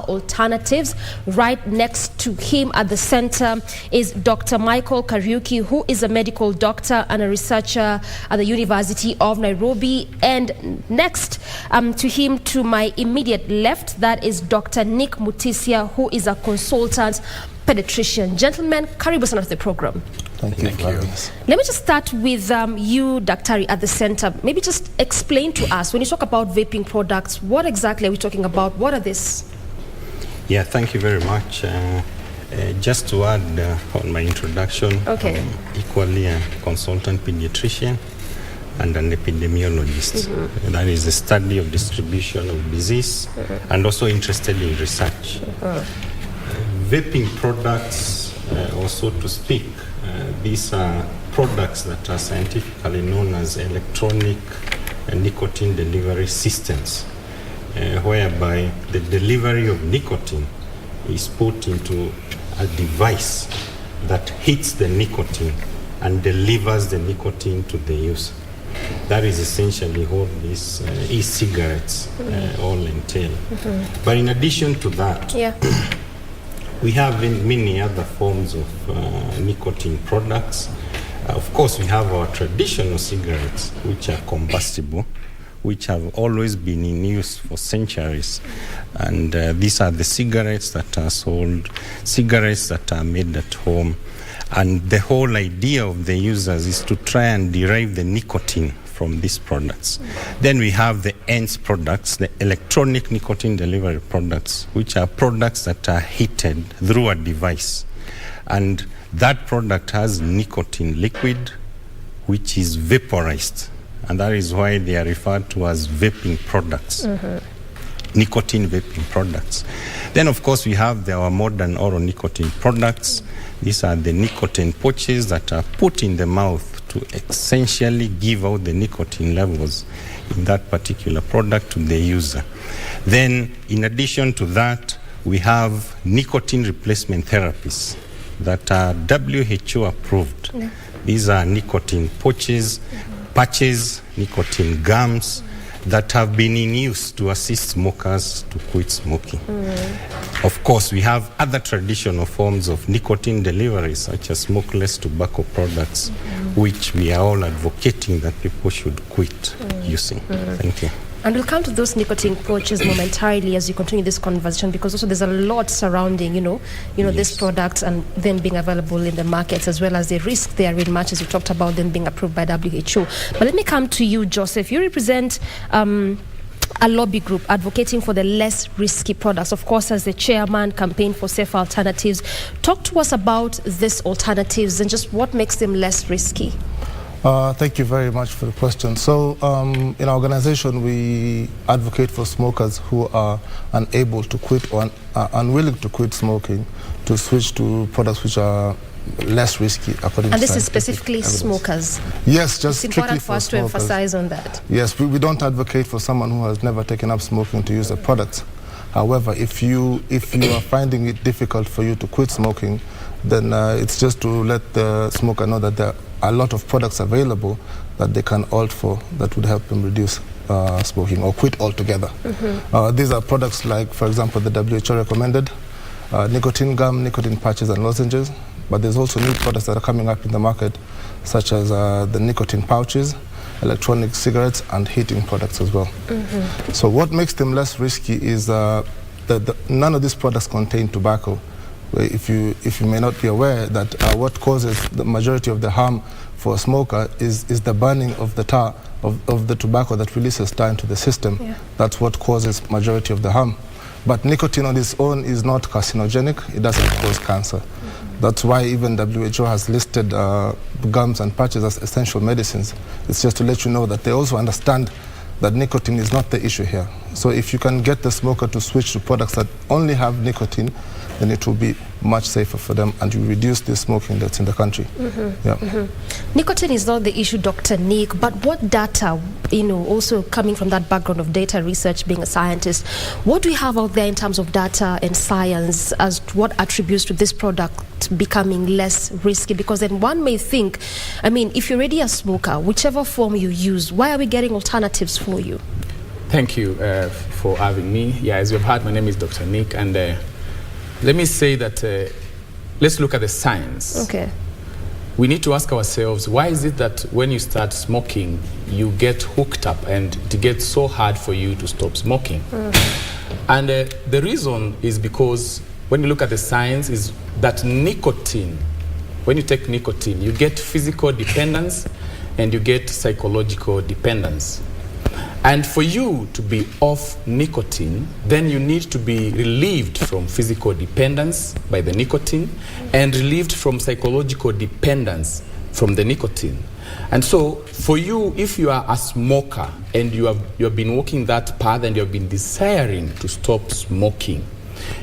alternatives. Right next to him at the center is Dr. Michael Kariuki, who is a medical doctor and a researcher at the University of Nairobi. And next to him, to my immediate left, that is Dr. Nick Mutisia, who is a consultant pediatrician. Gentlemen, karibu sana to the program. Thank you. Let me just start with you, Daktari, at the center. Maybe just explain to us, when you talk about vaping products, what exactly are we talking about? What are these? Yeah, thank you very much. Just to add on my introduction, okay. I'm equally a consultant pediatrician and an epidemiologist. Mm-hmm. That is the study of distribution of disease, mm-hmm. and also interested in research. Mm-hmm. Vaping products, or so to speak, these are products that are scientifically known as electronic nicotine delivery systems. whereby the delivery of nicotine is put into a device that hits the nicotine and delivers the nicotine to the user. That is essentially what these e-cigarettes all entail. But in addition to that, we have many other forms of nicotine products. Of course, we have our traditional cigarettes, which are combustible, which have always been in use for centuries. And these are the cigarettes that are sold, cigarettes that are made at home. And the whole idea of the users is to try and derive the nicotine from these products. Then we have the ENDS products, the electronic nicotine delivery products, which are products that are heated through a device. And that product has nicotine liquid, which is vaporized. And that is why they are referred to as vaping products, nicotine vaping products. Then, of course, we have our modern oral nicotine products. These are the nicotine pouches that are put in the mouth to essentially give out the nicotine levels in that particular product to the user. Then, in addition to that, we have nicotine replacement therapies that are WHO approved. These are nicotine pouches, patches, nicotine gums that have been in use to assist smokers to quit smoking. Of course, we have other traditional forms of nicotine delivery, such as smokeless tobacco products, which we are all advocating that people should quit using. Thank you. And we'll come to those nicotine pouches momentarily as you continue this conversation, because also there's a lot surrounding, this product and then being available in the markets, as well as the risk there in much as you talked about them being approved by WHO. But let me come to you, Joseph. You represent a lobby group advocating for the less risky products. Of course, as the chairman, campaign for safer alternatives. Talk to us about these alternatives and just what makes them less risky. Thank you very much for the question. So in our organization, we advocate for smokers who are unable to quit or unwilling to quit smoking to switch to products which are less risky according to And this is scientific specifically evidence. smokers? Yes, just it's strictly important for us to emphasize on that. Yes, we don't advocate for someone who has never taken up smoking to use the products. However, if you are finding it difficult for you to quit smoking, then it's just to let the smoker know that there are a lot of products available that they can opt for that would help them reduce smoking or quit altogether. These are products like, for example, the WHO recommended nicotine gum, nicotine patches and lozenges, but there's also new products that are coming up in the market, such as the nicotine pouches, electronic cigarettes and heating products as well. So what makes them less risky is that none of these products contain tobacco. If you may not be aware that what causes the majority of the harm for a smoker is the burning of the tar of the tobacco that releases tar into the system. That's what causes majority of the harm. But nicotine on its own is not carcinogenic. It doesn't cause cancer. That's why even WHO has listed gums and patches as essential medicines. It's just to let you know that they also understand that nicotine is not the issue here. So if you can get the smoker to switch to products that only have nicotine, then it will be much safer for them and you reduce the smoking that's in the country. Nicotine is not the issue, Dr. Nick, but what data, also coming from that background of data research, being a scientist, what do we have out there in terms of data and science as to what attributes to this product becoming less risky? Because then one may think, if you're already a smoker, whichever form you use, why are we getting alternatives for you? Thank you for having me. Yeah, as you've heard, my name is Dr. Nick, and let me say that let's look at the science. Okay. We need to ask ourselves, why is it that when you start smoking, you get hooked up and it gets so hard for you to stop smoking? And the reason is because when you look at the science is that nicotine, when you take nicotine, you get physical dependence and you get psychological dependence. And for you to be off nicotine, then you need to be relieved from physical dependence by the nicotine and relieved from psychological dependence from the nicotine. And so for you, if you are a smoker and you have been walking that path and you have been desiring to stop smoking,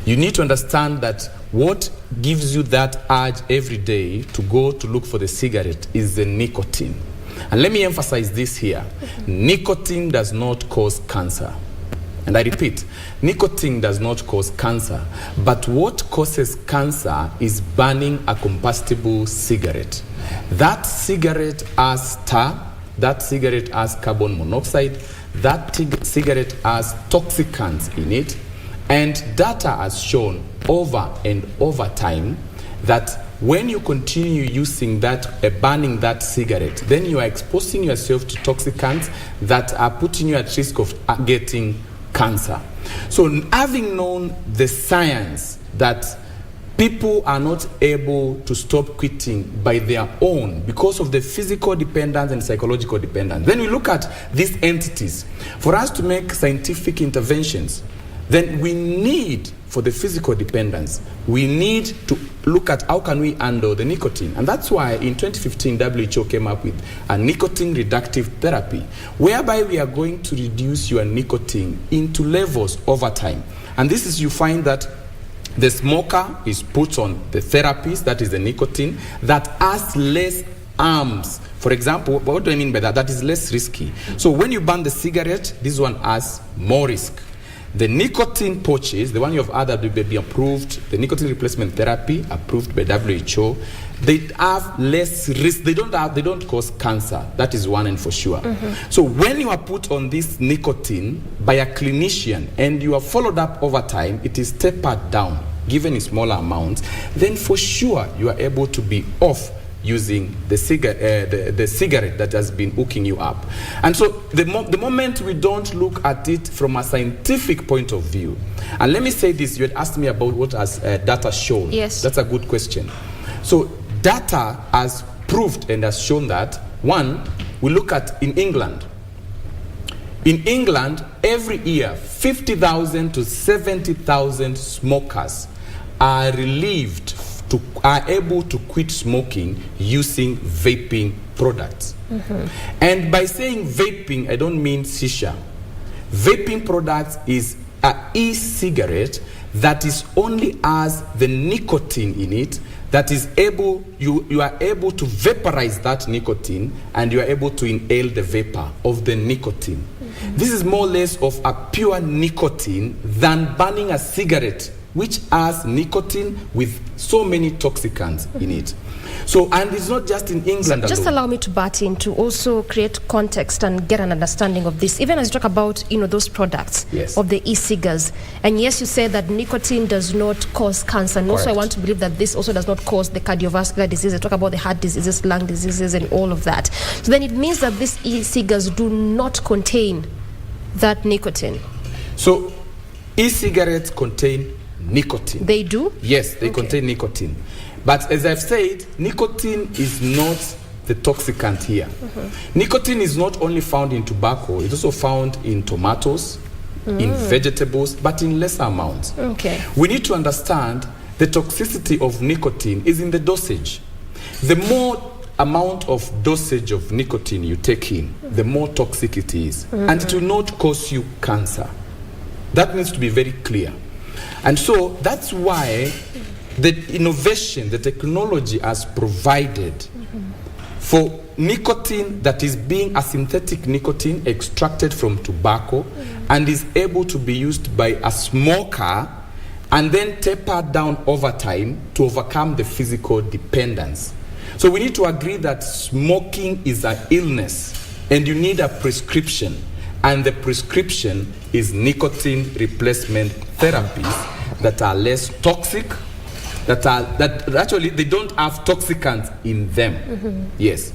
you need to understand that what gives you that urge every day to go to look for the cigarette is the nicotine. And let me emphasize this here. Nicotine does not cause cancer. And I repeat, nicotine does not cause cancer, but what causes cancer is burning a combustible cigarette. That cigarette has tar, that cigarette has carbon monoxide, that cigarette has toxicants in it, and data has shown over and over time that when you continue using that, burning that cigarette, then you are exposing yourself to toxicants that are putting you at risk of getting cancer. So having known the science that people are not able to stop quitting by their own because of the physical dependence and psychological dependence, then we look at these entities. For us to make scientific interventions, then we need, for the physical dependence, we need to look at how can we handle the nicotine. And that's why in 2015, WHO came up with a nicotine reductive therapy, whereby we are going to reduce your nicotine into levels over time. And this is, you find that the smoker is put on the therapies, that is the nicotine, that has less harms. For example, what do I mean by that? That is less risky. So when you burn the cigarette, this one has more risk. The nicotine pouches, the one you have had that will be approved, the nicotine replacement therapy approved by WHO, they have less risk. They don't cause cancer. That is one and for sure. So when you are put on this nicotine by a clinician and you are followed up over time, it is tapered down, given in smaller amounts, then for sure you are able to be off using the cigarette that has been hooking you up. And so the moment we don't look at it from a scientific point of view, and let me say this, you had asked me about what has data shown. Yes. That's a good question. So data has proved and has shown that, one, we look at in England. In England, every year, 50,000 to 70,000 smokers are able to quit smoking using vaping products. And by saying vaping, I don't mean shisha. Vaping products is an e-cigarette that is only has the nicotine in it, that is able, you are able to vaporize that nicotine and you are able to inhale the vapor of the nicotine. This is more or less of a pure nicotine than burning a cigarette, which has nicotine with so many toxicants in it. So, and it's not just in England alone. Just allow me to butt in to also create context and get an understanding of this. Even as you talk about, those products of the e-cigarettes, and yes, you say that nicotine does not cause cancer. And also I want to believe that this also does not cause the cardiovascular diseases. Talk about the heart diseases, lung diseases, and all of that. So then it means that these e-cigarettes do not contain that nicotine. So e-cigarettes contain nicotine. They do? Yes, they contain nicotine. But as I've said, nicotine is not the toxicant here. Nicotine is not only found in tobacco, it's also found in tomatoes, in vegetables, but in lesser amounts. We need to understand the toxicity of nicotine is in the dosage. The more amount of dosage of nicotine you take in, the more toxic it is. And it will not cause you cancer. That needs to be very clear. And so that's why the innovation, the technology has provided for nicotine that is being a synthetic nicotine extracted from tobacco and is able to be used by a smoker and then tapered down over time to overcome the physical dependence. So we need to agree that smoking is an illness and you need a prescription. And the prescription is nicotine replacement therapies that are less toxic, that actually they don't have toxicants in them. Yes.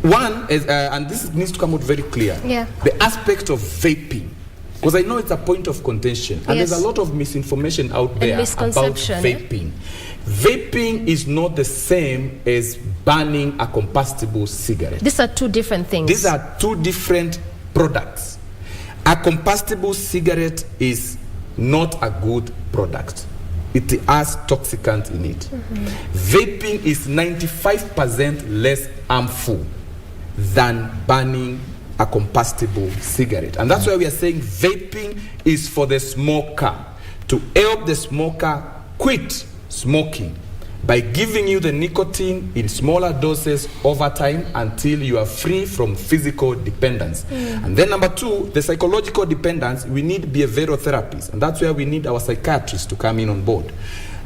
One is, and this needs to come out very clear, the aspect of vaping. Because I know it's a point of contention, and there's a lot of misinformation out there about vaping. Vaping is not the same as burning a combustible cigarette. These are two different things. These are two different products. A combustible cigarette is not a good product. It has toxicants in it. Vaping is 95% less harmful than burning a combustible cigarette. And that's why we are saying vaping is for the smoker, to help the smoker quit smoking. by giving you the nicotine in smaller doses over time until you are free from physical dependence. And then number 2, the psychological dependence, we need behavioral therapists, and that's where we need our psychiatrists to come in on board.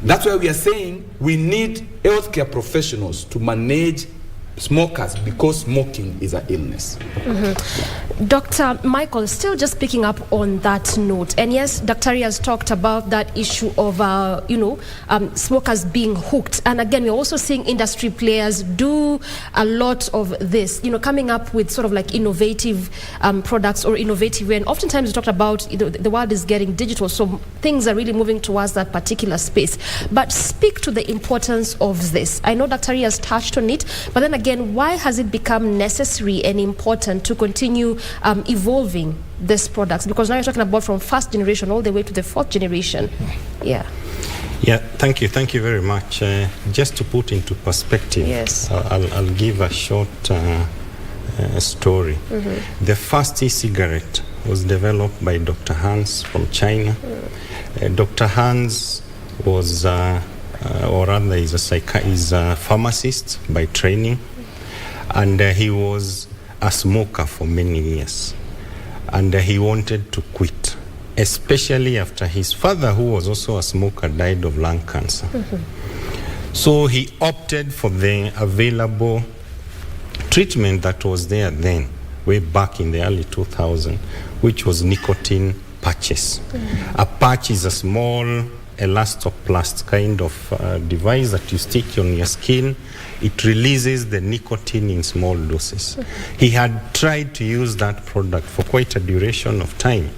That's why we are saying we need healthcare professionals to manage smokers because smoking is an illness. Dr. Michael, still just picking up on that note, and yes, Dr. has talked about that issue of smokers being hooked, and again we're also seeing industry players do a lot of this, coming up with sort of like innovative products or innovative way. And oftentimes we talked about the world is getting digital, so things are really moving towards that particular space. But speak to the importance of this. I know Dr. has touched on it, but then again, why has it become necessary and important to continue evolving these products? Because now you're talking about from first generation all the way to the fourth generation. Yeah, thank you very much. Just to put into perspective, yes, I'll give a short story. The first e-cigarette was developed by Dr. Hans from China. Dr. Hans was, or rather is a pharmacist by training, and he was a smoker for many years, and he wanted to quit, especially after his father, who was also a smoker, died of lung cancer. So he opted for the available treatment that was there then, way back in the early 2000s, which was nicotine patches. A patch is a small elastoplast kind of device that you stick on your skin. It releases the nicotine in small doses. He had tried to use that product for quite a duration of time,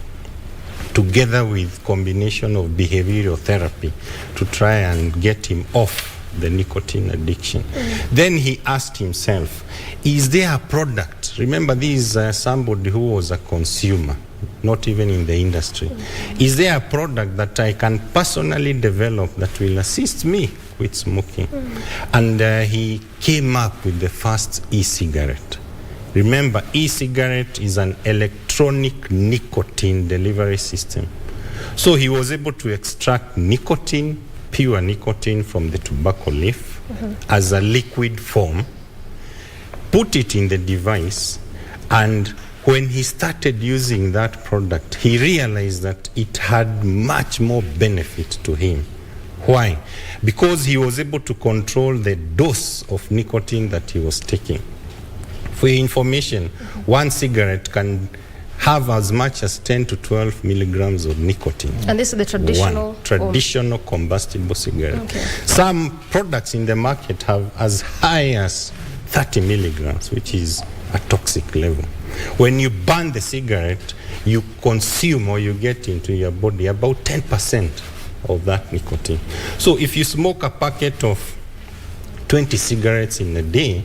together with combination of behavioral therapy, to try and get him off the nicotine addiction. Then he asked himself, is there a product? Remember, this is somebody who was a consumer, not even in the industry. Is there a product that I can personally develop that will assist me with smoking? And he came up with the first e-cigarette. Remember, e-cigarette is an electronic nicotine delivery system. So he was able to extract nicotine, pure nicotine, from the tobacco leaf as a liquid form, put it in the device, and when he started using that product, he realized that it had much more benefit to him. Why? Because he was able to control the dose of nicotine that he was taking. For your information, one cigarette can have as much as 10 to 12 milligrams of nicotine. And this is the traditional? One traditional combustible cigarette. Okay. Some products in the market have as high as 30 milligrams, which is a toxic level. When you burn the cigarette, you consume or you get into your body about 10% of that nicotine. So if you smoke a packet of 20 cigarettes in a day,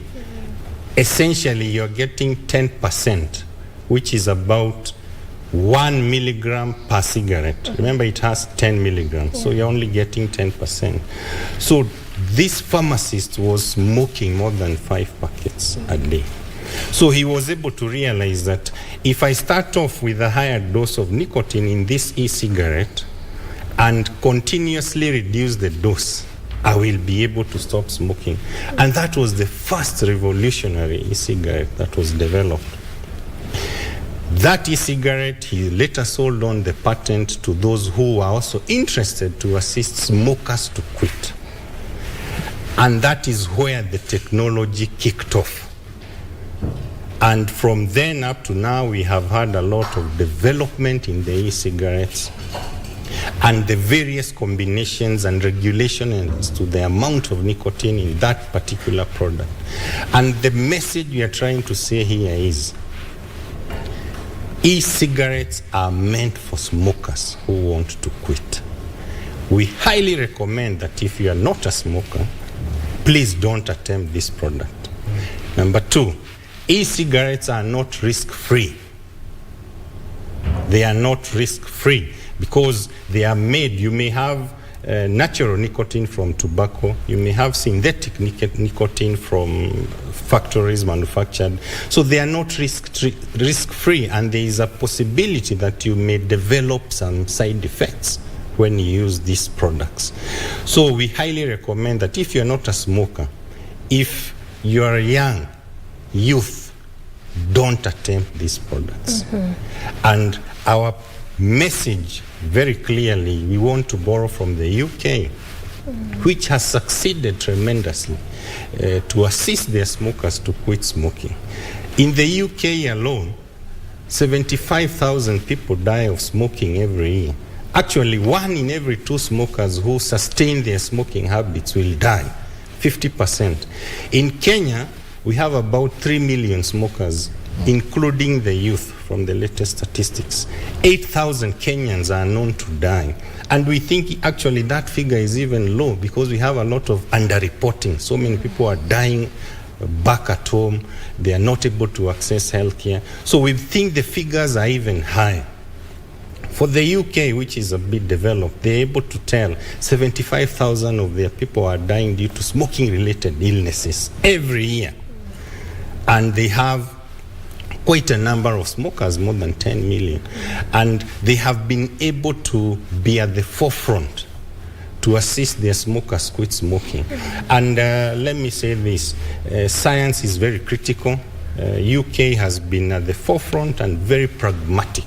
essentially you're getting 10%, which is about 1 milligram per cigarette. Remember, it has 10 milligrams, so you're only getting 10%. So this pharmacist was smoking more than 5 packets a day. So he was able to realize that if I start off with a higher dose of nicotine in this e-cigarette and continuously reduce the dose, I will be able to stop smoking. And that was the first revolutionary e-cigarette that was developed. That e-cigarette, he later sold on the patent to those who were also interested to assist smokers to quit. And that is where the technology kicked off. And from then up to now, we have had a lot of development in the e-cigarettes and the various combinations and regulations to the amount of nicotine in that particular product. And the message we are trying to say here is, e-cigarettes are meant for smokers who want to quit. We highly recommend that if you are not a smoker, please don't attempt this product. Number 2, e-cigarettes are not risk-free. They are not risk-free because they are made. You may have natural nicotine from tobacco. You may have synthetic nicotine from factories manufactured. So they are not risk-free, and there is a possibility that you may develop some side effects when you use these products. So we highly recommend that if you're not a smoker, if you're young, youth, don't attempt these products. And our message very clearly, we want to borrow from the UK, which has succeeded tremendously to assist their smokers to quit smoking. In the UK alone, 75,000 people die of smoking every year. Actually, 1 in every 2 smokers who sustain their smoking habits will die, 50%. In Kenya, we have about 3 million smokers, including the youth from the latest statistics. 8,000 Kenyans are known to die. And we think actually that figure is even low because we have a lot of underreporting. So many people are dying back at home. They are not able to access healthcare. So we think the figures are even high. For the UK, which is a bit developed, they're able to tell 75,000 of their people are dying due to smoking-related illnesses every year. And they have quite a number of smokers, more than 10 million. And they have been able to be at the forefront to assist their smokers quit smoking. And let me say this, science is very critical. UK has been at the forefront and very pragmatic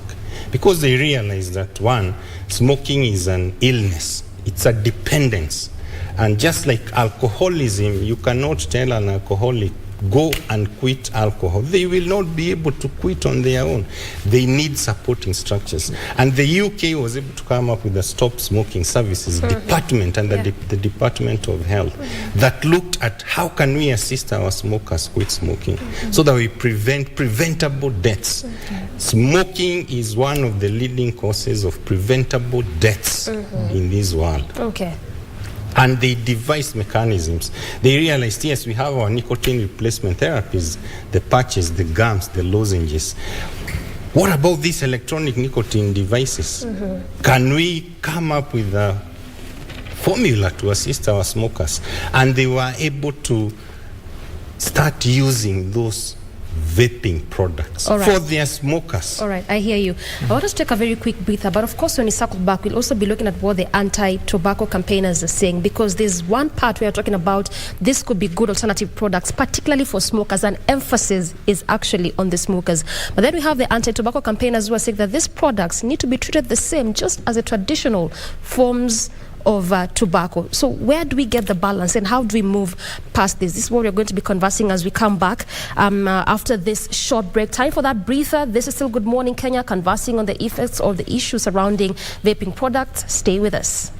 because they realize that, one, smoking is an illness. It's a dependence. And just like alcoholism, you cannot tell an alcoholic, go and quit alcohol. They will not be able to quit on their own. They need supporting structures. And the UK was able to come up with a Stop Smoking Services department and the Department of Health that looked at how can we assist our smokers quit smoking so that we prevent preventable deaths. Smoking is one of the leading causes of preventable deaths in this world. And they devised mechanisms. They realized, yes, we have our nicotine replacement therapies, the patches, the gums, the lozenges. What about these electronic nicotine devices? Can we come up with a formula to assist our smokers? And they were able to start using those vaping products for their smokers. All right, I hear you. I want us to take a very quick breather, but of course when we circle back, we'll also be looking at what the anti-tobacco campaigners are saying, because there's one part where we're talking about this could be good alternative products, particularly for smokers, and emphasis is actually on the smokers. But then we have the anti-tobacco campaigners who are saying that these products need to be treated the same, just as the traditional forms of tobacco. So where do we get the balance and how do we move past this? This is what we're going to be conversing as we come back after this short break. Time for that breather. This is still Good Morning Kenya, conversing on the effects of the issues surrounding vaping products. Stay with us.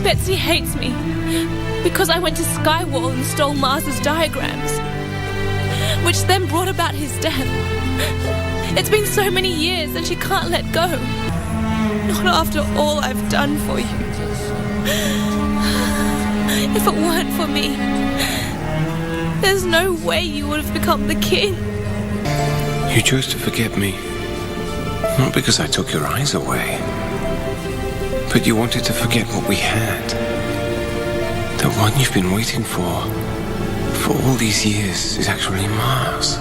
Betsy hates me because I went to Skywall and stole Mars's diagrams, which then brought about his death. It's been so many years and she can't let go. Not after all I've done for you. If it weren't for me, there's no way you would have become the king. You chose to forget me, not because I took your eyes away, but you wanted to forget what we had. The one you've been waiting for all these years is actually Mars.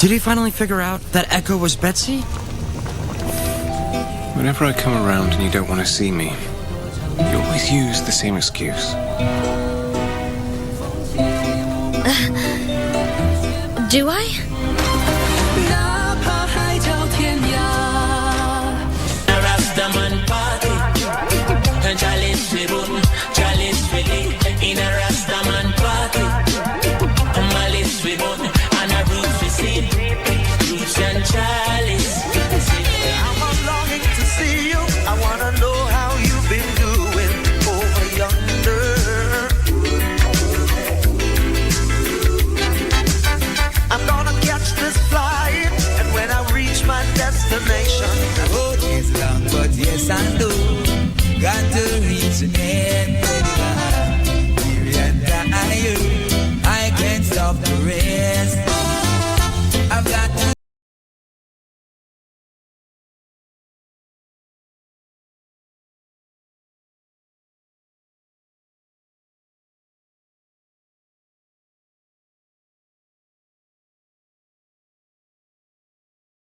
Did he finally figure out that Echo was Betsy? Whenever I come around and you don't want to see me, you always use the same excuse. Do I? In a Rastaman party, a malice we bun and a roots we seen, roots and chalice.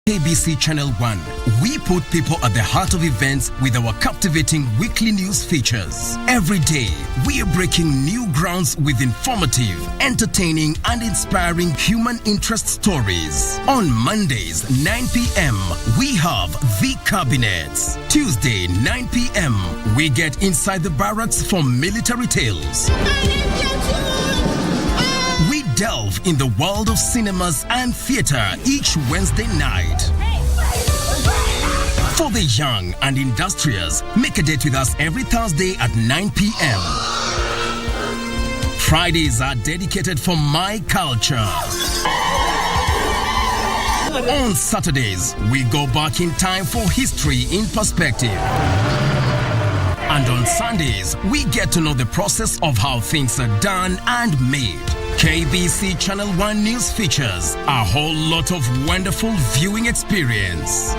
KBC Channel 1, we put people at the heart of events with our captivating weekly news features. Every day, we are breaking new grounds with informative, entertaining, and inspiring human interest stories. On Mondays, 9 p.m., we have The Cabinets. Tuesday, 9 p.m., we get inside the barracks for military tales. We delve in the world of cinemas and theater each Wednesday night. For the young and industrious, make a date with us every Thursday at 9 p.m. Fridays are dedicated for my culture. On Saturdays, we go back in time for history in perspective. And on Sundays, we get to know the process of how things are done and made. KBC Channel 1 News features a whole lot of wonderful viewing experience.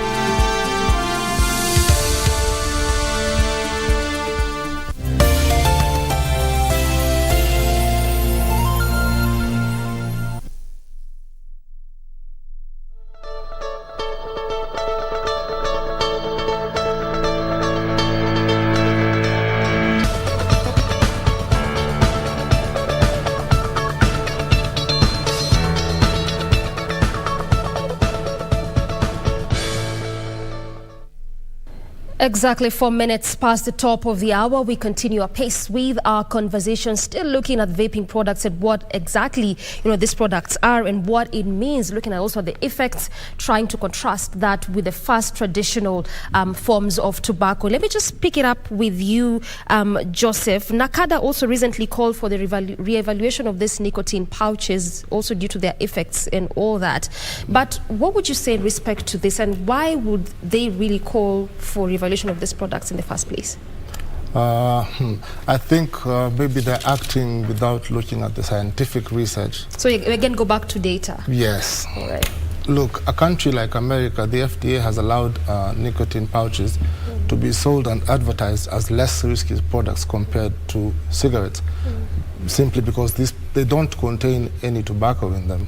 Exactly 4 minutes past the top of the hour, we continue apace with our conversation, still looking at vaping products and what exactly these products are and what it means, looking at also the effects, trying to contrast that with the fast traditional forms of tobacco. Let me just pick it up with you, Joseph. NACADA also recently called for the re-evaluation of these nicotine pouches, also due to their effects and all that. But what would you say in respect to this, and why would they really call for re-evaluation of these products in the first place? I think maybe they're acting without looking at the scientific research. So you again go back to data. Yes. All right. Look, a country like America, the FDA has allowed nicotine pouches to be sold and advertised as less risky products compared to cigarettes, simply because they don't contain any tobacco in them.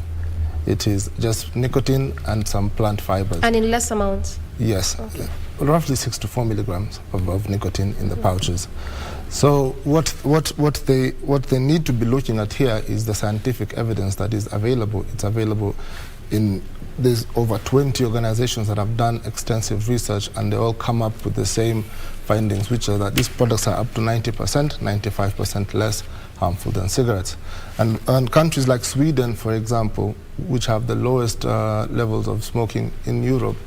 It is just nicotine and some plant fibers. And in less amounts? Yes. Okay. Roughly 6 to 4 milligrams of nicotine in the pouches. So what they need to be looking at here is the scientific evidence that is available. It's available there's over 20 organizations that have done extensive research, and they all come up with the same findings, which are that these products are up to 90%, 95% less harmful than cigarettes. And countries like Sweden, for example, which have the lowest levels of smoking in Europe,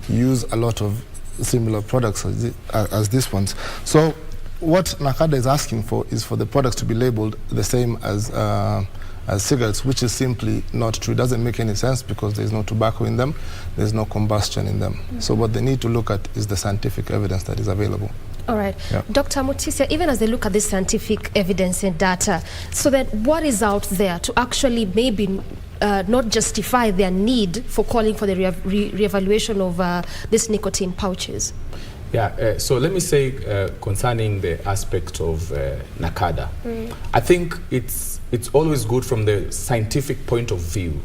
use a lot of similar products as these ones. So what NACADA is asking for is for the products to be labeled the same as cigarettes, which is simply not true. It doesn't make any sense because there's no tobacco in them, there's no combustion in them. So what they need to look at is the scientific evidence that is available. All right. Yeah. Dr. Mutisia, even as they look at this scientific evidence and data, so that what is out there to actually maybe not justify their need for calling for the re-evaluation of these nicotine pouches? Yeah, so let me say concerning the aspect of NACADA, I think it's always good from the scientific point of view.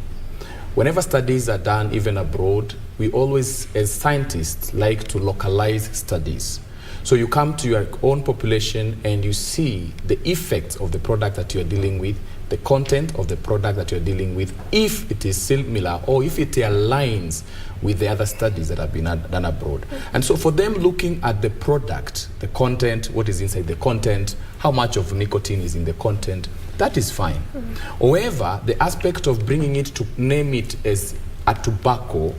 Whenever studies are done, even abroad, we always, as scientists, like to localize studies. So you come to your own population and you see the effects of the product that you're dealing with, the content of the product that you're dealing with, if it is similar or if it aligns with the other studies that have been done abroad. And so for them looking at the product, the content, what is inside the content, how much of nicotine is in the content, that is fine. However, the aspect of bringing it to name it as a tobacco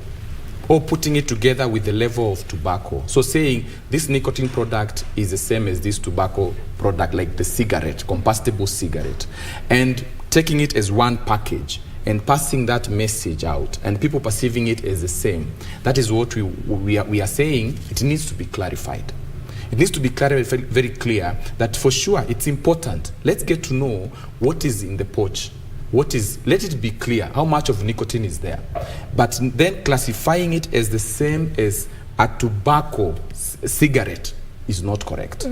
or putting it together with the level of tobacco. So saying this nicotine product is the same as this tobacco product, like the cigarette, combustible cigarette, and taking it as one package and passing that message out and people perceiving it as the same. That is what we are saying. It needs to be clarified. It needs to be clarified, very clear that for sure it's important. Let's get to know what is in the pouch. Let it be clear how much of nicotine is there. But then classifying it as the same as a tobacco cigarette is not correct.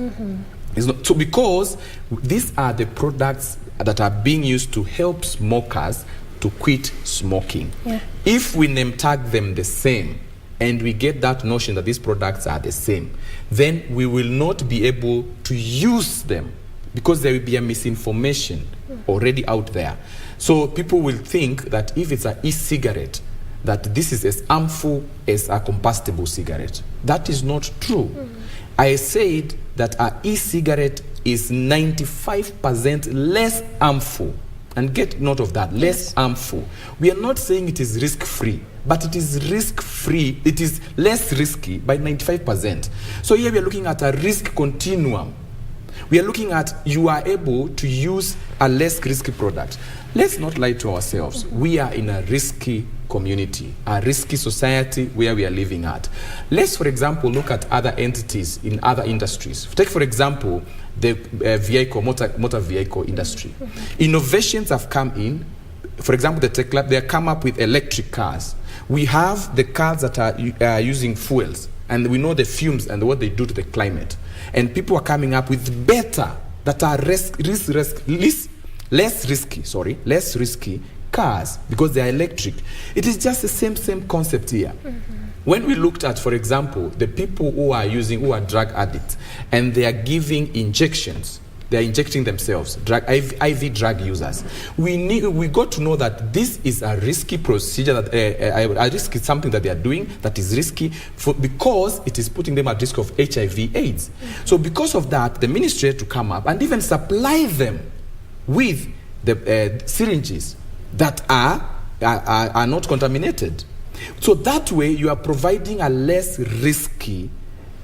It's not, so because these are the products that are being used to help smokers to quit smoking. Yeah. If we name tag them the same, and we get that notion that these products are the same, then we will not be able to use them because there will be a misinformation already out there. So people will think that if it's an e-cigarette, that this is as harmful as a combustible cigarette. That is not true. I said that an e-cigarette is 95% less harmful. And get note of that, less harmful. We are not saying it is risk-free, but it is risk-free. It is less risky by 95%. So here we are looking at a risk continuum. We are looking at you are able to use a less risky product. Let's not lie to ourselves. We are in a risky community, a risky society where we are living at. Let's, for example, look at other entities in other industries. Take, for example, the motor vehicle industry. Innovations have come in. For example, the Tech Lab, they have come up with electric cars. We have the cars that are using fuels, and we know the fumes and what they do to the climate. And people are coming up with better, that are less risky cars because they are electric. It is just the same concept here. When we looked at, for example, the people who are drug addicts, and they are giving injections, they are injecting themselves, IV drug users. We got to know that this is a risky procedure, that a risk is something that they are doing that is risky because it is putting them at risk of HIV/AIDS. So because of that, the ministry had to come up and even supply them with the syringes that are not contaminated. So that way you are providing a less risky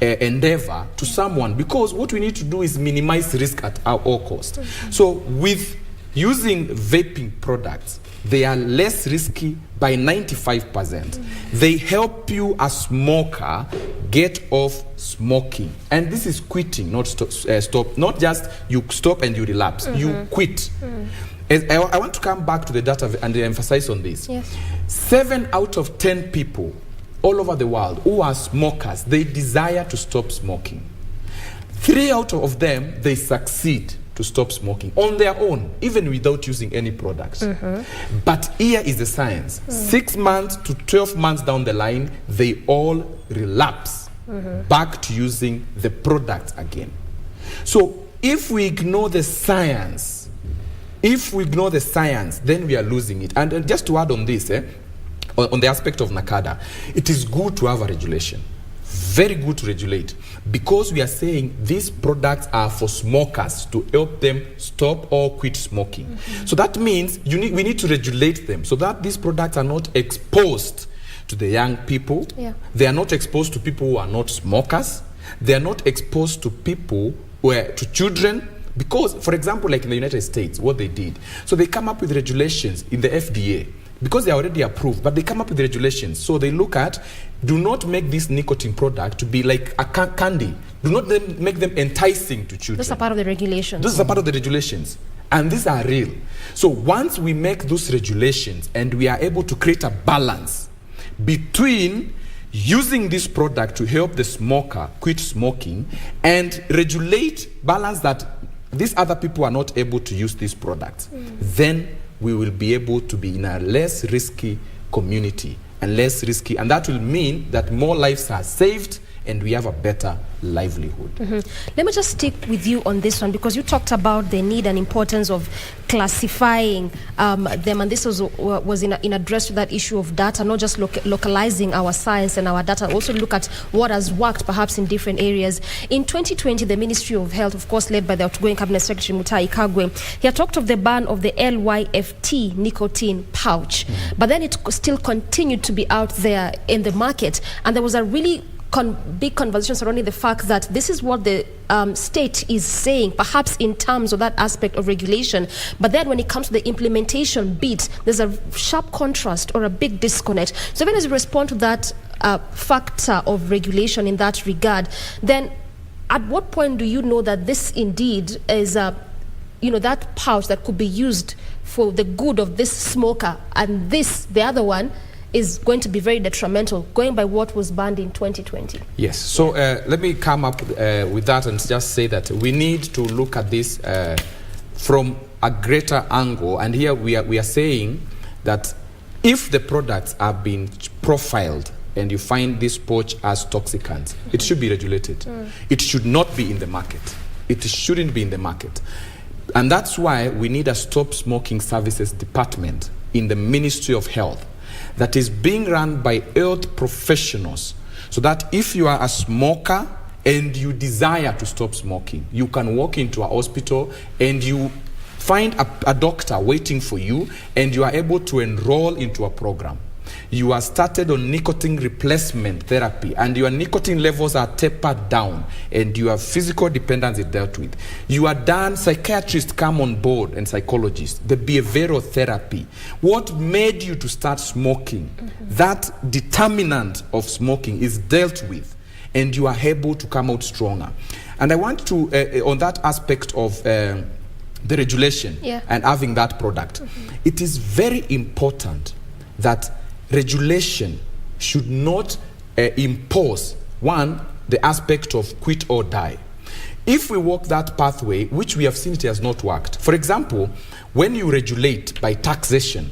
endeavor to someone, because what we need to do is minimize risk at all costs. So with using vaping products, they are less risky by 95%. They help you, a smoker, get off smoking. And this is quitting, not stop. Not just you stop and you relapse. You quit. I want to come back to the data and emphasize on this. Yes. 7 out of 10 people all over the world who are smokers, they desire to stop smoking. 3 out of them, they succeed to stop smoking on their own, even without using any products. But here is the science. 6 months to 12 months down the line, they all relapse back to using the product again. So if we ignore the science, then we are losing it. And just to add on this, on the aspect of NACADA, it is good to have a regulation. Very good to regulate, because we are saying these products are for smokers to help them stop or quit smoking. So that means we need to regulate them so that these products are not exposed to the young people. They are not exposed to people who are not smokers. They are not exposed to people to children. Because, for example, like in the United States, what they did, so they come up with regulations in the FDA, because they are already approved, but they come up with regulations. So they look at, do not make this nicotine product to be like a candy. Do not make them enticing to children. Those are part of the regulations. Those are part of the regulations. And these are real. So once we make those regulations and we are able to create a balance between using this product to help the smoker quit smoking and balance that these other people are not able to use these products, then we will be able to be in a less risky community and that will mean that more lives are saved and we have a better livelihood. Let me just stick with you on this one, because you talked about the need and importance of classifying them, and this was in address to that issue of data, not just localizing our science and our data, also look at what has worked perhaps in different areas. In 2020, the Ministry of Health, of course led by the outgoing Cabinet Secretary Mutahi Kagwe, he had talked of the ban of the LYFT nicotine pouch, but then it still continued to be out there in the market, and there was a really big conversation surrounding the fact that this is what the state is saying, perhaps in terms of that aspect of regulation. But then when it comes to the implementation bit, there's a sharp contrast or a big disconnect. So even as you respond to that factor of regulation in that regard, then at what point do you know that this indeed is that pouch that could be used for the good of this smoker, and the other one, is going to be very detrimental, going by what was banned in 2020? Yes, so let me come up with that and just say that we need to look at this from a greater angle. And here we are saying that if the products are being profiled and you find this pouch as toxicants, it should be regulated. It should not be in the market. It shouldn't be in the market. And that's why we need a stop smoking services department in the Ministry of Health that is being run by health professionals, so that if you are a smoker and you desire to stop smoking, you can walk into a hospital and you find a doctor waiting for you, and you are able to enroll into a program. You are started on nicotine replacement therapy, and your nicotine levels are tapered down, and your physical dependence is dealt with. You are done, psychiatrists come on board, and psychologists, the behavioral therapy. What made you to start smoking? That determinant of smoking is dealt with, and you are able to come out stronger. And I want to, on that aspect of the regulation and having that product, it is very important that regulation should not impose, one, the aspect of quit or die. If we walk that pathway, which we have seen it has not worked. For example, when you regulate by taxation,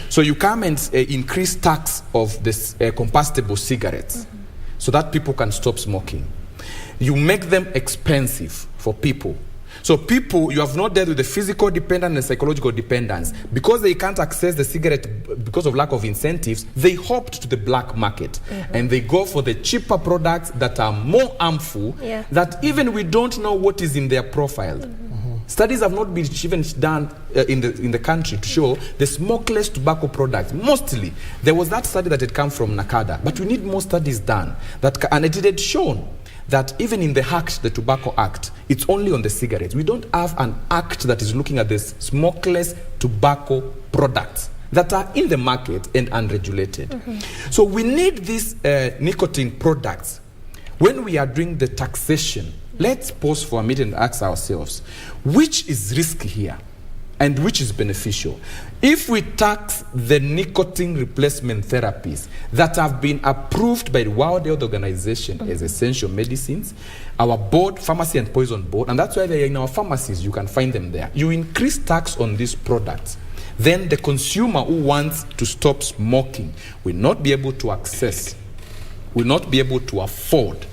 so you come and increase tax of this combustible cigarettes so that people can stop smoking. You make them expensive for people. So people, you have not dealt with the physical dependence and psychological dependence. Because they can't access the cigarette because of lack of incentives, they hopped to the black market. And they go for the cheaper products that are more harmful, that even we don't know what is in their profile. Studies have not been even done in the country to show the smokeless tobacco products. Mostly, there was that study that had come from NACADA, but we need more studies done. And it had shown that even in the Act, the Tobacco Act, it's only on the cigarettes. We don't have an act that is looking at this smokeless tobacco products that are in the market and unregulated. So we need these nicotine products. When we are doing the taxation, let's pause for a minute and ask ourselves, which is risky here and which is beneficial? If we tax the nicotine replacement therapies that have been approved by the World Health Organization as essential medicines, our board, Pharmacy and Poison Board, and that's why they're in our pharmacies, you can find them there. You increase tax on these products, then the consumer who wants to stop smoking will not be able to access, will not be able to afford.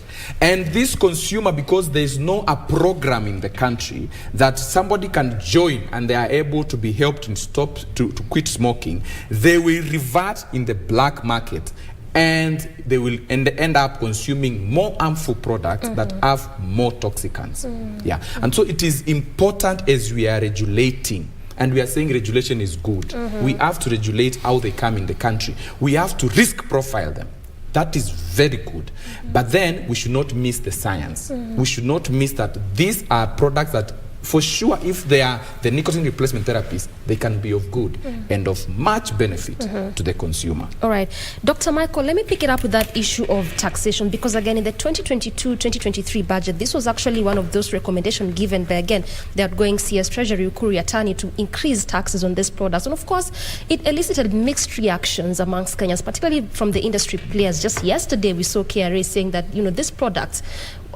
And this consumer, because there is no a program in the country that somebody can join and they are able to be helped to quit smoking, they will revert in the black market, and they will end up consuming more harmful products that have more toxicants. And so it is important as we are regulating, and we are saying regulation is good. We have to regulate how they come in the country. We have to risk profile them. That is very good. But then we should not miss the science. We should not miss that these are products that, for sure, if they are the nicotine replacement therapies, they can be of good and of much benefit to the consumer. All right. Dr. Michael, let me pick it up with that issue of taxation, because again, in the 2022-2023 budget, this was actually one of those recommendations given by, again, the outgoing CS Treasury Ukuri Atani to increase taxes on these products. And of course, it elicited mixed reactions amongst Kenyans, particularly from the industry players. Just yesterday, we saw KRA saying that, these products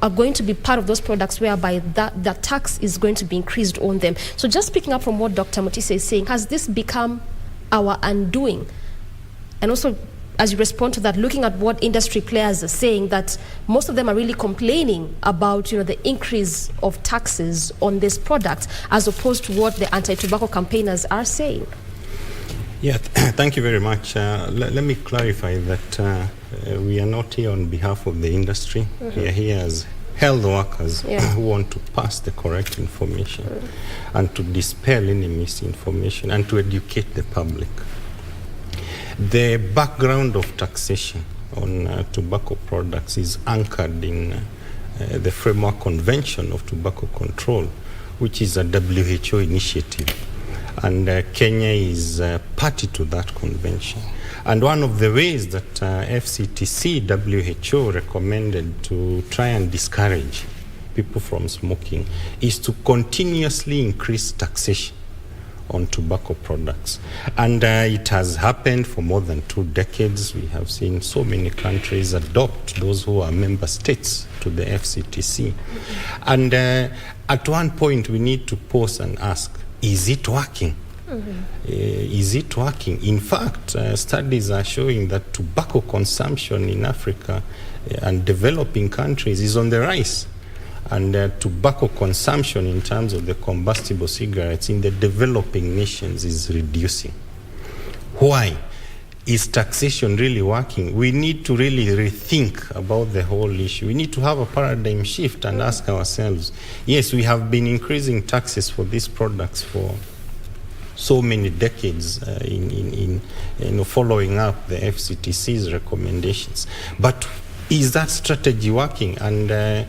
are going to be part of those products whereby that tax is going to be increased on them. So just picking up from what Dr. Mutise is saying, has this become our undoing? And also, as you respond to that, looking at what industry players are saying, that most of them are really complaining about the increase of taxes on this product, as opposed to what the anti-tobacco campaigners are saying. Yeah, thank you very much. Let me clarify that we are not here on behalf of the industry. We are here as health workers who want to pass the correct information and to dispel any misinformation and to educate the public. The background of taxation on tobacco products is anchored in the Framework Convention of Tobacco Control, which is a WHO initiative. And Kenya is party to that convention. And one of the ways that FCTC, WHO recommended to try and discourage people from smoking is to continuously increase taxation on tobacco products. And it has happened for more than 2 decades. We have seen so many countries adopt those who are member states to the FCTC. And at one point we need to pause and ask, is it working? Is it working? In fact, studies are showing that tobacco consumption in Africa and developing countries is on the rise. And tobacco consumption in terms of the combustible cigarettes in the developing nations is reducing. Why? Is taxation really working? We need to really rethink about the whole issue. We need to have a paradigm shift and ask ourselves, yes, we have been increasing taxes for these products for so many decades in following up the FCTC's recommendations. But is that strategy working? And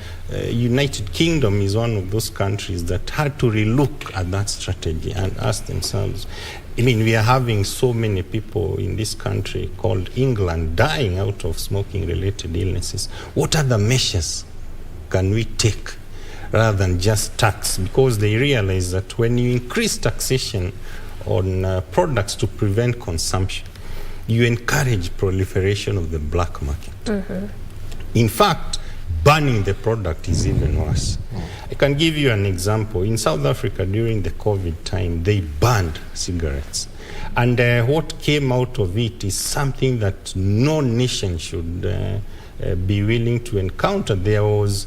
United Kingdom is one of those countries that had to relook at that strategy and ask themselves, I mean, we are having so many people in this country called England dying out of smoking-related illnesses. What other measures can we take rather than just tax? Because they realize that when you increase taxation on products to prevent consumption, you encourage proliferation of the black market. In fact, banning the product is even worse. I can give you an example. In South Africa during the COVID time, they banned cigarettes. And what came out of it is something that no nation should be willing to encounter. There was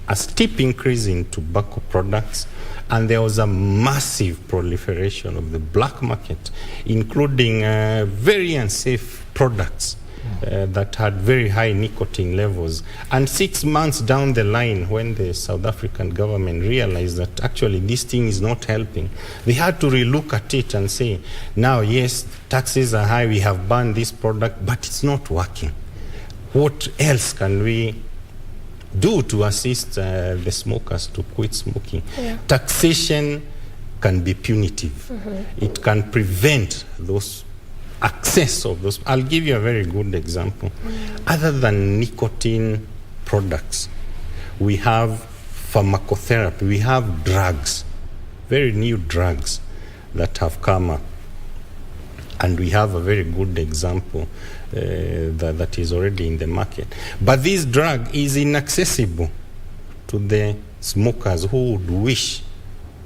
a steep increase in tobacco products, and there was a massive proliferation of the black market, including very unsafe products that had very high nicotine levels. And 6 months down the line, when the South African government realized that actually this thing is not helping, they had to relook at it and say, now yes, taxes are high, we have banned this product, but it's not working. What else can we do to assist the smokers to quit smoking? Taxation can be punitive. It can prevent those access of those. I'll give you a very good example. Other than nicotine products, we have pharmacotherapy, we have drugs, very new drugs that have come up. And we have a very good example that is already in the market. But this drug is inaccessible to the smokers who would wish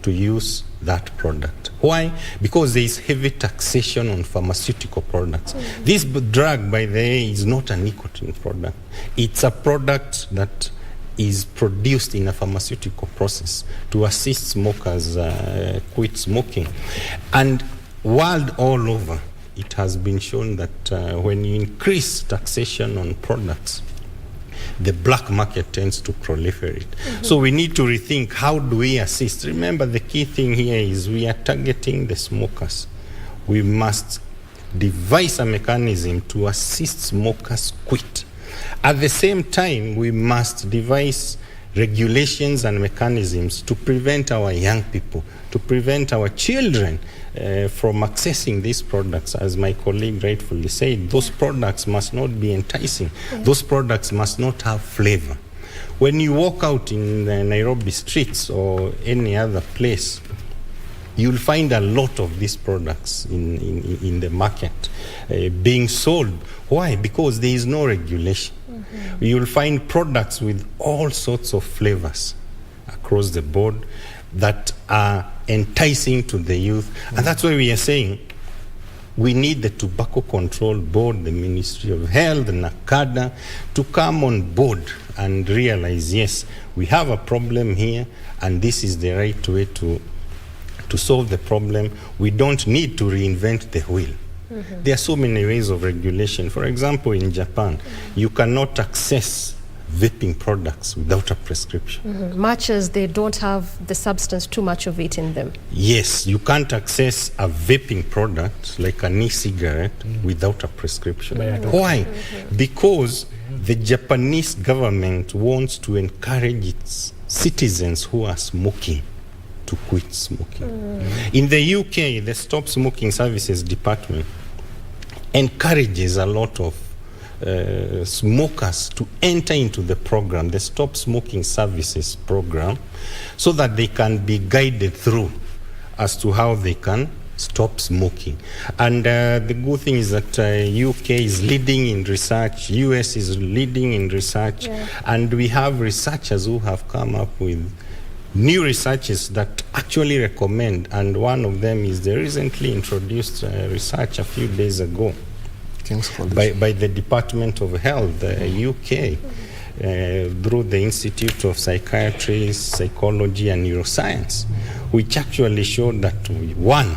to use that product. Why? Because there is heavy taxation on pharmaceutical products. This drug, by the way, is not a nicotine product. It's a product that is produced in a pharmaceutical process to assist smokers quit smoking. And world all over, it has been shown that when you increase taxation on products, the black market tends to proliferate. So we need to rethink, how do we assist? Remember, the key thing here is we are targeting the smokers. We must devise a mechanism to assist smokers quit. At the same time, we must devise regulations and mechanisms to prevent our young people, to prevent our children from accessing these products. As my colleague rightfully said, those products must not be enticing. Those products must not have flavor. When you walk out in the Nairobi streets or any other place, you'll find a lot of these products in the market being sold. Why? Because there is no regulation. You'll find products with all sorts of flavors across the board that are enticing to the youth. And that's why we are saying we need the Tobacco Control Board, the Ministry of Health, NACADA, to come on board and realize, yes, we have a problem here, and this is the right way to solve the problem. We don't need to reinvent the wheel. There are so many ways of regulation. For example, in Japan, you cannot access vaping products without a prescription. Much as they don't have the substance, too much of it in them. Yes, you can't access a vaping product like an e-cigarette without a prescription. Why? Because the Japanese government wants to encourage its citizens who are smoking to quit smoking. In the UK, the Stop Smoking Services Department encourages a lot of smokers to enter into the program, the Stop Smoking Services program, so that they can be guided through as to how they can stop smoking. And the good thing is that UK is leading in research, US is leading in research, and we have researchers who have come up with new researches that actually recommend, and one of them is the recently introduced research a few days ago by the Department of Health, UK, through the Institute of Psychiatry, Psychology and Neuroscience, which actually showed that, one,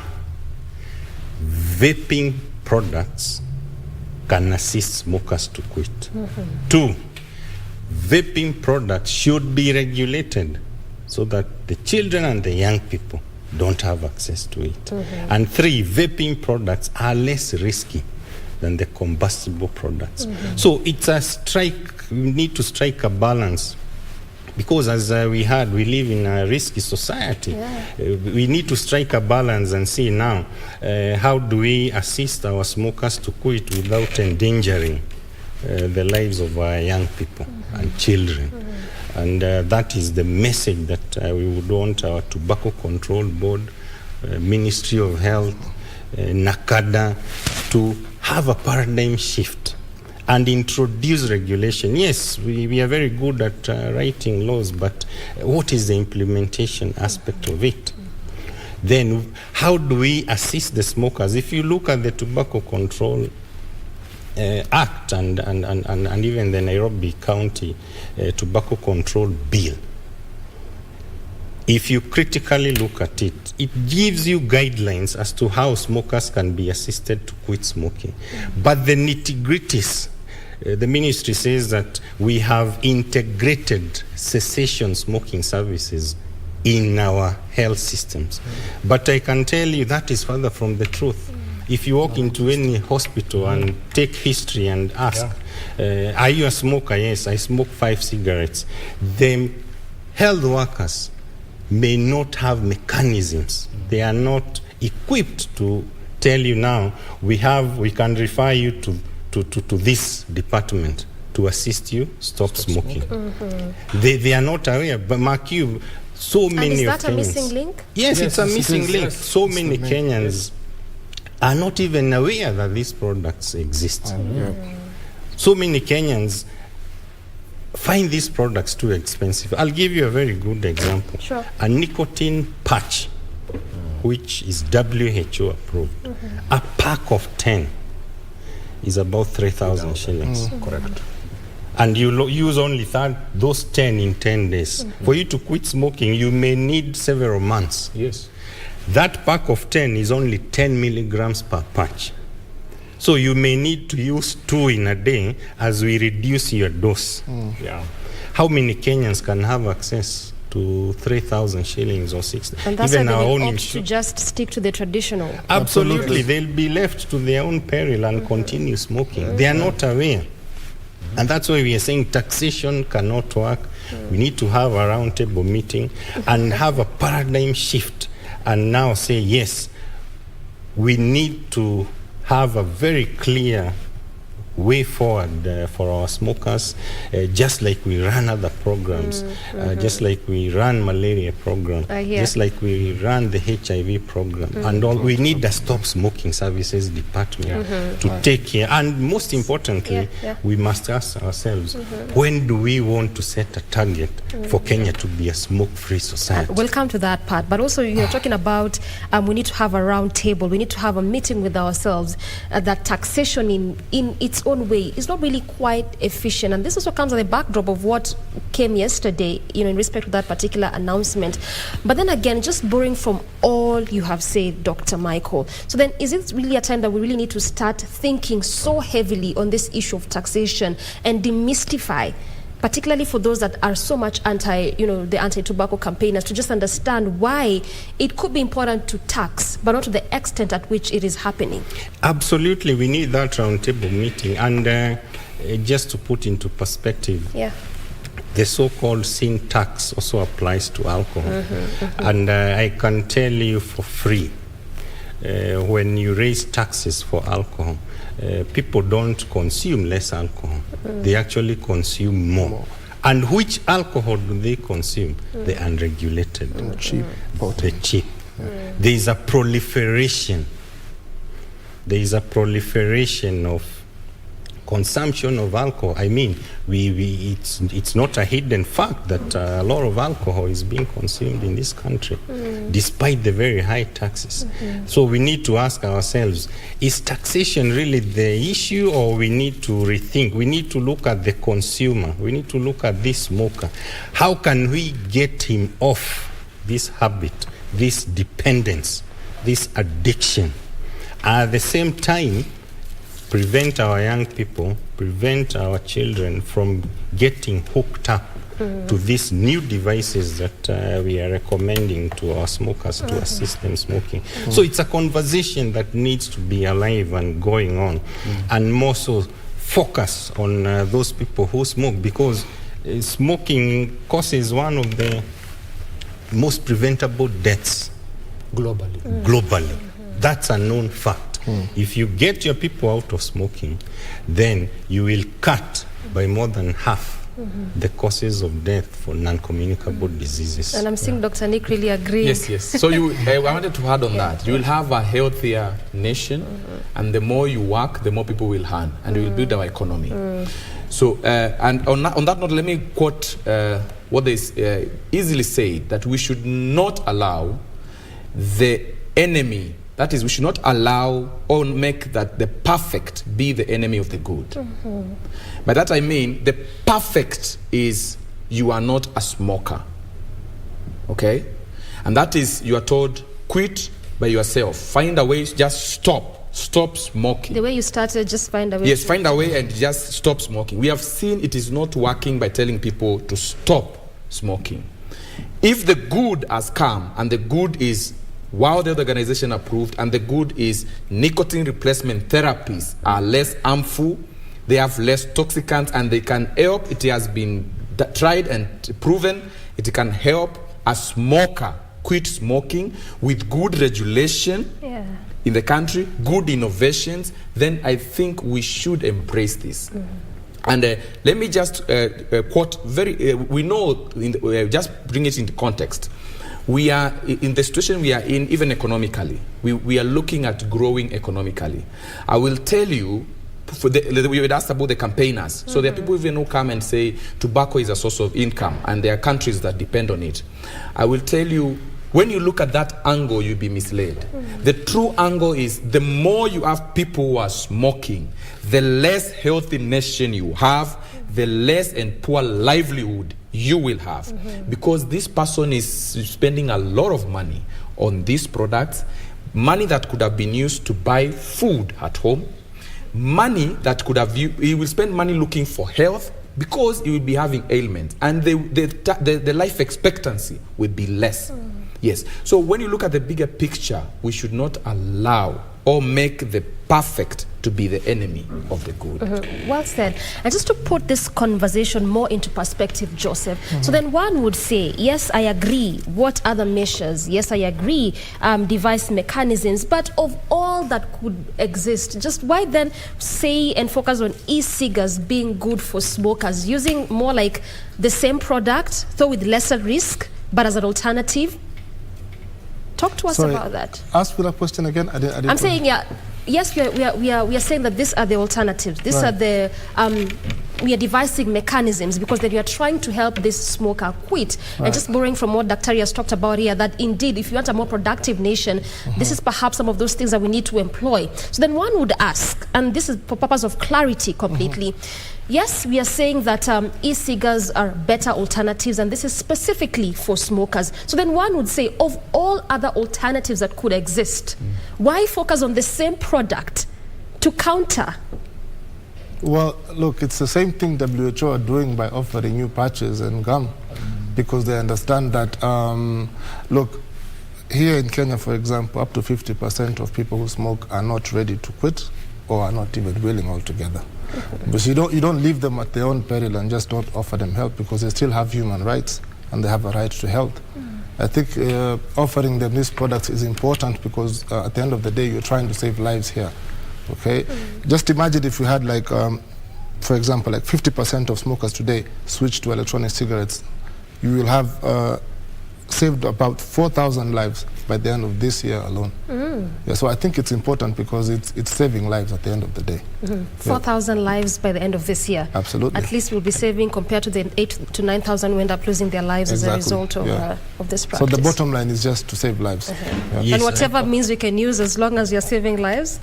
vaping products can assist smokers to quit. Two, vaping products should be regulated so that the children and the young people don't have access to it. And three, vaping products are less risky than the combustible products. So it's a strike, we need to strike a balance, because as we heard, we live in a risky society. We need to strike a balance and see now, how do we assist our smokers to quit without endangering the lives of our young people and children. And that is the message that we would want our Tobacco Control Board, Ministry of Health, NACADA to have a paradigm shift and introduce regulation. Yes, we are very good at writing laws, but what is the implementation aspect of it? Then how do we assist the smokers? If you look at the Tobacco Control Act and even the Nairobi County Tobacco Control Bill, if you critically look at it, it gives you guidelines as to how smokers can be assisted to quit smoking. But the nitty-gritties, the ministry says that we have integrated cessation smoking services in our health systems. But I can tell you that is further from the truth. If you walk into any hospital and take history and ask, are you a smoker? Yes, I smoke 5 cigarettes. The health workers may not have mechanisms. They are not equipped to tell you now, we can refer you to this department to assist you stop smoking. They are not aware. But mark you, so many of Kenyans. Is that a missing link? Yes, it's a missing link. So many Kenyans are not even aware that these products exist. So many Kenyans find these products too expensive. I'll give you a very good example. Sure. A nicotine patch, which is WHO approved, a pack of 10 is about 3,000 shillings. Correct. And you use only those 10 in 10 days. For you to quit smoking, you may need several months. Yes. That pack of 10 is only 10 milligrams per patch. So you may need to use 2 in a day as we reduce your dose. How many Kenyans can have access to 3,000 shillings or 6? And that's why they opt to just stick to the traditional. Absolutely. They'll be left to their own peril and continue smoking. They are not aware. And that's why we are saying taxation cannot work. We need to have a roundtable meeting and have a paradigm shift and now say, yes, we need to have a very clear way forward for our smokers, just like we run other programs, just like we run malaria program, just like we run the HIV program, and all. We need a stop smoking services department to take care. And most importantly, we must ask ourselves, when do we want to set a target for Kenya to be a smoke-free society? We'll come to that part, but also you're talking about we need to have a round table, we need to have a meeting with ourselves, that taxation in its own way is not really quite efficient, and this also comes at the backdrop of what came yesterday, in respect to that particular announcement. But then again, just borrowing from all you have said, Dr. Michael, so then is it really a time that we really need to start thinking so heavily on this issue of taxation and demystify, particularly for those that are so much the anti-tobacco campaigners, to just understand why it could be important to tax, but not to the extent at which it is happening? Absolutely, we need that roundtable meeting. And just to put into perspective, the so-called sin tax also applies to alcohol. And I can tell you for free, when you raise taxes for alcohol, people don't consume less alcohol. They actually consume more. And which alcohol do they consume? The unregulated. The cheap. There is a proliferation. There is a proliferation of consumption of alcohol. I mean, it's not a hidden fact that a lot of alcohol is being consumed in this country, despite the very high taxes. So we need to ask ourselves, is taxation really the issue, or we need to rethink? We need to look at the consumer. We need to look at this smoker. How can we get him off this habit, this dependence, this addiction? At the same time, prevent our young people, prevent our children from getting hooked up to these new devices that we are recommending to our smokers to assist them smoking. So it's a conversation that needs to be alive and going on, and more so focus on those people who smoke, because smoking causes one of the most preventable deaths globally. That's a known fact. If you get your people out of smoking, then you will cut by more than half the causes of death for non-communicable diseases. And I'm seeing Dr. Nick really agree. Yes. So I wanted to add on that. You will have a healthier nation, and the more you work, the more people will earn, and we will build our economy. So, and on that note, let me quote what is easily said, that we should not allow the enemy, that is, we should not allow or make that the perfect be the enemy of the good. By that I mean, the perfect is you are not a smoker. Okay? And that is, you are told, quit by yourself. Find a way, just stop smoking. The way you started, just find a way. Yes, find a way and just stop smoking. We have seen it is not working by telling people to stop smoking. If the good has come, and the good is World Health Organization approved, and the good is nicotine replacement therapies are less harmful, they have less toxicants, and they can help. It has been tried and proven it can help a smoker quit smoking with good regulation in the country, good innovations. Then I think we should embrace this. And let me just quote we know, just bring it into context. We are in the situation we are in, even economically. We are looking at growing economically. I will tell you, we would ask about the campaigners. So there are people even who come and say tobacco is a source of income, and there are countries that depend on it. I will tell you, when you look at that angle, you'll be misled. The true angle is, the more you have people who are smoking, the less healthy nation you have, the less and poor livelihood you will have. Because this person is spending a lot of money on these products, money that could have been used to buy food at home, money that could have, he will spend money looking for health, because he will be having ailments, and the life expectancy will be less. Yes. So when you look at the bigger picture, we should not allow or make the perfect to be the enemy of the good. Well said. And just to put this conversation more into perspective, Joseph, so then one would say, yes, I agree. What other measures? Yes, I agree. Device mechanisms. But of all that could exist, just why then say and focus on e-cigarettes being good for smokers, using more like the same product, though with lesser risk, but as an alternative? Talk to us about that. Ask me that question again. I'm saying, yes, we are saying that these are the alternatives. These are the we are devising mechanisms, because then you are trying to help this smoker quit. And just borrowing from what Dr. has talked about here, that indeed, if you want a more productive nation, this is perhaps some of those things that we need to employ. So then one would ask, and this is for purpose of clarity completely. Yes, we are saying that e-cigarettes are better alternatives, and this is specifically for smokers. So then one would say, of all other alternatives that could exist, why focus on the same product to counter? Well, look, it's the same thing WHO are doing by offering new patches and gum, because they understand that, look, here in Kenya, for example, up to 50% of people who smoke are not ready to quit, or are not even willing altogether. But you don't leave them at their own peril and just don't offer them help, because they still have human rights and they have a right to health. I think offering them these products is important, because at the end of the day, you're trying to save lives here. Okay? Just imagine if we had, like, for example, like 50% of smokers today switch to electronic cigarettes. You will have saved about 4,000 lives by the end of this year alone. Yeah, so I think it's important because it's saving lives at the end of the day. 4,000 lives by the end of this year. Absolutely. At least we'll be saving compared to the 8,000 to 9,000 who end up losing their lives as a result of this practice. So the bottom line is just to save lives. Yes, and whatever means we can use as long as you're saving lives,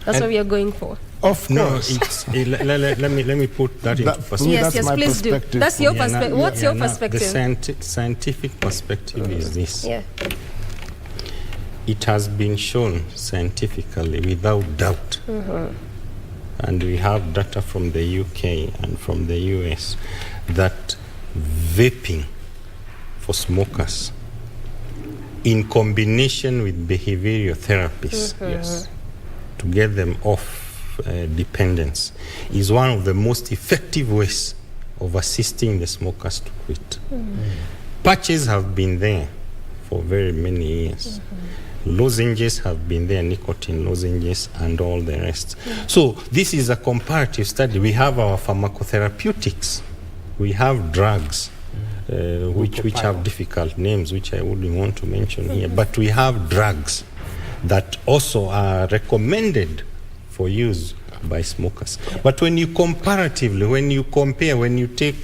that's what we are going for. Of course. No, let me put that into perspective. Yes, please do. That's your perspective. What's your perspective? The scientific perspective is this. Yeah. It has been shown scientifically, without doubt, and we have data from the UK and from the US, that vaping for smokers, in combination with behavioral therapies, to get them off dependence, is one of the most effective ways of assisting the smokers to quit. Patches have been there for very many years. Lozenges have been there, nicotine lozenges and all the rest. So this is a comparative study. We have our pharmacotherapeutics. We have drugs, which have difficult names, which I wouldn't want to mention here. But we have drugs that also are recommended for use by smokers. But when you comparatively, when you compare, when you take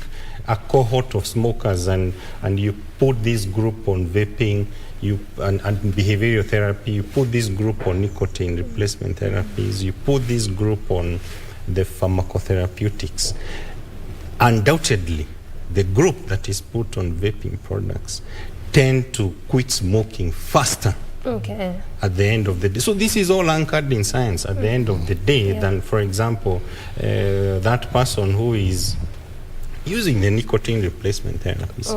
a cohort of smokers and you put this group on vaping, and behavioral therapy, you put this group on nicotine replacement therapies, you put this group on the pharmacotherapeutics, undoubtedly the group that is put on vaping products tend to quit smoking faster at the end of the day. So this is all anchored in science at the end of the day than, for example, that person who is using the nicotine replacement therapies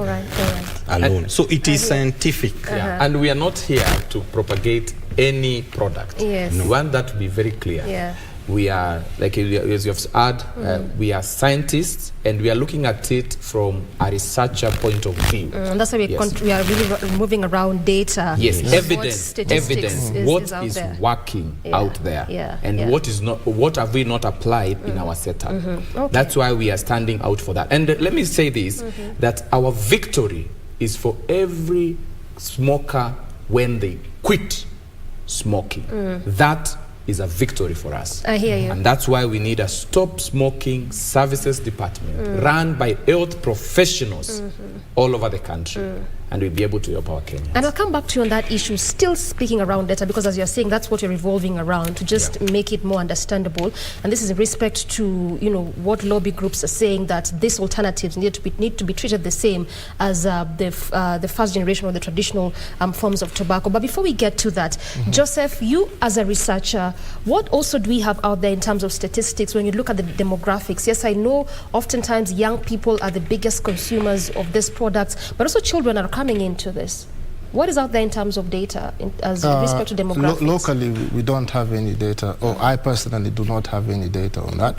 alone. So it is scientific. And we are not here to propagate any product. Yes. We want that to be very clear. We are, like as you have said, we are scientists, and we are looking at it from a researcher point of view. And that's why we are really moving around data. Yes, evidence. What is working out there, and what is not? What have we not applied in our setup? That's why we are standing out for that. And let me say this: that our victory is for every smoker when they quit smoking. That is a victory for us. I hear you. And that's why we need a stop smoking services department run by health professionals all over the country. And we'll be able to help our Kenyans. And I'll come back to you on that issue, still speaking around data, because as you're saying, that's what you're revolving around, to just make it more understandable. And this is in respect to, you know, what lobby groups are saying, that these alternatives need to be treated the same as the first generation of the traditional forms of tobacco. But before we get to that, Joseph, you as a researcher, what also do we have out there in terms of statistics when you look at the demographics? Yes, I know oftentimes young people are the biggest consumers of these products, but also children are coming into this. What is out there in terms of data as respect to demographics? Locally, we don't have any data, or I personally do not have any data on that.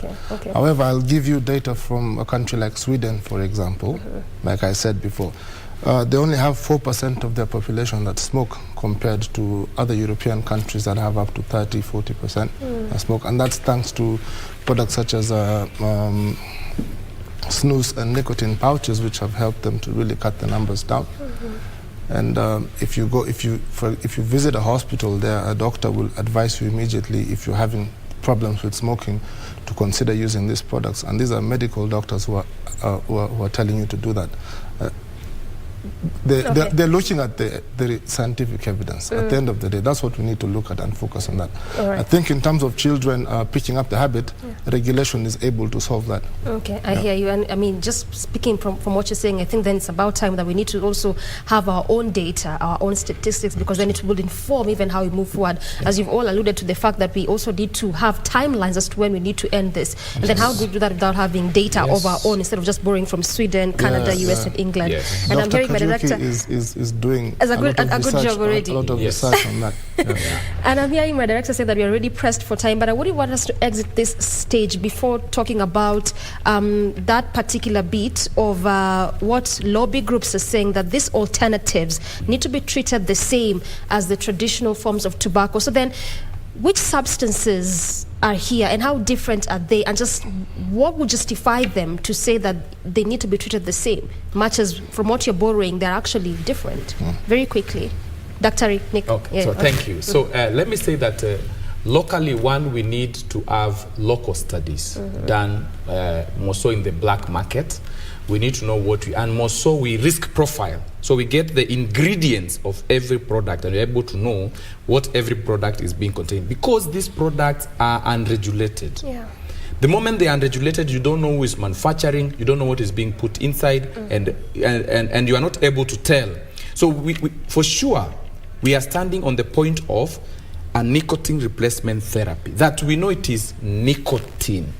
However, I'll give you data from a country like Sweden, for example. Like I said before, they only have 4% of their population that smoke, compared to other European countries that have up to 30-40% that smoke. And that's thanks to products such as snus and nicotine pouches, which have helped them to really cut the numbers down. And if you visit a hospital there, a doctor will advise you immediately, if you're having problems with smoking, to consider using these products. And these are medical doctors who are telling you to do that. They're looking at the scientific evidence. At the end of the day, that's what we need to look at and focus on that. I think in terms of children picking up the habit, regulation is able to solve that. I hear you. And I mean, just speaking from what you're saying, I think then it's about time that we need to also have our own data, our own statistics, because then it will inform even how we move forward. As you've all alluded to the fact that we also need to have timelines as to when we need to end this. And then how do we do that without having data of our own, instead of just borrowing from Sweden, Canada, US, and England? And I'm hearing my director is doing a good job already. A lot of research on that. And I'm hearing my director say that we are already pressed for time, but I wouldn't want us to exit this stage before talking about that particular bit of what lobby groups are saying, that these alternatives need to be treated the same as the traditional forms of tobacco. So then, which substances are here, and how different are they, and just what would justify them to say that they need to be treated the same, much as from what you're borrowing, they're actually different? Very quickly, Dr. Nick. Okay, so thank you. So let me say that locally, we need to have local studies done more so in the black market. We need to know what and more so we risk profile. So we get the ingredients of every product and we're able to know what every product is being contained, because these products are unregulated. Yeah. The moment they are unregulated, you don't know who is manufacturing, you don't know what is being put inside, and you are not able to tell. So we for sure, we are standing on the point of a nicotine replacement therapy, that we know it is nicotine.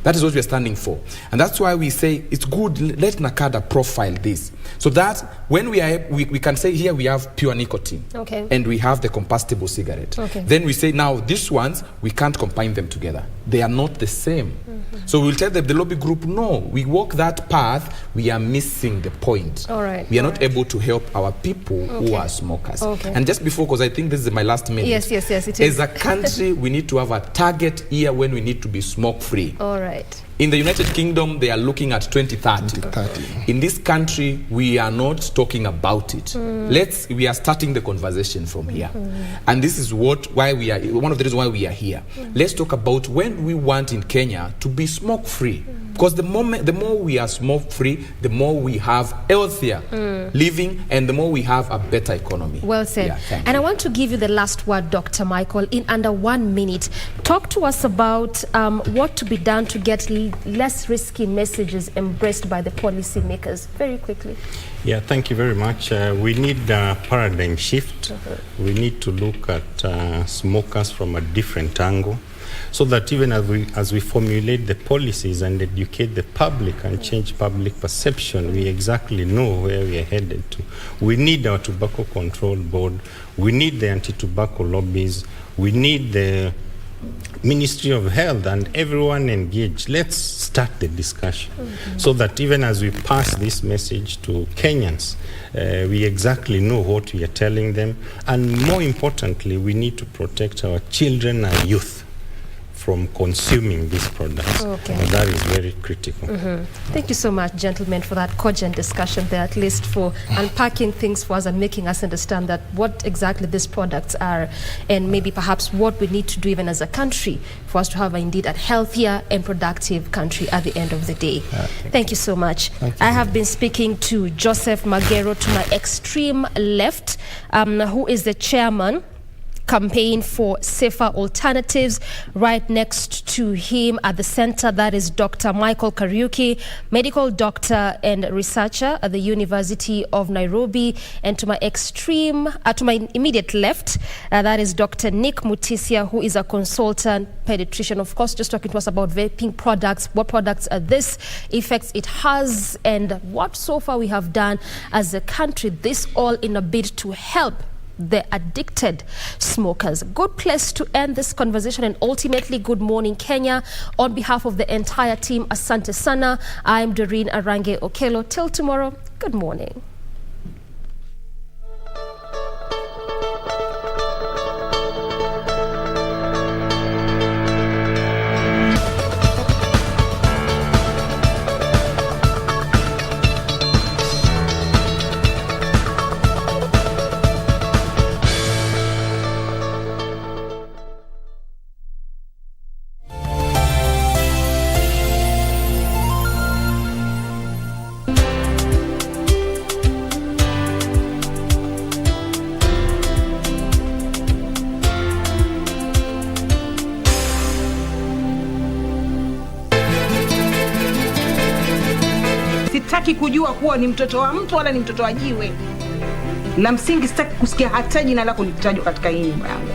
That is what we are standing for. And that's why we say it's good, let NACADA profile this. So that when we can say here we have pure nicotine. Okay. And we have the combustible cigarette. Okay. Then we say now these ones, we can't combine them together. They are not the same. So we'll tell the lobby group, no, we walk that path, we are missing the point. All right. We are not able to help our people who are smokers. Okay. And just before, because I think this is my last minute. Yes, it is. As a country, we need to have a target year when we need to be smoke-free. All right. In the United Kingdom, they are looking at 2030. In this country, we are not talking about it. We are starting the conversation from here. And this is one of the reasons why we are here. Let's talk about when we want in Kenya to be smoke-free. Because the more we are smoke-free, the more we have healthier living, and the more we have a better economy. Well said. Yeah, and I want to give you the last word, Dr. Michael, in under 1 minute. Talk to us about what to be done to get less risky messages embraced by the policymakers. Very quickly. Yeah, thank you very much. We need a paradigm shift. We need to look at smokers from a different angle, so that even as we formulate the policies and educate the public and change public perception, we exactly know where we are headed to. We need our tobacco control board. We need the anti-tobacco lobbies. We need the Ministry of Health and everyone engaged. Let's start the discussion so that even as we pass this message to Kenyans, we exactly know what we are telling them. And more importantly, we need to protect our children and youth from consuming these products. Okay. That is very critical. Thank you so much, gentlemen, for that cogent discussion there, at least for unpacking things for us and making us understand that what exactly these products are, and maybe perhaps what we need to do even as a country for us to have indeed a healthier and productive country at the end of the day. Thank you so much. I have been speaking to Joseph Magero to my extreme left, who is the chairman campaign for safer alternatives. Right next to him at the center, that is Dr. Michael Kariuki, medical doctor and researcher at the University of Nairobi. And to my to my immediate left, that is Dr. Nick Mutisia, who is a consultant pediatrician, of course, just talking to us about vaping products, what products are this, effects it has, and what so far we have done as a country, this all in a bid to help the addicted smokers. Good place to end this conversation, and ultimately good morning, Kenya. On behalf of the entire team, asante sana. I'm Doreen Arange Okelo. Till tomorrow, good morning. Sitaki kujua kuwa ni mtoto wa mtu wala ni mtoto wa jiwe. La msingi sitaki kusikia hata jina lako likitajwa katika hii nyumba yangu.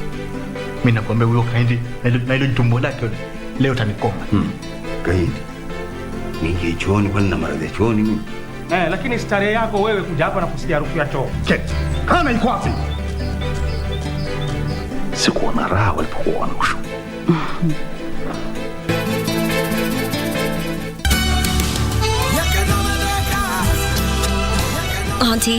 Mimi nakwambia huyo Kaindi na ile tumbo lake leo tanikoma. Kaindi. Ninge chooni kwani na maradhi chooni mimi. Lakini starehe yako wewe kuja hapa na kusikia harufu ya choo. Keti. Kana iko wapi? Sikuwa na raha walipokuwa wanakushu.